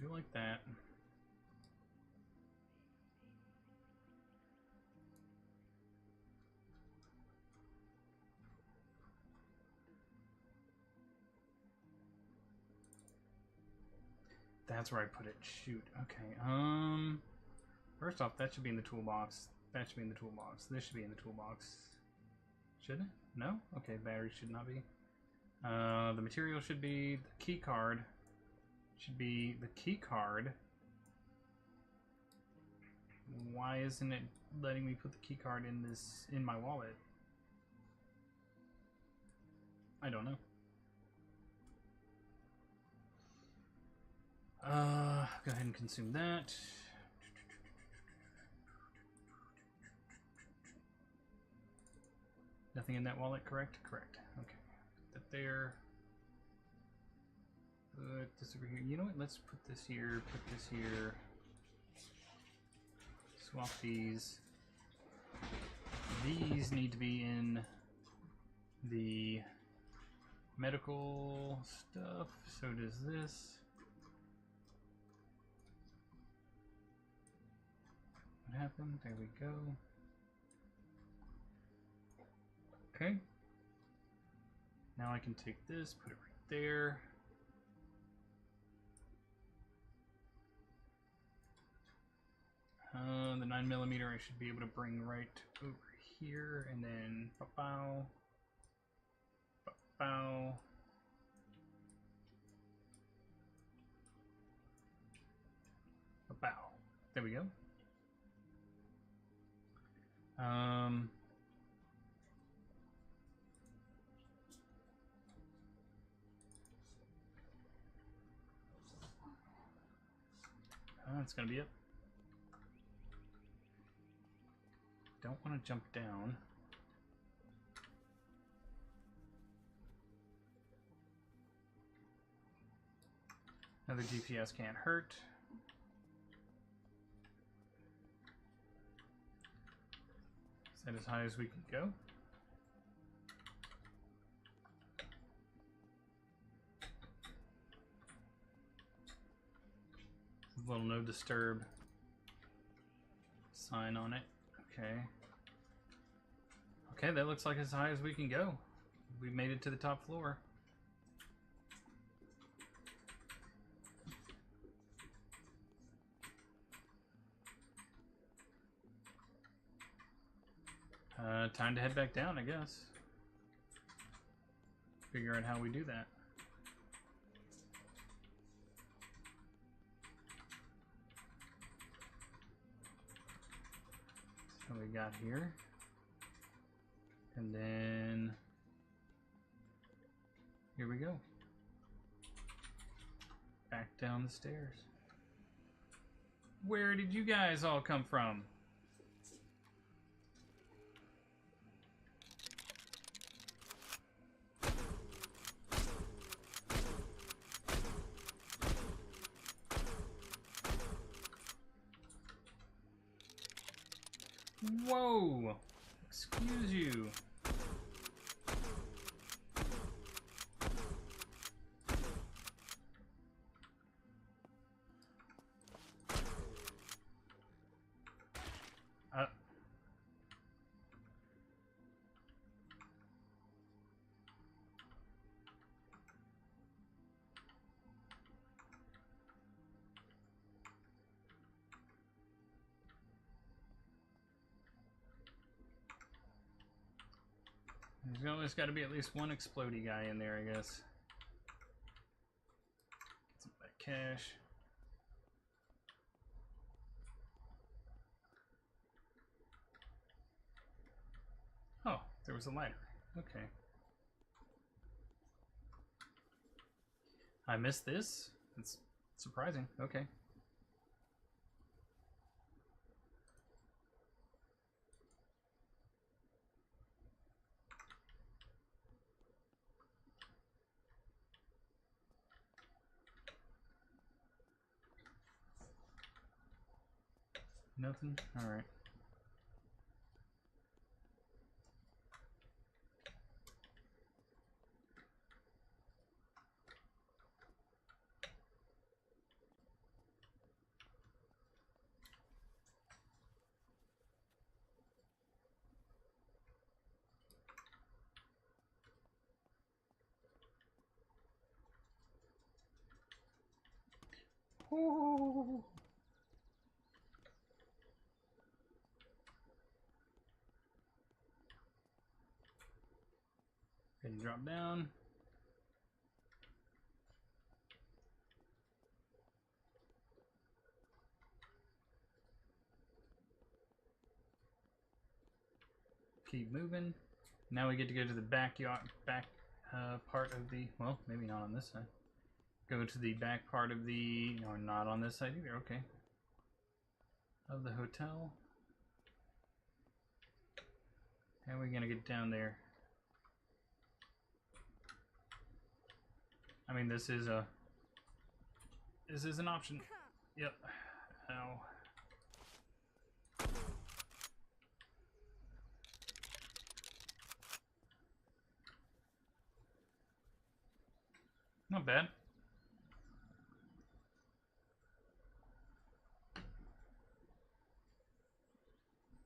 Do like that. That's where I put it. Shoot. Okay. First off, that should be in the toolbox. That should be in the toolbox. This should be in the toolbox. Should it? No? Okay, battery should not be. The material should be the key card. Should be the key card. Why isn't it letting me put the key card in my wallet? I don't know. Go ahead and consume that. Nothing in that wallet, correct? Correct. Okay. Put that there. Put this over here. You know what? Let's put this here. Put this here. Swap these. These need to be in the medical stuff. So does this. What happened? There we go. Okay. Now I can take this, put it right there. The 9mm I should be able to bring right over here, and then pow, pow, pow. There we go. That's gonna be it. Don't want to jump down. Another GPS can't hurt. Is that as high as we can go? A little no disturb sign on it. Okay. Okay, that looks like as high as we can go. We made it to the top floor. Time to head back down, I guess. Figure out how we do that. So we got here. And then here we go. Back down the stairs. Where did you guys all come from? Whoa! Excuse you. There's always got to be at least one explodey guy in there, I guess. Get some of that cash. Oh, there was a lighter. Okay. I missed this? That's surprising. Okay. Nothing? Alright. Ooh. And drop down. Keep moving. Now we get to go to the back part of the, well, maybe not on this side. Go to the back part of the, or not on this side either, okay. Of the hotel. How are we gonna get down there? I mean, this is an option. Yep. Ow. Not bad.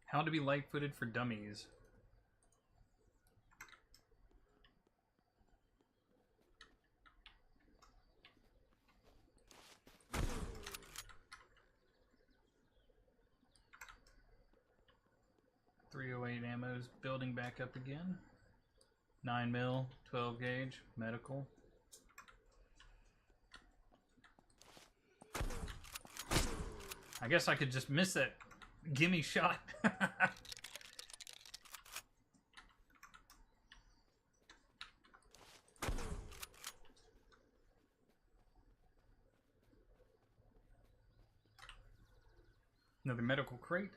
How to be light-footed for dummies. .308 ammo's building back up again. 9 mil, 12 gauge, medical. I guess I could just miss that gimme shot. Another medical crate.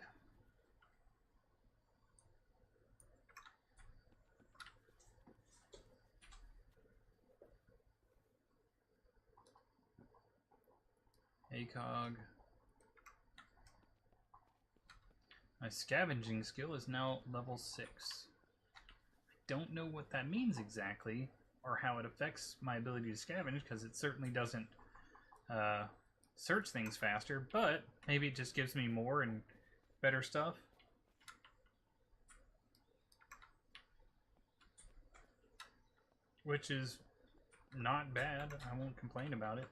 ACOG. My scavenging skill is now level 6. I don't know what that means exactly, or how it affects my ability to scavenge, because it certainly doesn't search things faster, but maybe it just gives me more and better stuff. Which is not bad. I won't complain about it.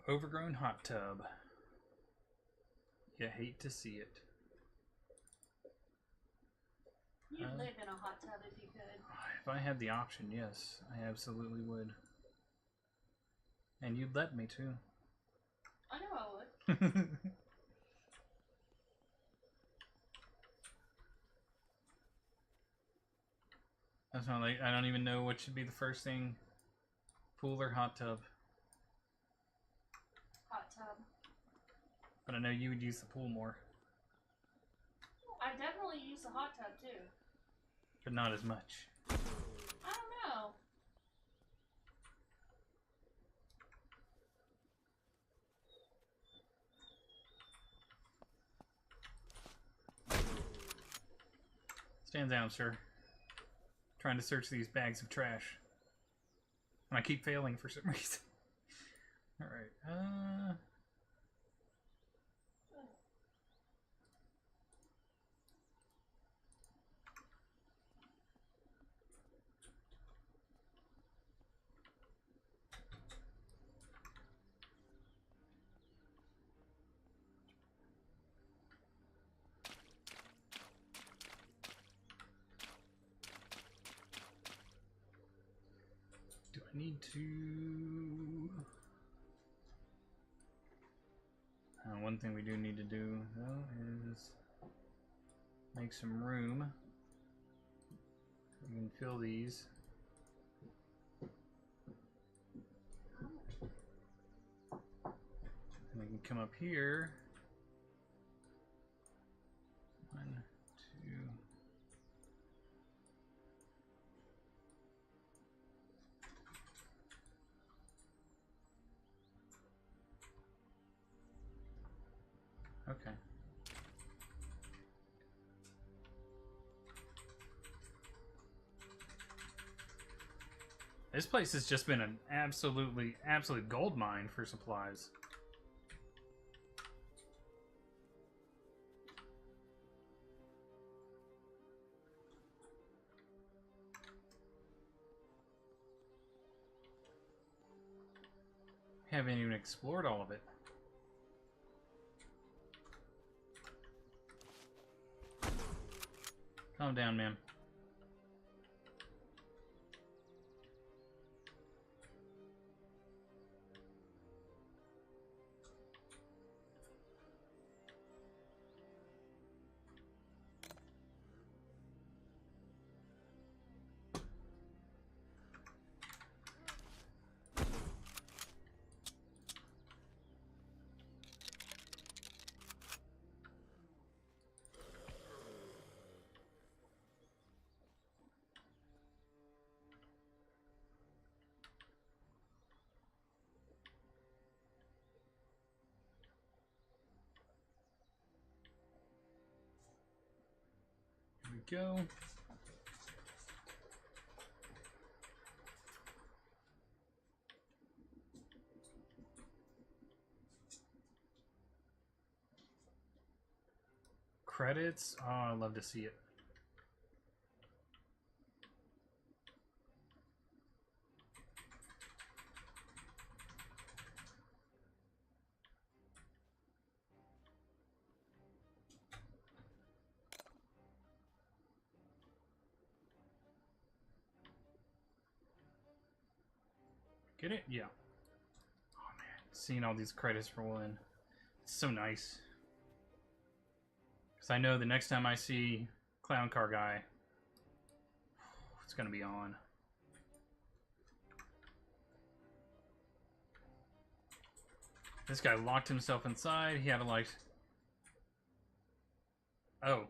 Overgrown hot tub. You hate to see it. You'd live in a hot tub if you could. If I had the option, yes, I absolutely would. And you'd let me too. I know I would. That's not like I don't even know what should be the first thing. Pool or hot tub. Hot tub. But I know you would use the pool more. I definitely use the hot tub too. But not as much. I don't know. Stands out, sir. Trying to search these bags of trash. And I keep failing for some reason. Alright, do I need to... one thing we do need to do, though, is make some room. We can fill these. And we can come up here. 1, 2. Okay. This place has just been an absolute gold mine for supplies. Haven't even explored all of it. Calm down, man. Here we go. Credits? Oh, I love to see it. Get it? Yeah. Oh man, seeing all these credits roll in. It's so nice. Because I know the next time I see Clown Car Guy, it's going to be on. This guy locked himself inside. He had to like... Oh.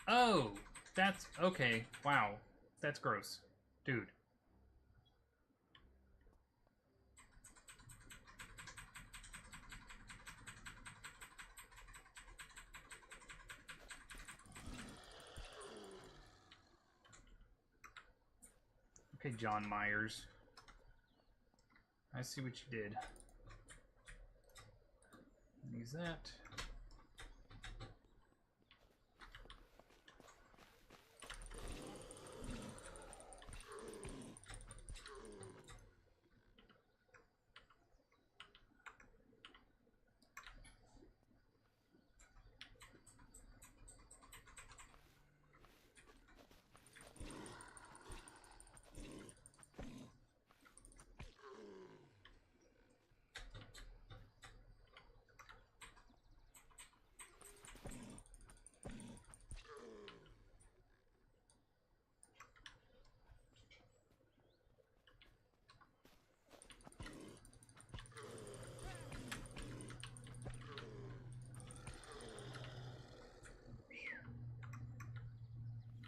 Oh! That's... Okay. Wow. That's gross. Dude. Okay, John Myers. I see what you did. Use that.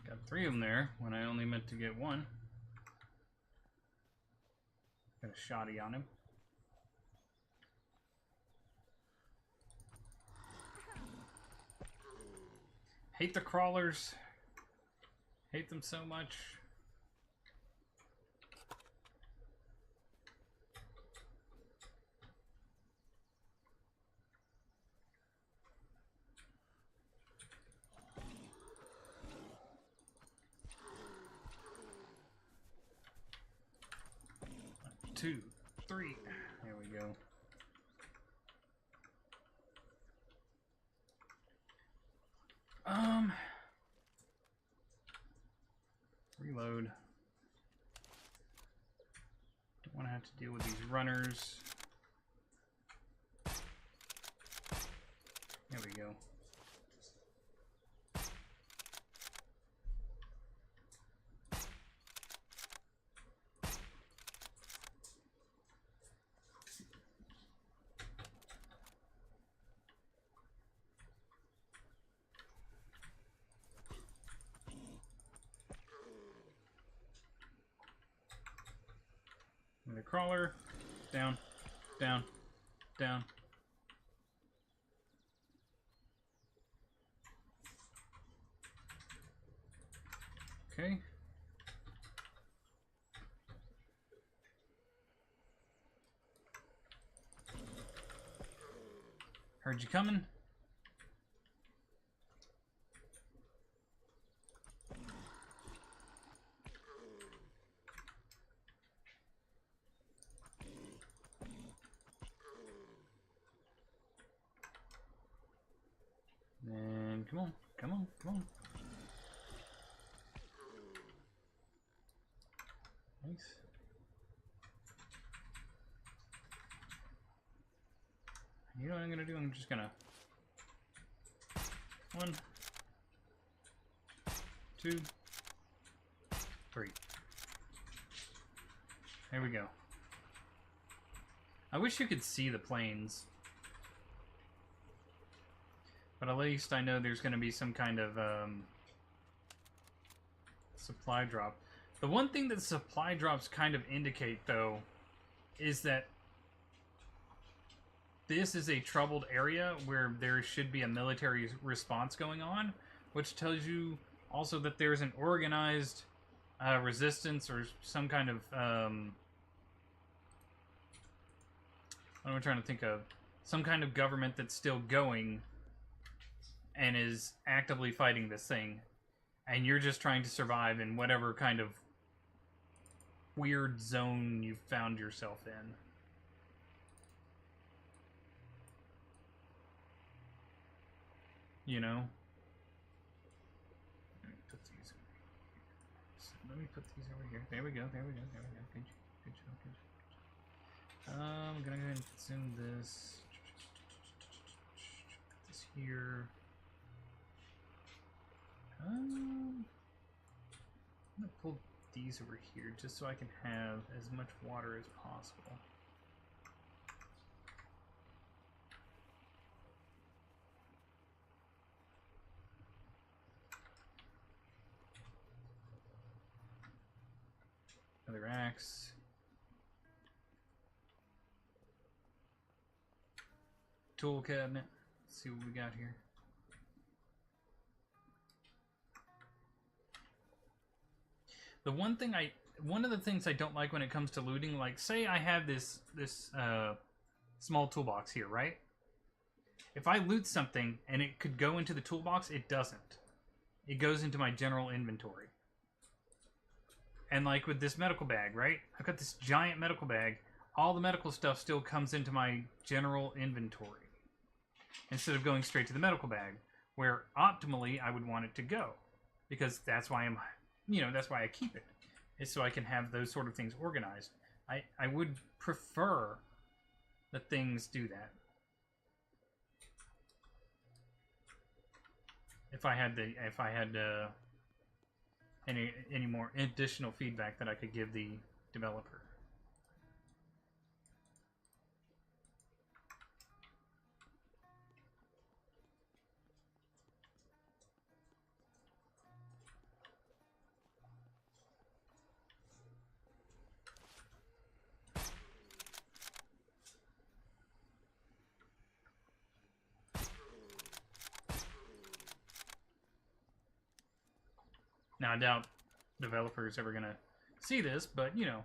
Got 3 of them there when I only meant to get 1. Got a shotty on him. Hate the crawlers. Hate them so much. Two, 3. There we go. Reload. Don't want to have to deal with these runners. There we go. The crawler, down, down, down. Okay. Heard you coming. You know what I'm gonna do? I'm just gonna... 1, 2, 3. There we go. I wish you could see the planes. But at least I know there's going to be some kind of supply drop. The one thing that supply drops kind of indicate, though, is that this is a troubled area where there should be a military response going on, which tells you also that there's an organized resistance or some kind of... what am I trying to think of? Some kind of government that's still going and is actively fighting this thing, and you're just trying to survive in whatever kind of weird zone you found yourself in. You know? Let me put these over here. There we go, there we go, there we go. Good job, good job, good job. I'm gonna go ahead and consume this. Put this here. I'm gonna pull these over here just so I can have as much water as possible. Another axe. Tool cabinet. Let's see what we got here. The one of the things I don't like when it comes to looting, like, say I have this small toolbox here, right? If I loot something and it could go into the toolbox, it doesn't. It goes into my general inventory. And like with this medical bag, right? I've got this giant medical bag. All the medical stuff still comes into my general inventory instead of going straight to the medical bag, where optimally I would want it to go, because that's why that's why I keep it, is so I can have those sort of things organized. I would prefer that things do that. If I had any more additional feedback that I could give the developer. Now, I doubt developers ever gonna see this, but you know.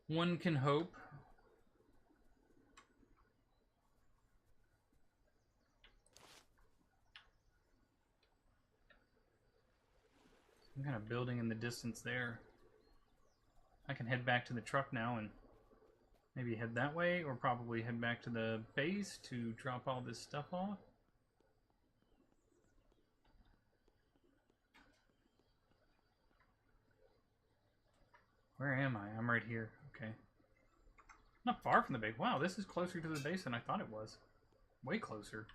One can hope. Some kind of building in the distance there. I can head back to the truck now and maybe head that way, or probably head back to the base to drop all this stuff off. Where am I? I'm right here. Okay. Not far from the base. Wow, this is closer to the base than I thought it was. Way closer.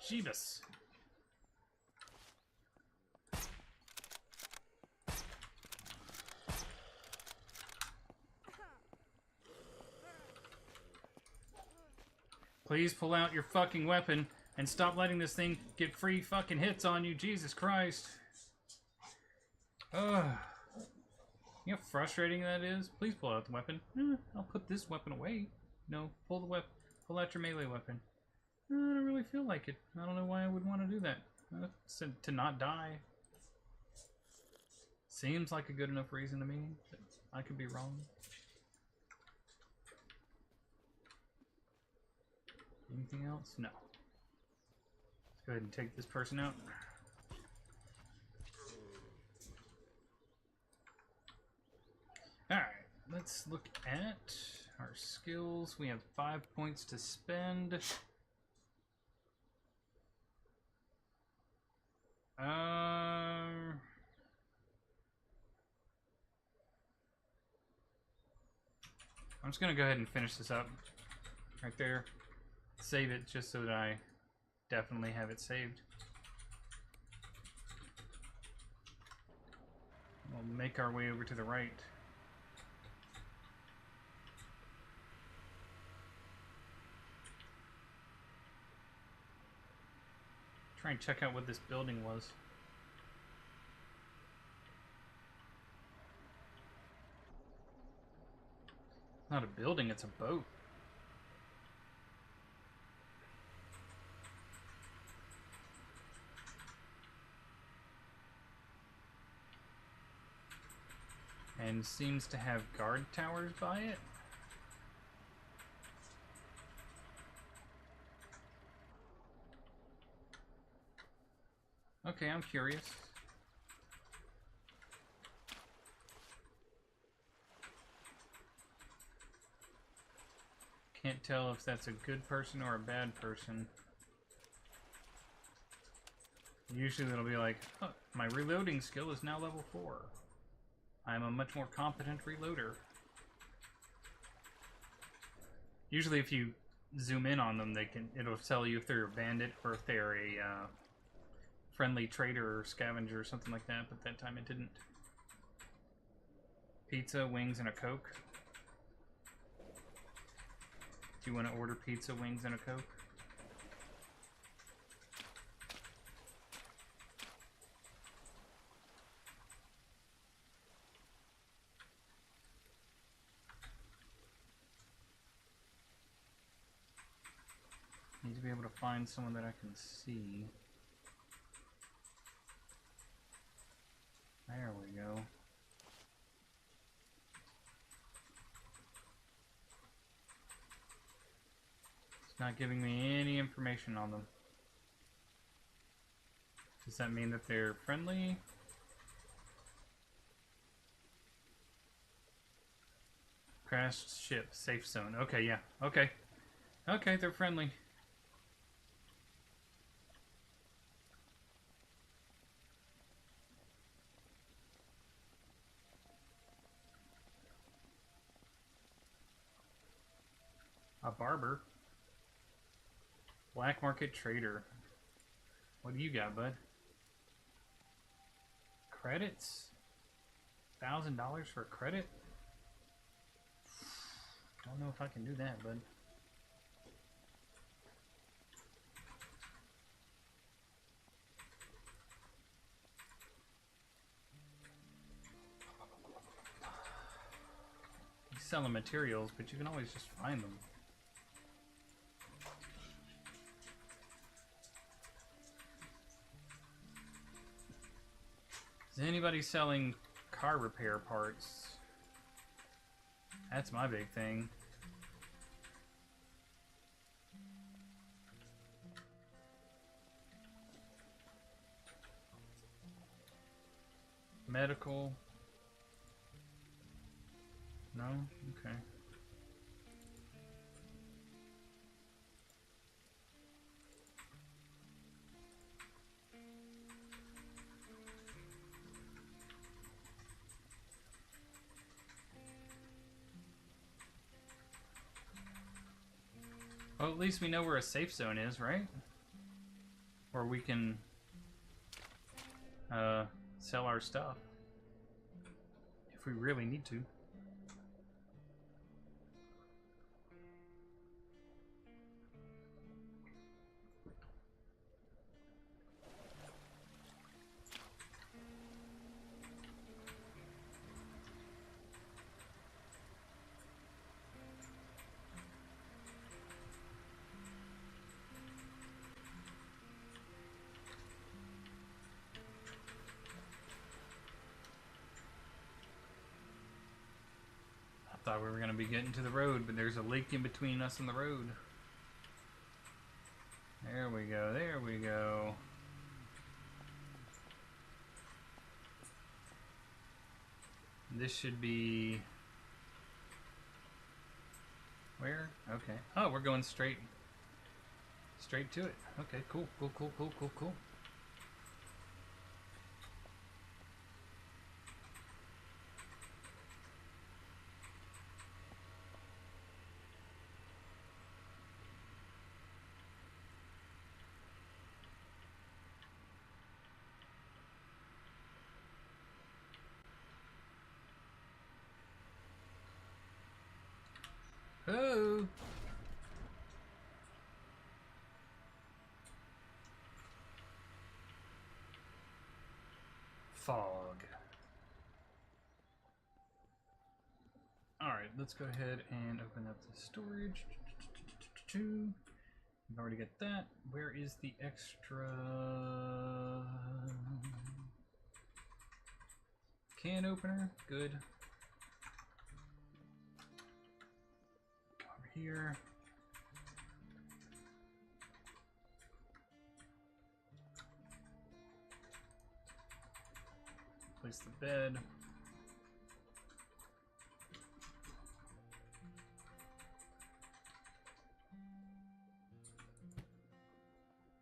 Jeebus. Please pull out your fucking weapon and stop letting this thing get free fucking hits on you, Jesus Christ. Ugh. You know how frustrating that is? Please pull out the weapon. I'll put this weapon away. No, pull the weapon. Pull out your melee weapon. I don't really feel like it. I don't know why I would want to do that. Said to not die. Seems like a good enough reason to me, but I could be wrong. Anything else? No. Let's go ahead and take this person out. Alright, let's look at our skills. We have 5 points to spend. I'm just gonna go ahead and finish this up right there. Save it just so that I definitely have it saved. We'll make our way over to the right. Try and check out what this building was. Not a building, it's a boat. And seems to have guard towers by it. Okay, I'm curious. Can't tell if that's a good person or a bad person. Usually it'll be like, oh, my reloading skill is now level 4. I'm a much more competent reloader. Usually if you zoom in on them, it'll tell you if they're a bandit or if they're a friendly trader or scavenger or something like that, but that time it didn't. Pizza, wings, and a Coke. Do you want to order pizza, wings, and a Coke? Need to be able to find someone that I can see. There we go. It's not giving me any information on them. Does that mean that they're friendly? Crashed ship, safe zone. Okay, yeah. Okay. Okay, they're friendly. A barber. Black market trader. What do you got, bud? Credits? $1,000 for a credit? Don't know if I can do that, bud. He's selling materials, but you can always just find them. Is anybody selling car repair parts? That's my big thing. Medical. No? Okay. Well, at least we know where a safe zone is, right? Or we can sell our stuff if we really need to. Thought we were going to be getting to the road, but there's a lake in between us and the road. There we go, there we go. This should be... Where? Okay. Oh, we're going straight to it. Okay, cool, cool, cool, cool, cool, cool. Oh! Fog. Alright, let's go ahead and open up the storage. We've already got that. Where is the extra can opener? Good. Over here. Place the bed.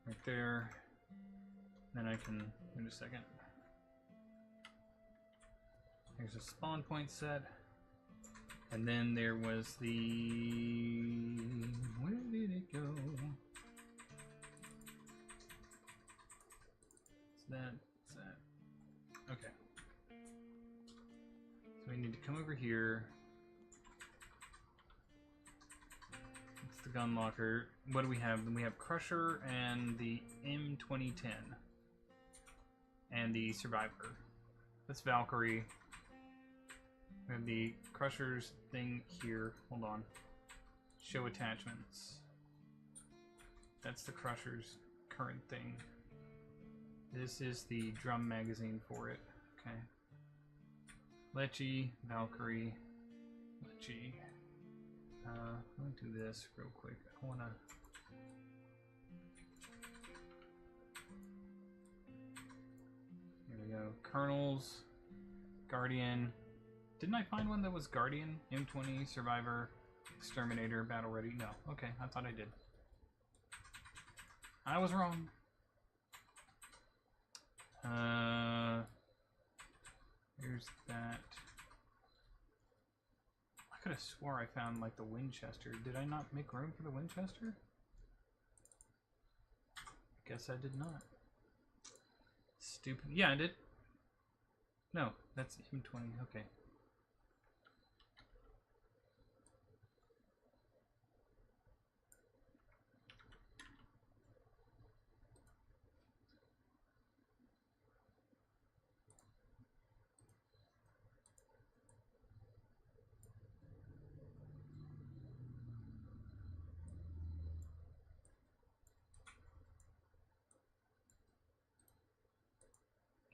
Right there. Then I can, wait a second. There's a spawn point set. And then there was the, where did it go? It's that. Okay. So we need to come over here. It's the gun locker. What do we have? We have Crusher and the M2010. And the Survivor. That's Valkyrie. We have the Crusher's thing here. Hold on. Show attachments. That's the Crusher's current thing. This is the drum magazine for it. Okay. Lecce, Valkyrie, Lecce. Let me do this real quick. I wanna. Here we go. Colonels, Guardian. Didn't I find one that was Guardian? M20, Survivor, Exterminator, Battle Ready? No. Okay, I thought I did. I was wrong. Here's that. I could have swore I found like the Winchester. Did I not make room for the Winchester? Guess I did not. Stupid. Yeah, I did. No, that's M20. Okay.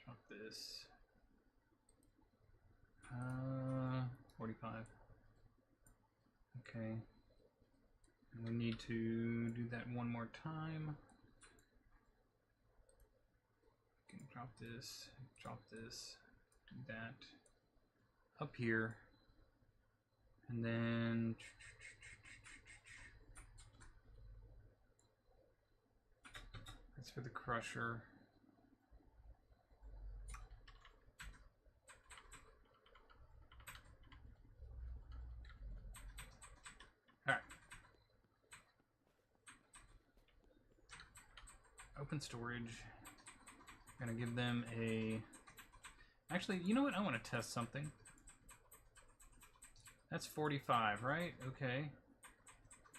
Drop this. 45. Okay. And we need to do that one more time. Okay, drop this, do that. Up here. And then that's for the Crusher. Alright. Open storage. I'm gonna give them a... Actually, you know what? I want to test something. That's 45, right? Okay.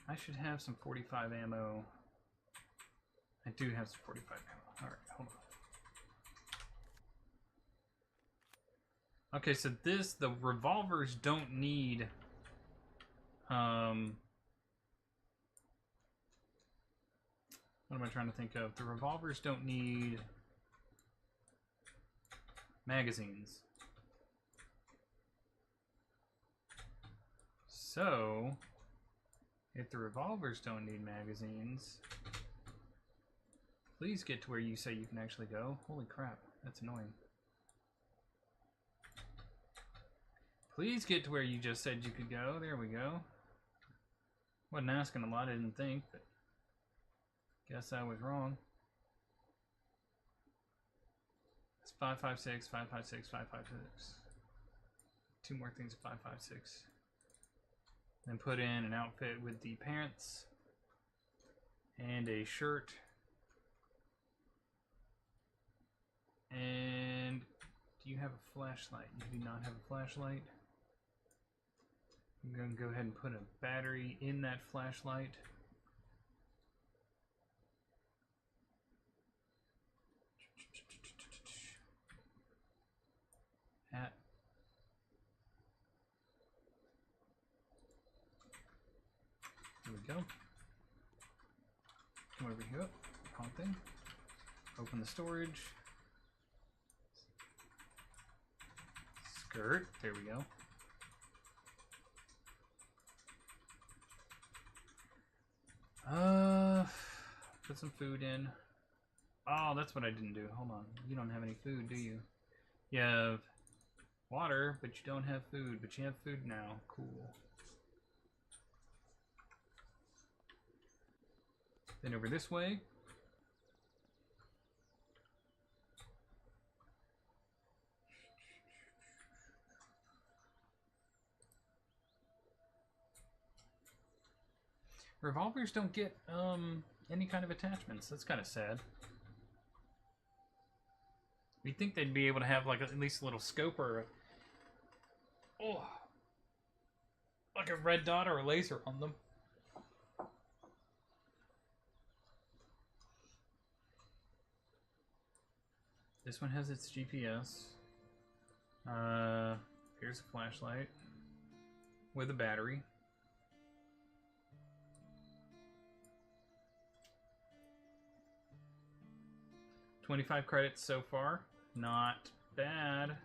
I should have some 45 ammo. I do have some 45 ammo. Alright, hold on. Okay, so the revolvers don't need... what am I trying to think of? The revolvers don't need magazines. So, if the revolvers don't need magazines, please get to where you say you can actually go. Holy crap, that's annoying. Please get to where you just said you could go. There we go. Wasn't asking a lot, I didn't think, but guess I was wrong. It's 556, 556, 556. Two more things, 556. Then put in an outfit with the pants and a shirt. And do you have a flashlight? You do not have a flashlight. I'm going to go ahead and put a battery in that flashlight. Hat. There we go. Come over here. Wrong thing. Open the storage. Skirt. There we go. Put some food in. Oh, that's what I didn't do. Hold on. You don't have any food, do you? You have water, but you don't have food. But you have food now. Cool. Then over this way. Revolvers don't get any kind of attachments. That's kind of sad. You'd think they'd be able to have like at least a little scope or like a red dot or a laser on them. This one has its GPS. Here's a flashlight with a battery. $25 credits so far. Not bad.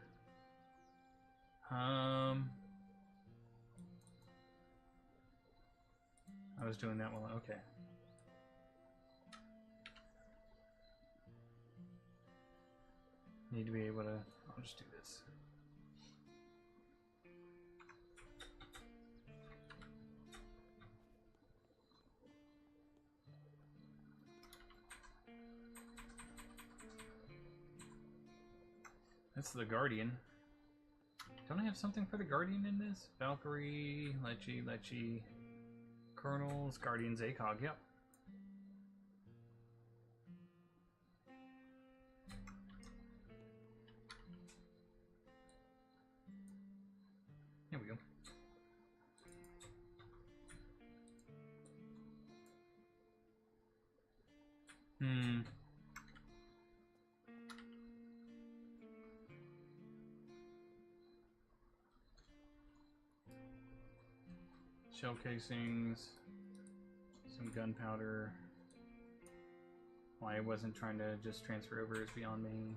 I was doing that one. Okay. Need to be able to. I'll just do this. That's the Guardian. Don't I have something for the Guardian in this? Valkyrie, Lecce, Colonels, Guardians, ACOG, yep. Here we go. Shell casings, some gunpowder. Why I wasn't trying to just transfer over is beyond me.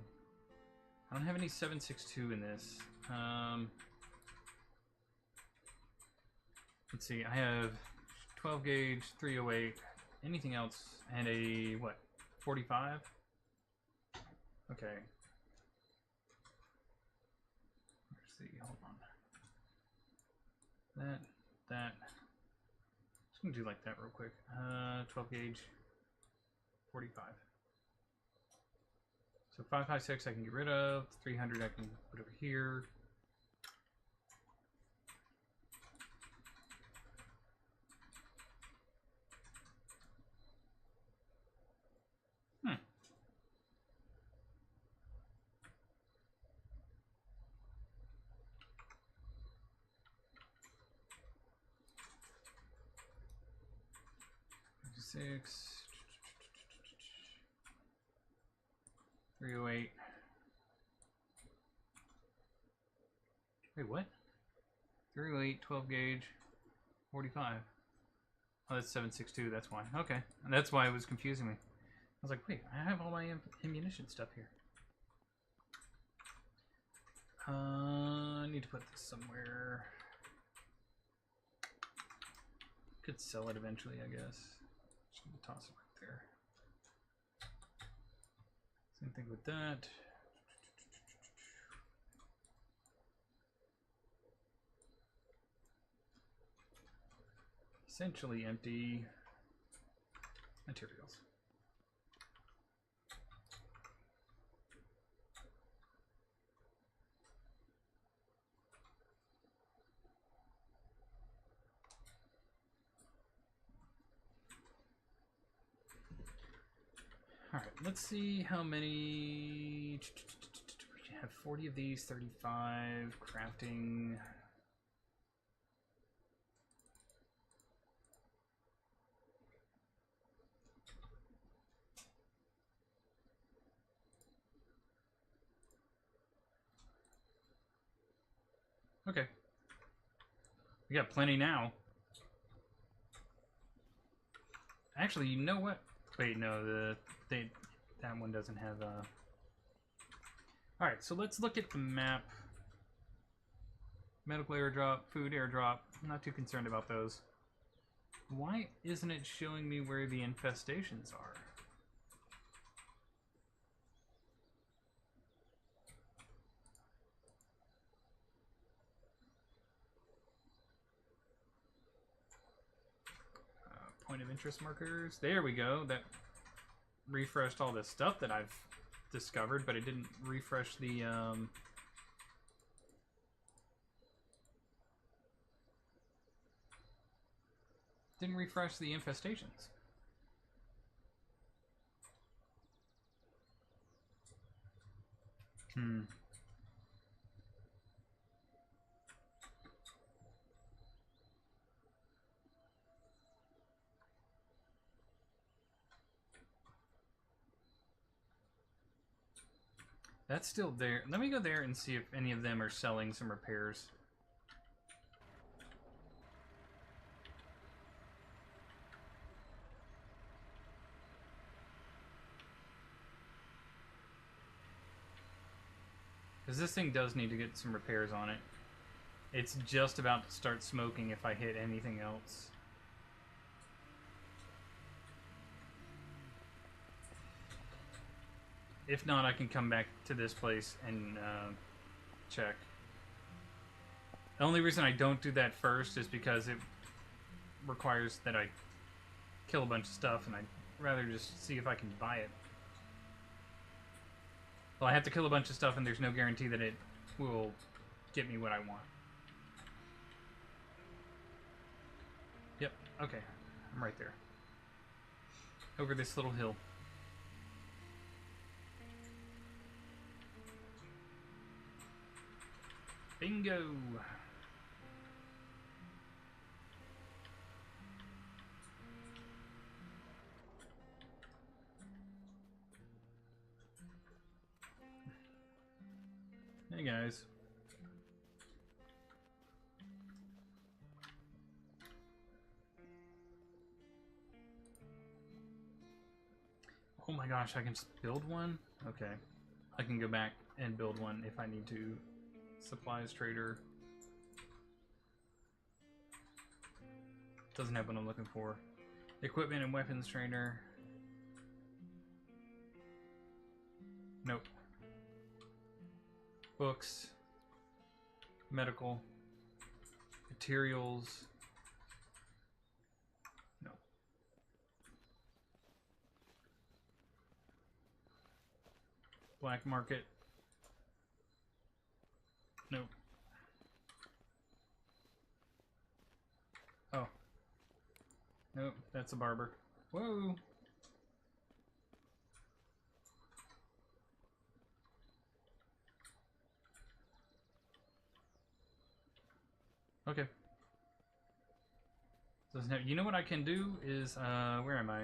I don't have any 7.62 in this. Let's see, I have 12 gauge, 308, anything else, and a, what, 45? Okay. Let's see, hold on. That. Just gonna do like that real quick. 12 gauge, 45. So 5.56 I can get rid of, 300 I can put over here. Six, 308. Wait, what? 308, 12 gauge, 45. Oh, that's 7.62, that's why. Okay, and that's why it was confusing me. I was like, wait, I have all my ammunition stuff here. I need to put this somewhere. Could sell it eventually, I guess. Just gonna toss it right there. Same thing with that. Essentially empty materials. Alright, let's see how many... We have 40 of these, 35, crafting... Okay. We got plenty now. Actually, you know what? Wait, no, that one doesn't have Alright, so let's look at the map. Medical airdrop, food airdrop. I'm not too concerned about those. Why isn't it showing me where the infestations are? Point of interest markers. There we go. That refreshed all the stuff that I've discovered, but it didn't refresh the infestations. That's still there. Let me go there and see if any of them are selling some repairs. Because this thing does need to get some repairs on it. It's just about to start smoking if I hit anything else. If not, I can come back to this place and check. The only reason I don't do that first is because it requires that I kill a bunch of stuff, and I'd rather just see if I can buy it. Well, I have to kill a bunch of stuff, and there's no guarantee that it will get me what I want. Yep, okay. I'm right there. Over this little hill. Bingo! Hey guys. Oh my gosh, I can just build one? Okay. I can go back and build one if I need to. Supplies trader. Doesn't have what I'm looking for. Equipment and weapons trainer. Nope. Books. Medical. Materials. No. Black market. Nope. Oh. Nope, that's a barber. Whoa! Okay. Doesn't have, you know what I can do is, where am I?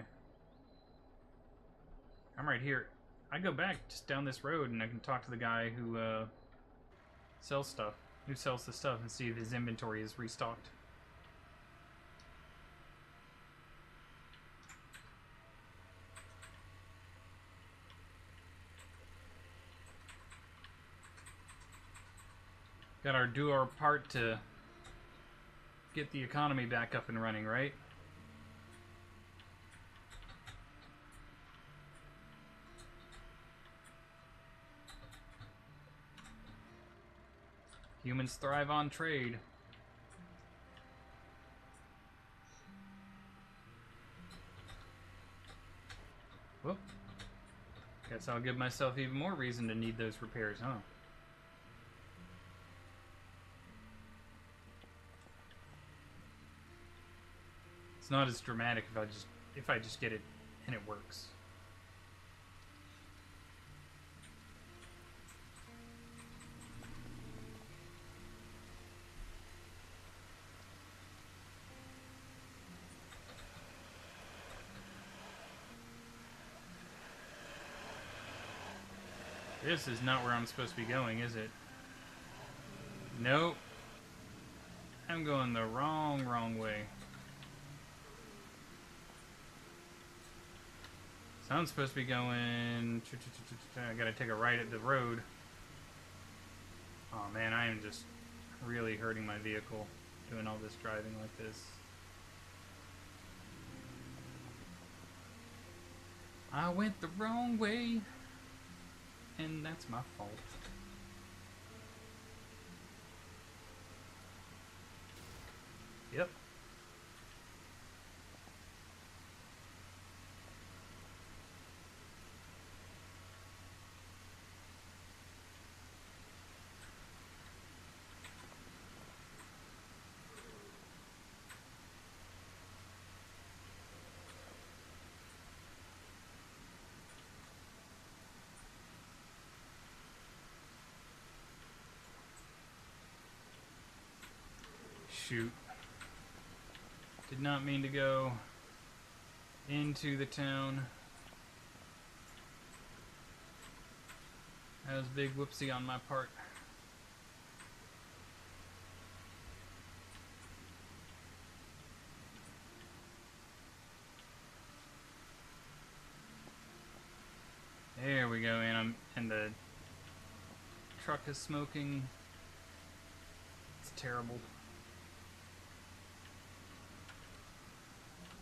I'm right here. I go back just down this road and I can talk to the guy who, sells stuff. Who sells the stuff and see if his inventory is restocked. Gotta do our part to get the economy back up and running, right? Humans thrive on trade. Whoop. Guess I'll give myself even more reason to need those repairs, huh? It's not as dramatic if I just get it and it works. This is not where I'm supposed to be going, is it? Nope. I'm going the wrong way. So I'm supposed to be going... I gotta take a right at the road. Oh man, I am just really hurting my vehicle doing all this driving like this. I went the wrong way, and that's my fault. Yep. Shoot. Did not mean to go into the town. That was a big whoopsie on my part. There we go, and the truck is smoking. It's terrible.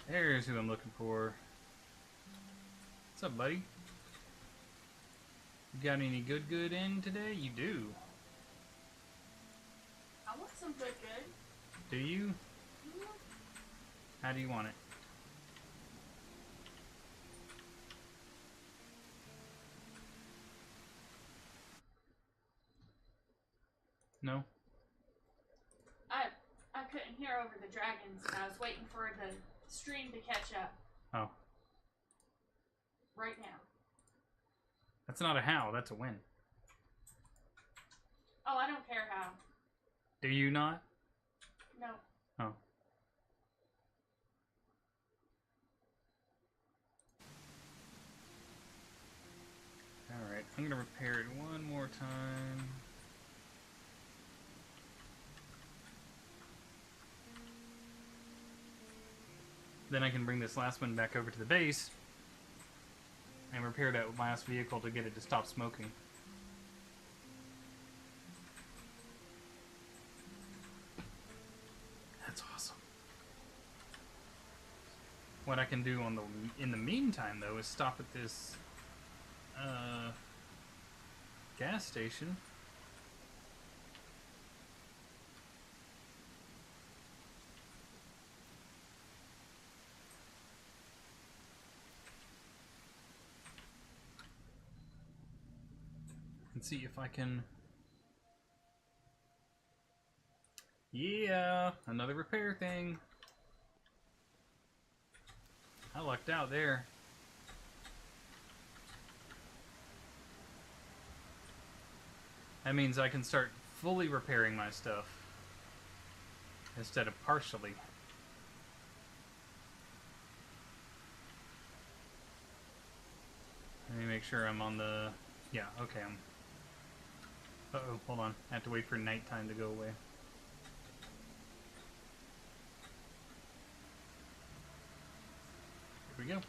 There's who I'm looking for. What's up, buddy? You got any good in today? You do. I want some good. Do you? Mhm. How do you want it? No? I couldn't hear over the dragons, and I was waiting for the stream to catch up Oh. right now. That's not a how, that's a win. Oh, I don't care how. Do you not? No. Oh. Alright, I'm gonna repair it one more time. Then I can bring this last one back over to the base and repair that last vehicle to get it to stop smoking. That's awesome. What I can do in the meantime, though, is stop at this gas station. And see if I can... Yeah, another repair thing. I lucked out there. That means I can start fully repairing my stuff instead of partially. Let me make sure I'm on the... Yeah, okay, I'm... Uh-oh, hold on. I have to wait for nighttime to go away. Here we go.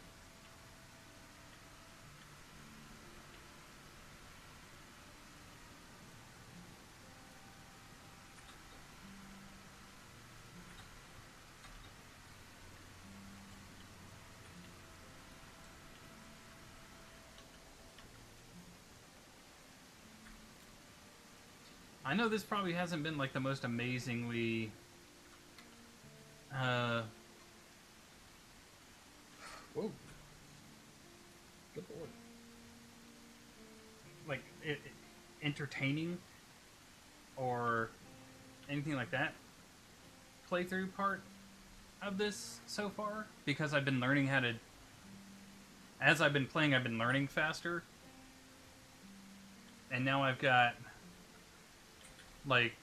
I know this probably hasn't been like the most amazingly whoa. Good lord. Like entertaining or anything like that playthrough part of this so far, because I've been learning how to, as I've been playing, I've been learning faster, and now I've got like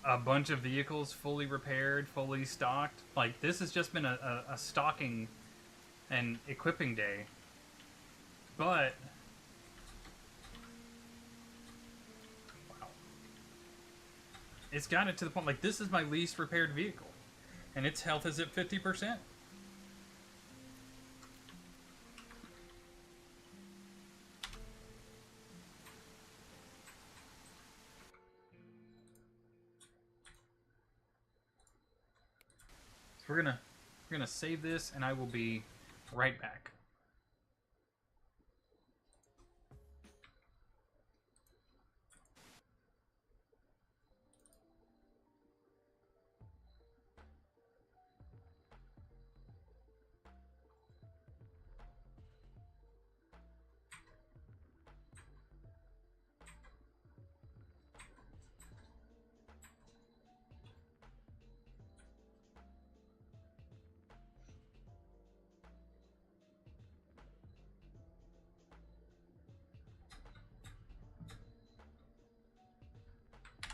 a bunch of vehicles fully repaired, fully stocked. Like, this has just been a stocking and equipping day. But wow, it's got it to the point, like, this is my least repaired vehicle, and its health is at 50%. So we're gonna save this, and I will be right back.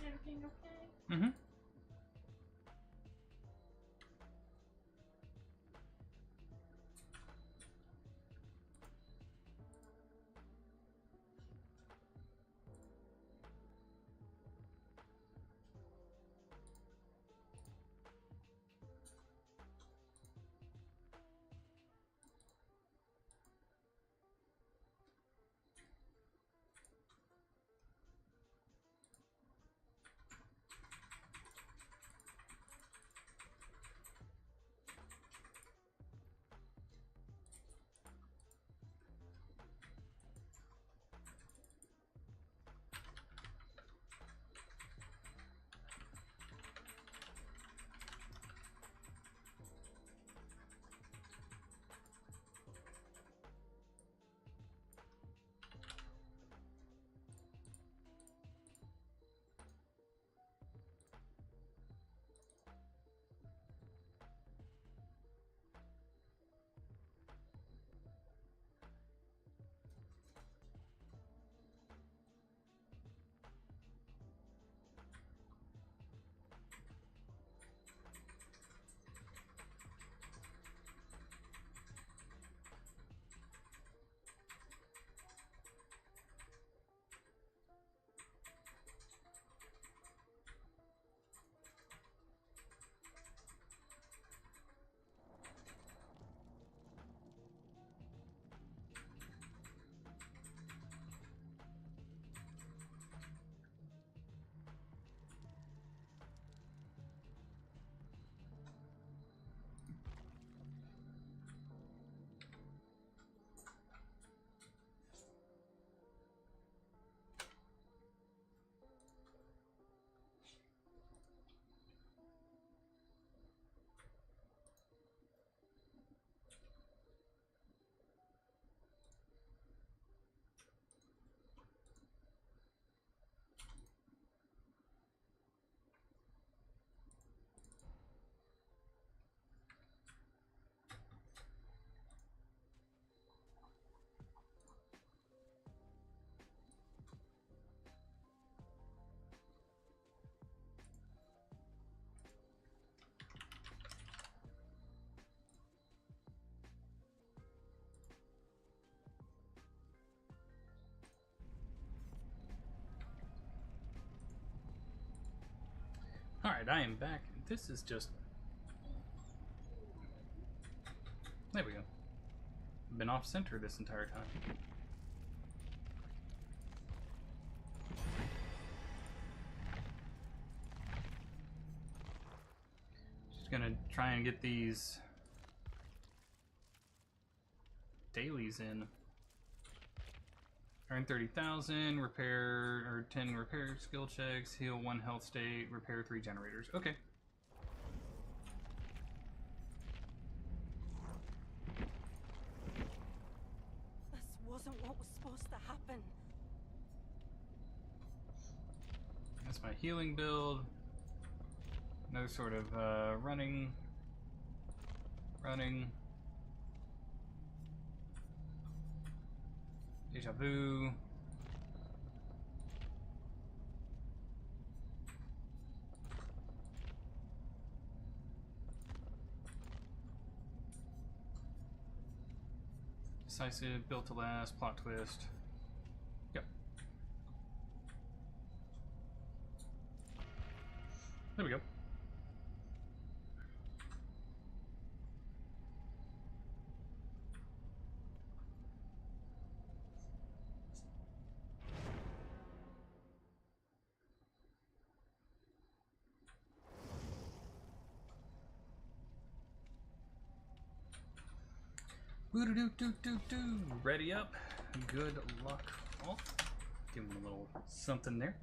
Everything okay? Mm-hmm. Alright, I am back. This is just... There we go. Been off center this entire time. Just gonna try and get these dailies in Earn 30,000, repair, or 10 repair skill checks, heal 1 health state, repair 3 generators. Okay. This wasn't what was supposed to happen. That's my healing build. No sort of running. Deja vu. Decisive, built to last, plot twist. Yep. There we go. Boo-doo-doo-doo-doo-doo. Ready up. Good luck. Oh, give him a little something there.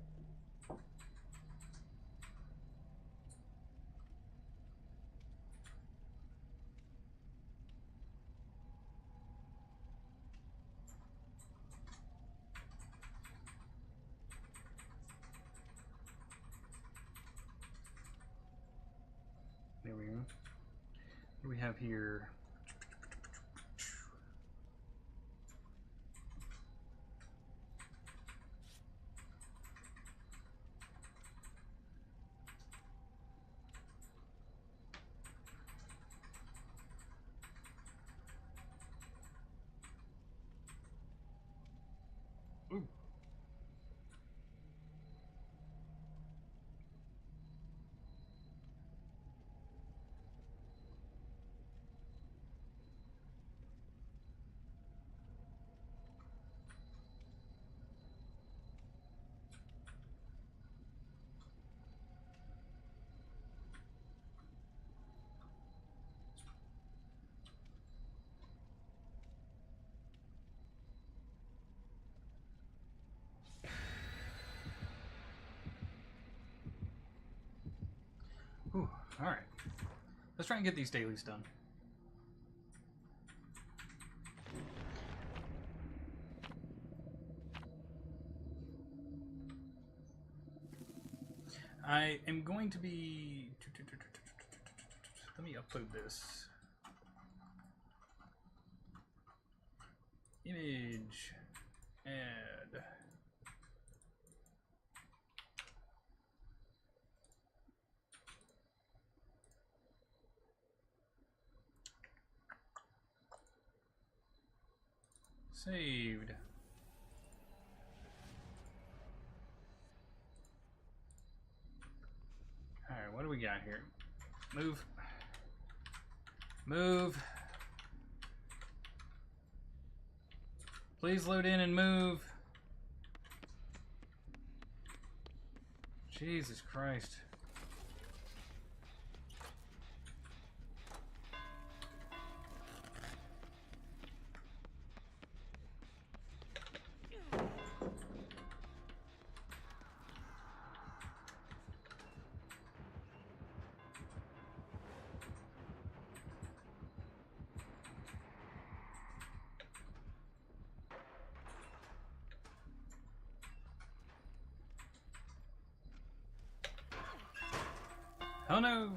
There we go. What do we have here? Ooh. Ooh. All right. Let's try and get these dailies done. I am going to be... Let me upload this. Image. Add. Saved. Alright, what do we got here? Move. Move. Please load in and move. Jesus Christ. Oh no!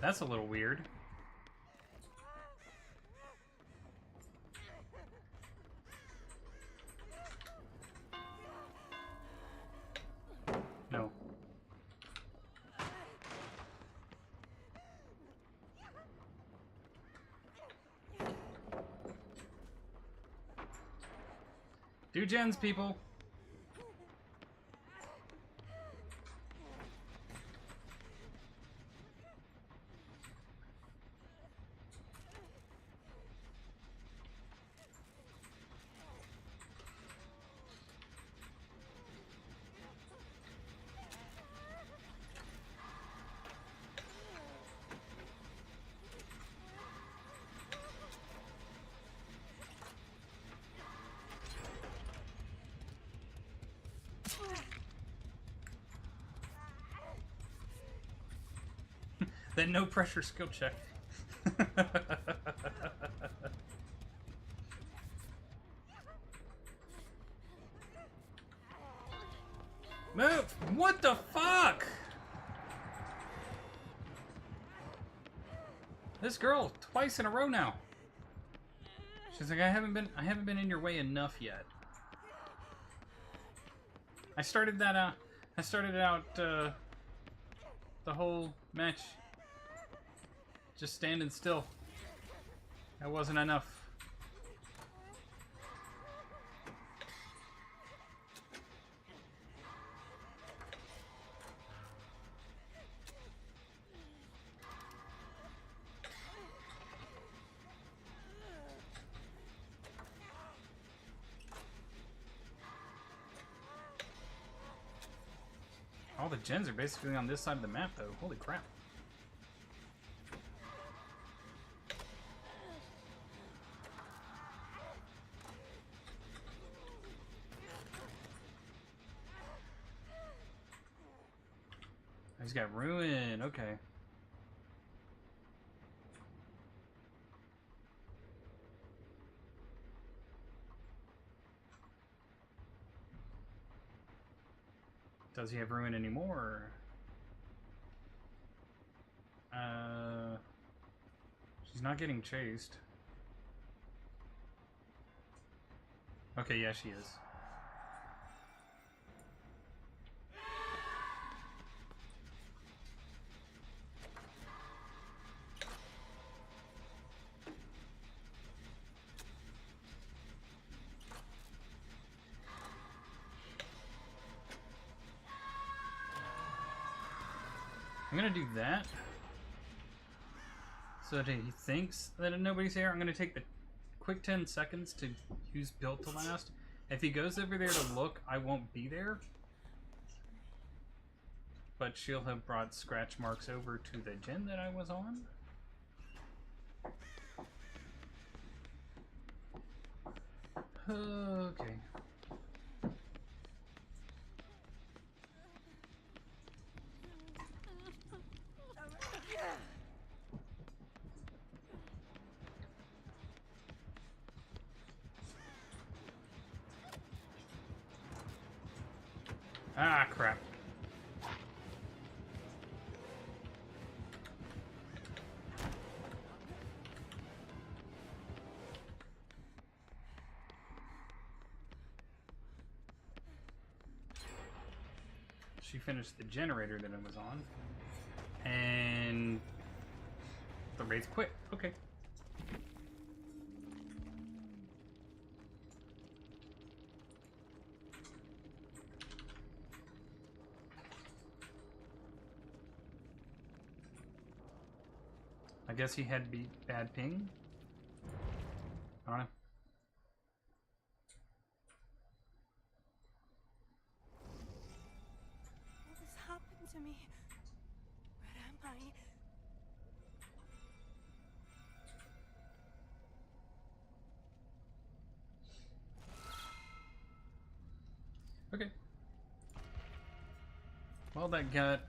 That's a little weird. No. Do gens, people. That no pressure skill check. Move! What the fuck? This girl, twice in a row now. She's like, I haven't been in your way enough yet. I started out the whole match just standing still. That wasn't enough. All the gens are basically on this side of the map, though. Holy crap. He's got ruin. Okay. Does he have ruin anymore? She's not getting chased. Okay, yeah, she is. I'm gonna do that so that he thinks that nobody's here. I'm gonna take the quick 10 seconds to use build to last. If he goes over there to look, I won't be there. But she'll have brought scratch marks over to the gen that I was on. Okay. Ah, crap. She finished the generator that I was on. And the raid's quit. Okay. I guess he had bad ping. I don't know. What has happened to me? Where am I? Okay. Well, that got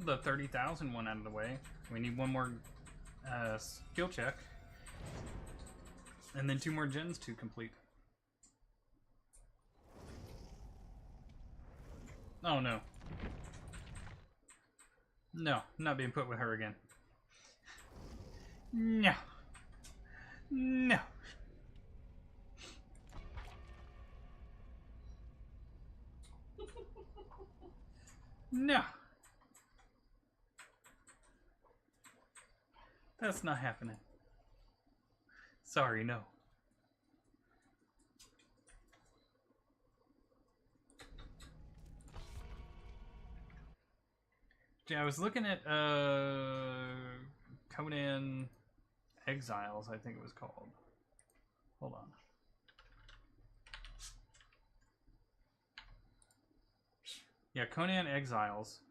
the 30,000 one out of the way. We need one more skill check. And then 2 more gens to complete. Oh no. No, I'm not being put with her again. No. No. No. That's not happening. Sorry, no. Yeah, I was looking at Conan Exiles, I think it was called. Hold on. Yeah, Conan Exiles,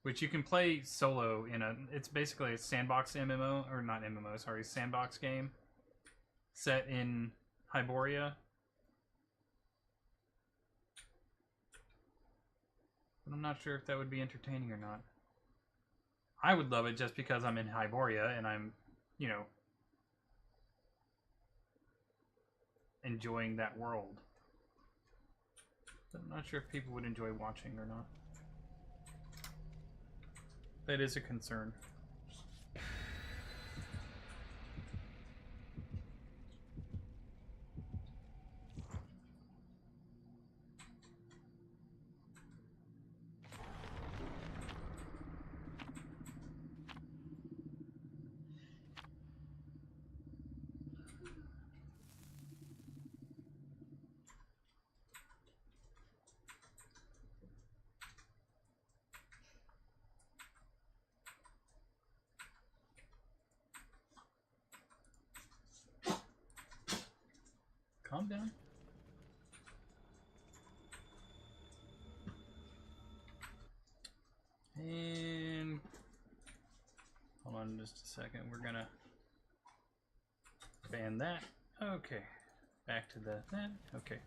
which you can play solo in it's basically a sandbox MMO, or not MMO, sorry, sandbox game set in Hyboria. I'm not sure if that would be entertaining or not. I would love it just because I'm in Hyboria and I'm, you know, enjoying that world. But I'm not sure if people would enjoy watching or not. That is a concern. Calm down. And hold on just a second. We're gonna ban that. Okay. Back to that. Okay.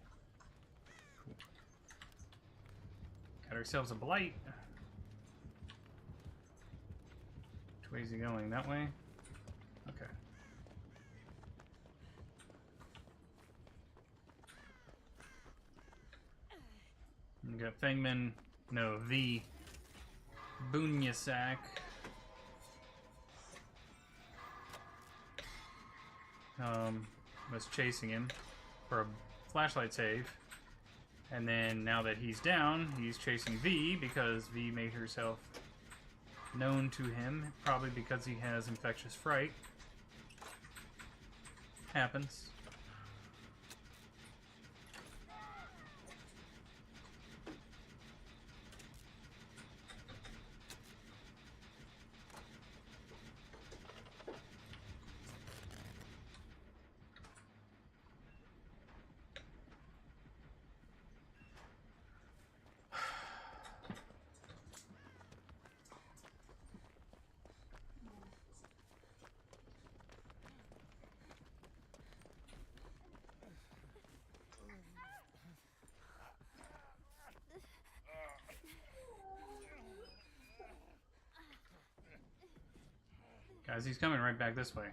Cool. Got ourselves a blight. Which way is he going? That way? Okay. We got Fangman. No, the Boonyasak. Was chasing him for a flashlight save. And then now that he's down, he's chasing V because V made herself known to him. Probably because he has infectious fright. Happens. Guys, he's coming right back this way.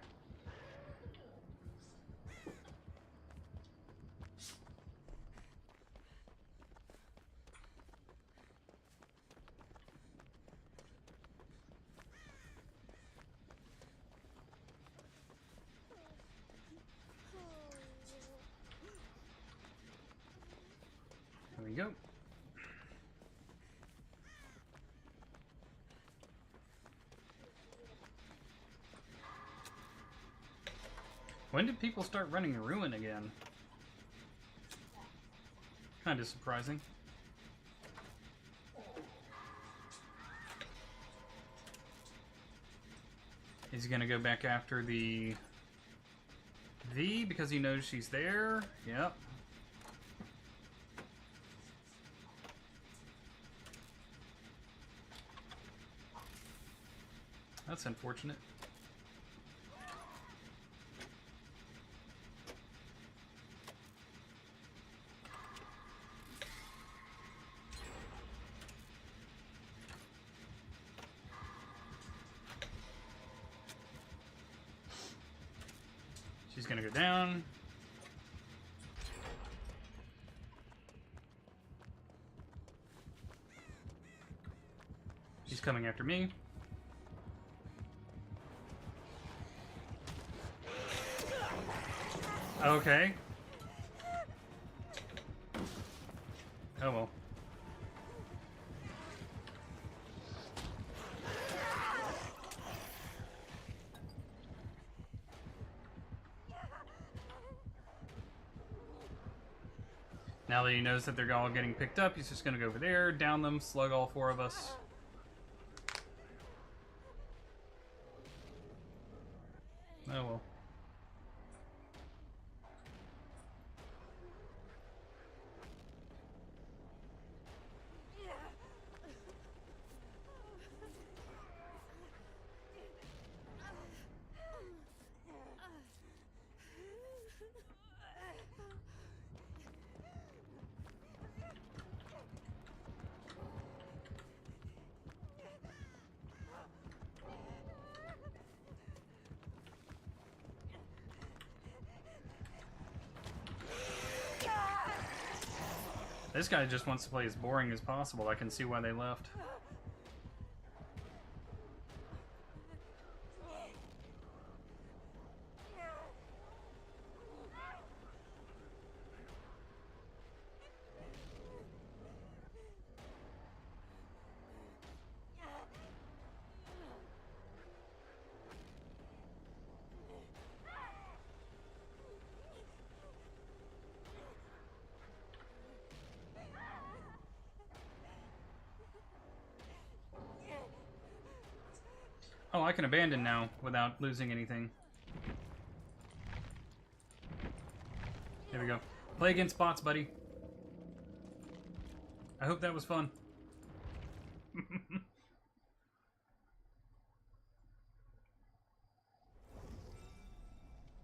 There we go. When did people start running Ruin again? Kind of surprising. Is he gonna go back after the V because he knows she's there? Yep. That's unfortunate. She's gonna go down. She's coming after me. Okay. Oh well. Now that he knows that they're all getting picked up, he's just gonna go over there, down them, slug all four of us. Oh well. This guy just wants to play as boring as possible. I can see why they left. Oh, I can abandon now without losing anything. There we go. Play against bots, buddy. I hope that was fun.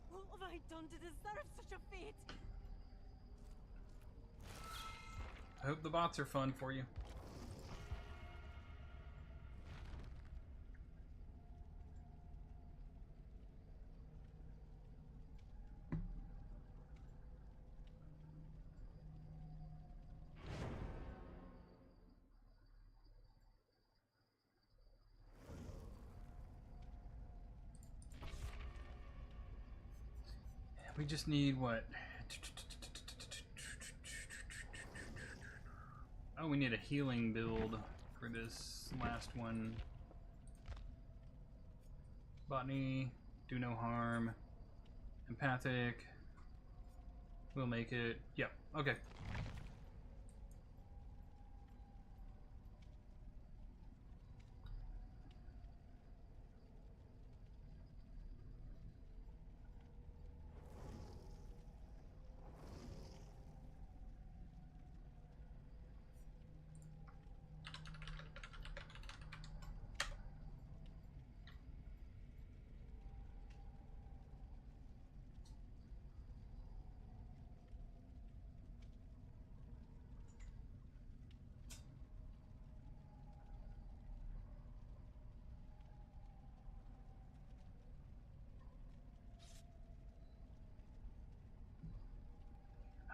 What have I done to deserve such a fate? I hope the bots are fun for you. We just need what? Oh, we need a healing build for this last one. Botany, do no harm. Empathic. We'll make it. Yep, okay.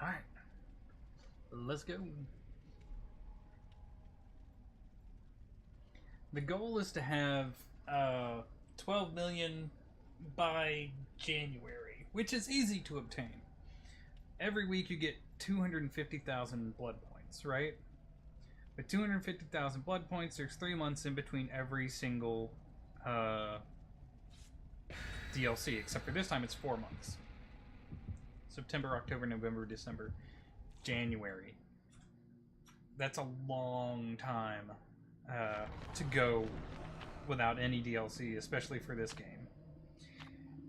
Alright. Let's go. The goal is to have 12 million by January, which is easy to obtain. Every week you get 250,000 blood points, right? With 250,000 blood points, there's 3 months in between every single DLC, except for this time it's 4 months. September, October, November, December, January. That's a long time to go without any DLC, especially for this game.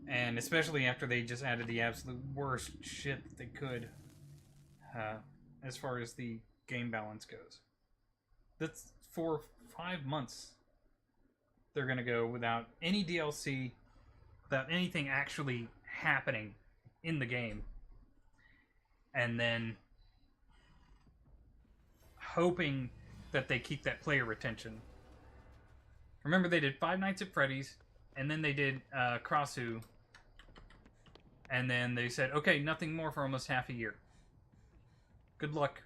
And especially after they just added the absolute worst shit that they could as far as the game balance goes. That's 4 or 5 months they're going to go without any DLC, without anything actually happening in the game. And then hoping that they keep that player retention. Remember, they did Five Nights at Freddy's, and then they did Crossu, and then they said, okay, nothing more for almost half a year. Good luck.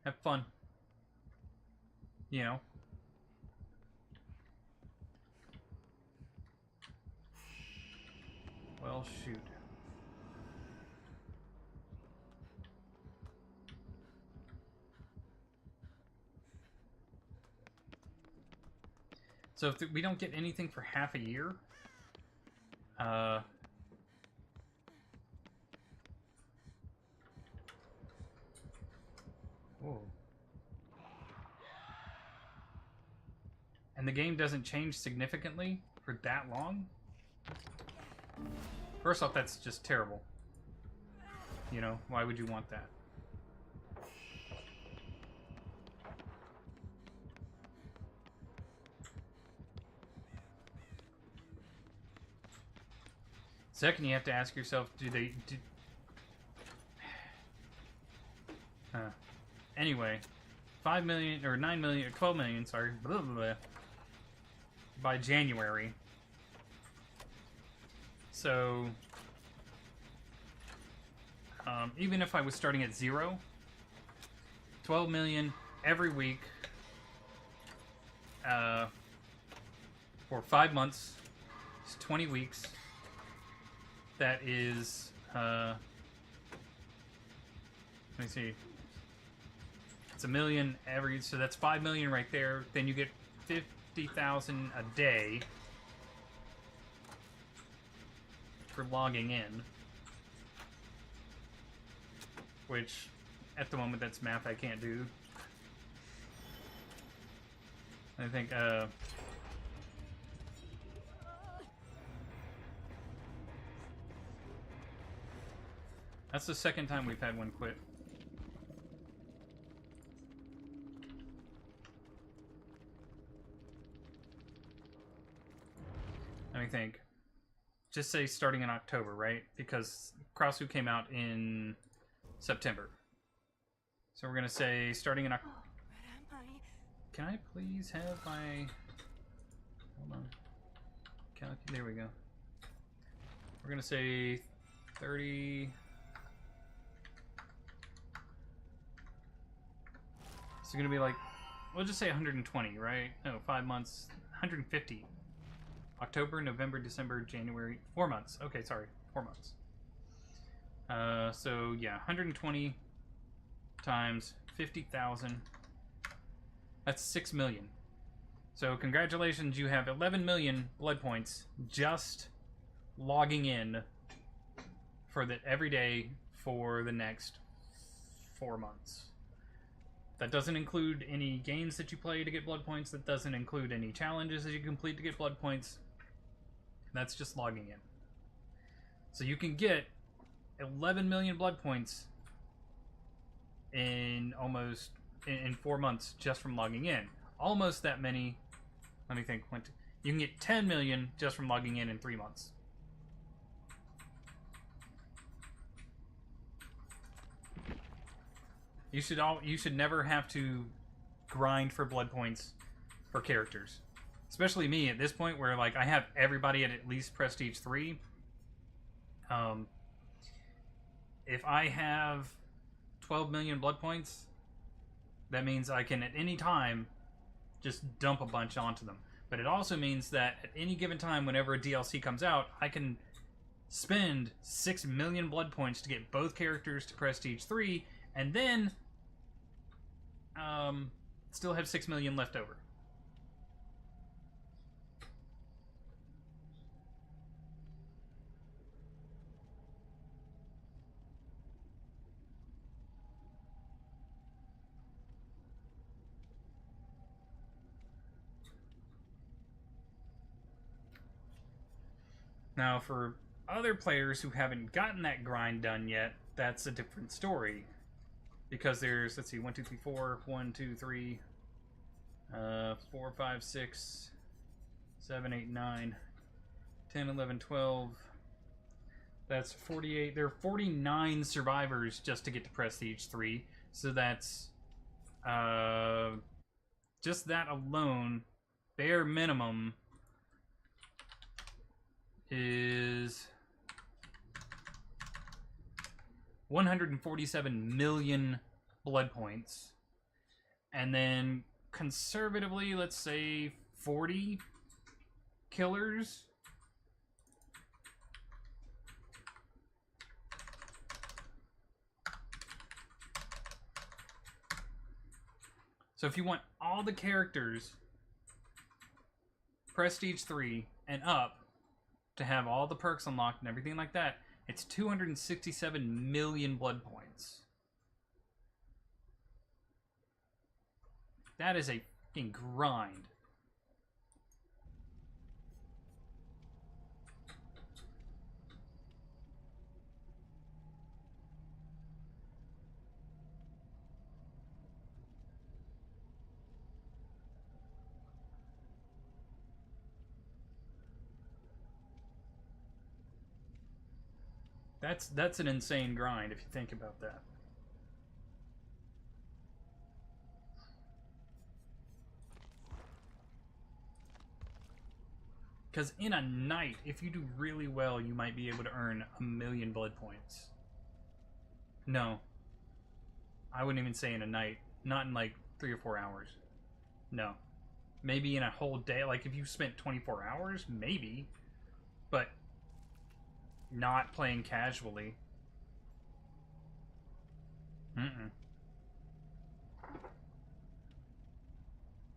Have fun. You know? Well, shoot. So if we don't get anything for half a year, whoa. And the game doesn't change significantly for that long? First off, that's just terrible. You know, why would you want that? Second, you have to ask yourself, anyway, 5 million, or 9 million, or 12 million, sorry, blah, blah, blah, by January. So, even if I was starting at 0, 12 million every week for 5 months. It's 20 weeks. That is, let me see. It's $1 million every, so that's 5 million right there. Then you get 50,000 a day for logging in, which at the moment that's math I can't do. I think that's the second time we've had one quit. Let me think. Just say starting in October, right? Because Krausu came out in September. So we're going to say starting in October. Can I please have my... Hold on. There we go. We're going to say 30... It's going to be like... We'll just say 120, right? No, 5 months. 150. October, November, December, January. 4 months. Okay, sorry. 4 months. So, yeah. 120 times 50,000. That's 6 million. So, congratulations. You have 11 million blood points just logging in for the every day for the next 4 months. That doesn't include any games that you play to get blood points. That doesn't include any challenges that you complete to get blood points. That's just logging in. So you can get 11 million blood points in almost in 4 months just from logging in. Almost that many. Let me think. You can get 10 million just from logging in 3 months. You should never have to grind for blood points for characters. Especially me at this point where like I have everybody at least prestige 3. If I have 12 million blood points, that means I can at any time just dump a bunch onto them. But it also means that at any given time whenever a DLC comes out, I can spend 6 million blood points to get both characters to prestige 3 and then still have 6 million left over. Now, for other players who haven't gotten that grind done yet, that's a different story. Because there's, let's see, 1, 2, 3, 4, 1, 2, 3, 4, 5, 6, 7, 8, 9, 10, 11, 12. That's 48. There are 49 survivors just to get to Prestige 3. So that's, just that alone, bare minimum, is 147 million blood points. And then conservatively, let's say 40 killers. So if you want all the characters Prestige 3 and up to have all the perks unlocked and everything like that, it's 267 million blood points. That is a fucking grind. That's an insane grind if you think about that. Because in a night, if you do really well, you might be able to earn 1 million blood points. No. I wouldn't even say in a night. Not in like 3 or 4 hours. No. Maybe in a whole day. Like if you spent 24 hours, maybe. But not playing casually. Mm-mm.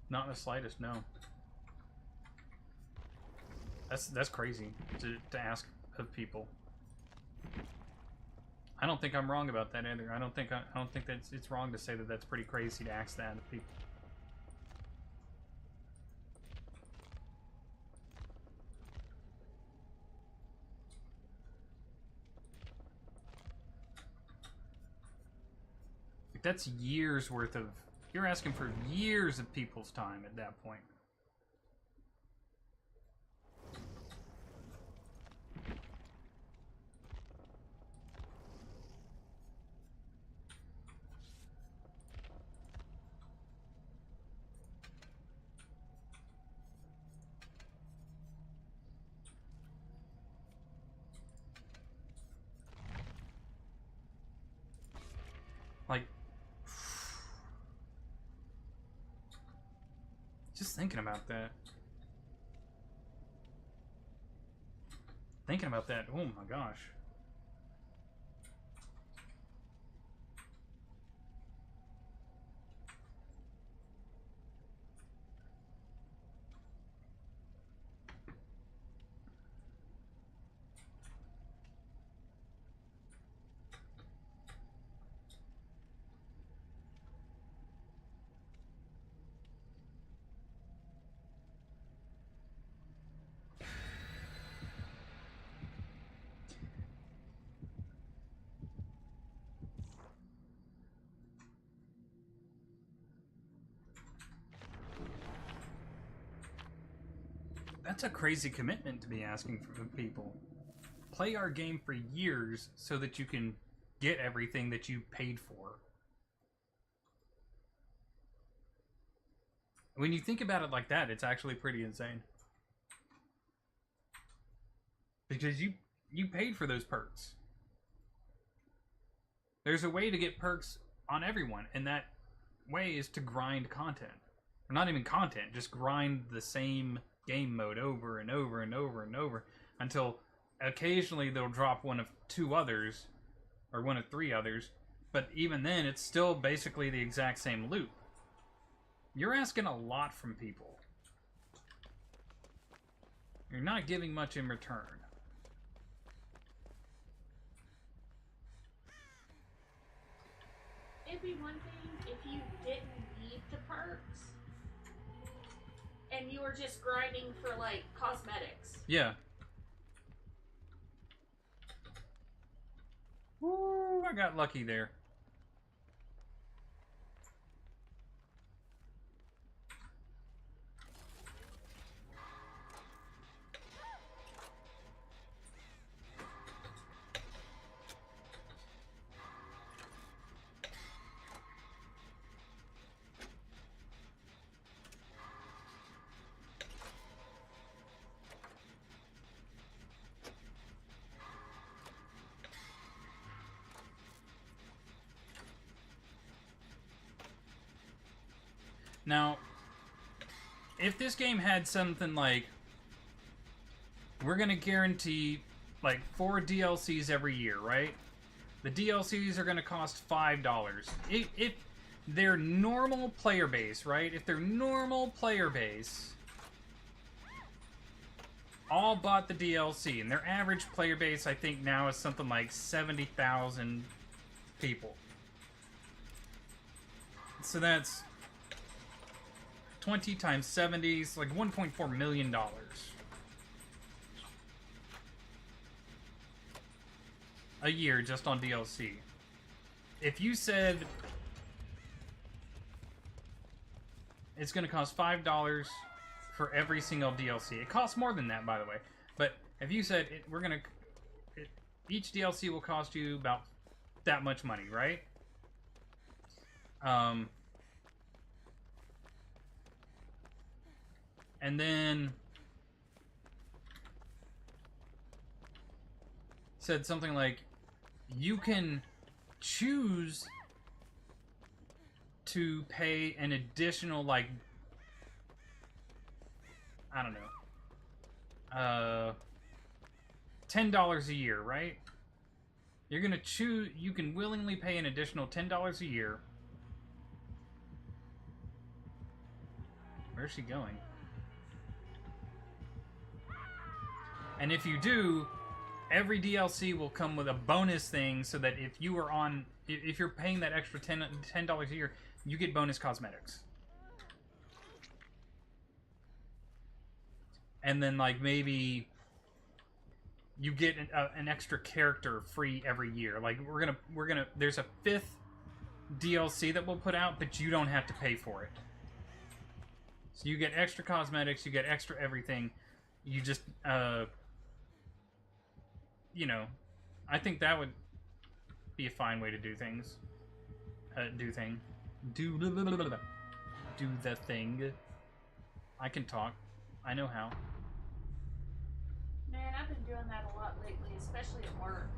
Not in the slightest, no. That's crazy to ask of people. I don't think I'm wrong about that either. I don't think that it's wrong to say that that's pretty crazy to ask that of people. Like, that's years worth of... You're asking for years of people's time at that point. Like, just thinking about that. Thinking about that, oh my gosh. That's a crazy commitment to be asking from people. Play our game for years so that you can get everything that you paid for. When you think about it like that, it's actually pretty insane. Because you paid for those perks. There's a way to get perks on everyone, and that way is to grind content. Or not even content, just grind the same game mode over and over and over and over until occasionally they'll drop one of 2 others or one of 3 others, but even then it's still basically the exact same loop. You're asking a lot from people. You're not giving much in return. It'd be one thing if you didn't need the perks and you were just grinding for like cosmetics. Yeah. Ooh, I got lucky there. Now, if this game had something like, we're gonna guarantee like 4 DLCs every year, right? The DLCs are gonna cost $5. If their normal player base, right? If their normal player base all bought the DLC, and their average player base, I think now is something like 70,000 people. So that's 20 times 70 is like $1.4 million. A year just on DLC. If you said it's going to cost $5 for every single DLC, it costs more than that, by the way. But if you said each DLC will cost you about that much money, right? And then said something like, you can choose to pay an additional, like, I don't know, $10 a year, right? You're gonna choose, you can willingly pay an additional $10 a year. Where's she going? And if you do, every DLC will come with a bonus thing so that if you are on, if you're paying that extra $10 a year, you get bonus cosmetics. And then, like, maybe you get an extra character free every year. Like, we're gonna, there's a 5th DLC that we'll put out, but you don't have to pay for it. So you get extra cosmetics, you get extra everything. You just, you know, I think that would be a fine way to do things. Do the thing. I can talk. I know how. Man, I've been doing that a lot lately, especially at work.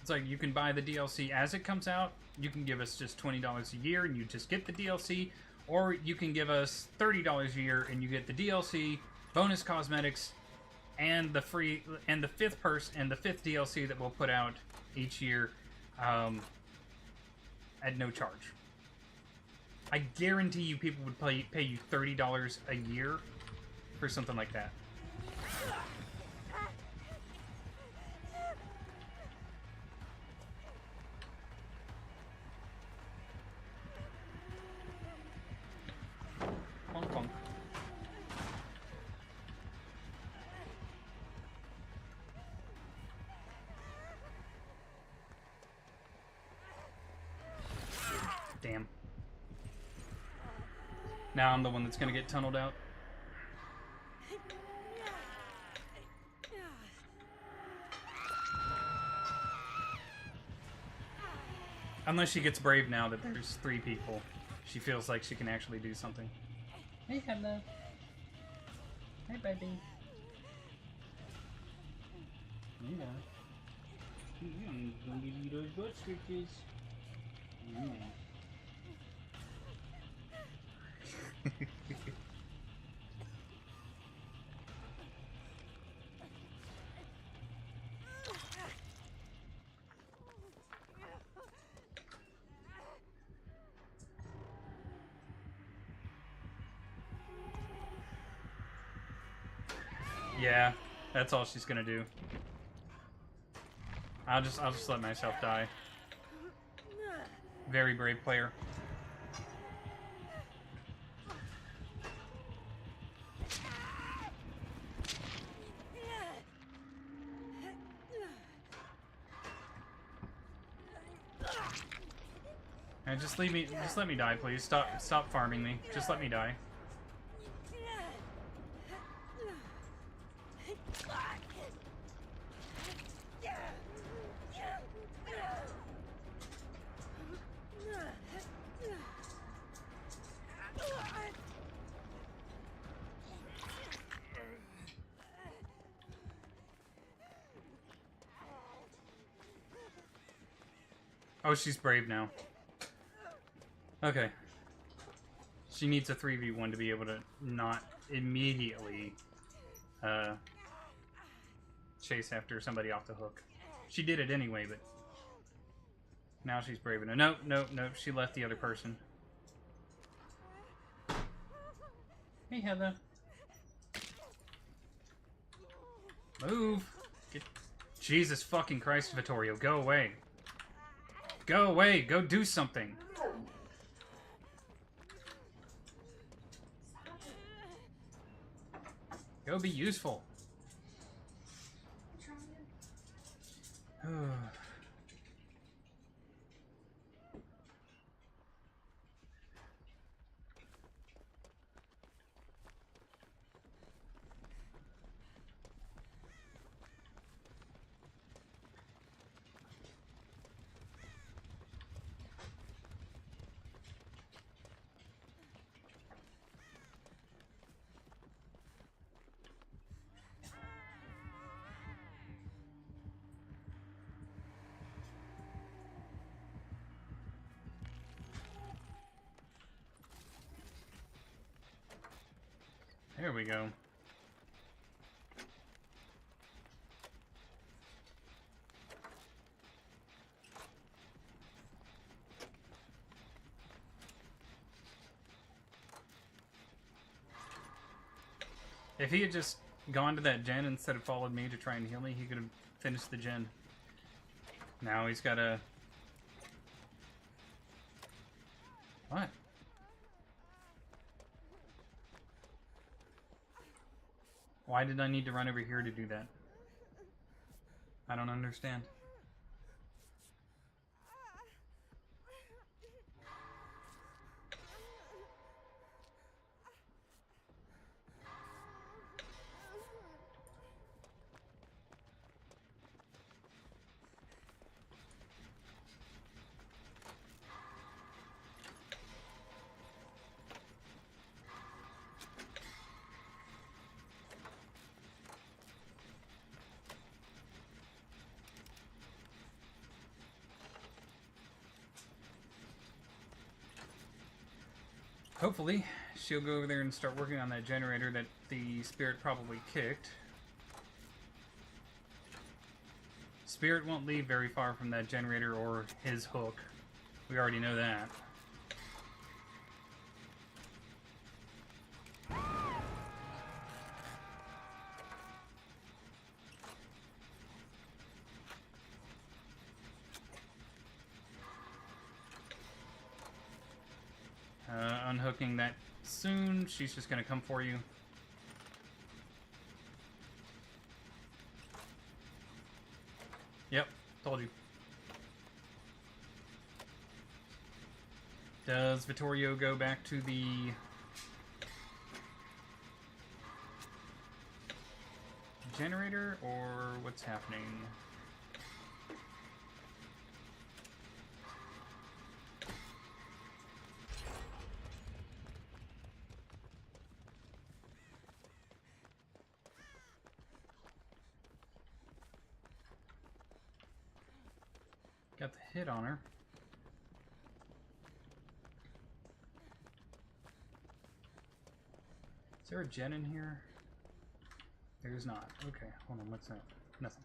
It's like you can buy the DLC as it comes out. You can give us just $20 a year and you just get the DLC, or you can give us $30 a year and you get the DLC, bonus cosmetics, and the free and the 5th DLC that we'll put out each year at no charge. I guarantee you people would pay you $30 a year for something like that. Honk, honk. Damn. Now I'm the one that's gonna get tunneled out. Unless she gets brave now that there's 3 people. She feels like she can actually do something. Hey, hello. Hey, baby. Yeah. I'm gonna give you those butt stitches. Yeah. Yeah, that's all she's gonna do. I'll just let myself die. Very brave player. And just leave me. Just let me die, please. Stop farming me. Just let me die. Oh, she's brave now. Okay. She needs a 3v1 to be able to not immediately chase after somebody off the hook. She did it anyway, but now she's brave enough. Nope, nope, nope. She left the other person. Hey, Heather. Move. Get... Jesus fucking Christ, Vittorio. Go away. Go away. Go do something. Go be useful. There we go. If he had just gone to that gen instead of followed me to try and heal me, he could have finished the gen. Now he's got to... What? Why did I need to run over here to do that? I don't understand. Hopefully, she'll go over there and start working on that generator that the spirit probably kicked. Spirit won't leave very far from that generator or his hook. We already know that. Unhooking that soon. She's just gonna come for you. Yep, told you. Does Vittorio go back to the generator, or what's happening? Got the hit on her. Is there a gen in here? There's not. Okay, hold on, what's that? Nothing.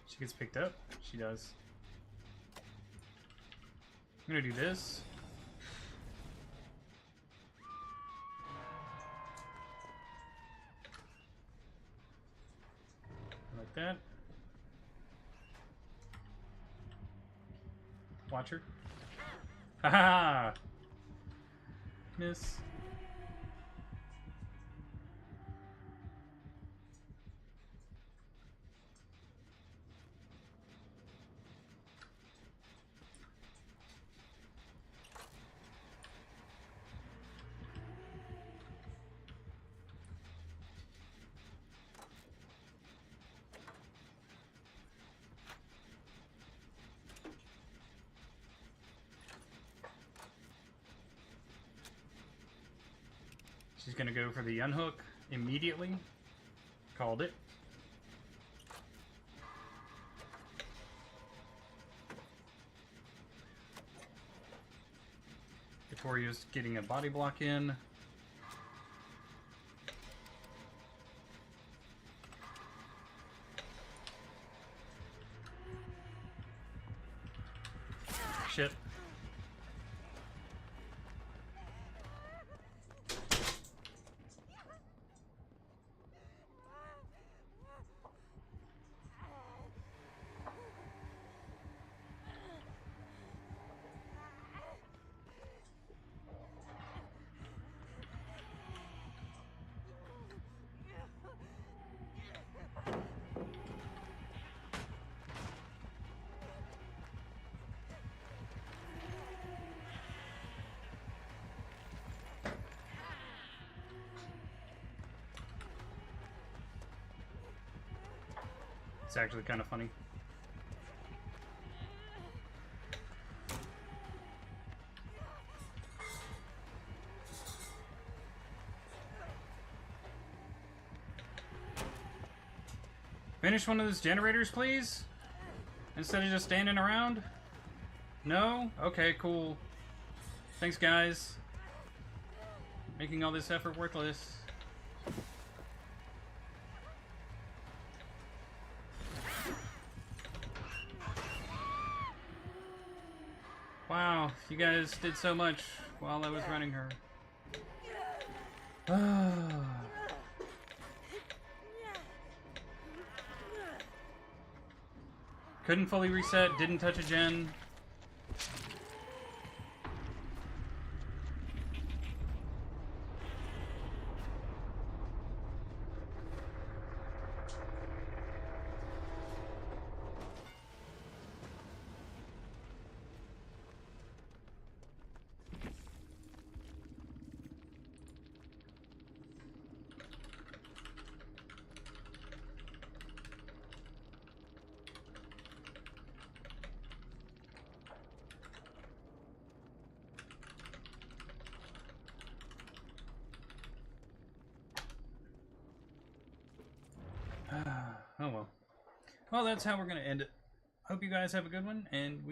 She gets picked up? She does. I'm gonna do this. Like that. Watch her. Ha ha! Miss. She's gonna go for the unhook immediately. Called it. Victoria's getting a body block in. Shit. It's actually kind of funny. If Finish one of those generators, please? Instead of just standing around? No? Okay, cool. Thanks, guys. Making all this effort worthless. Wow, you guys did so much while I was running her. Couldn't fully reset, didn't touch a gen. Oh well. Well, that's how we're going to end it. Hope you guys have a good one, and we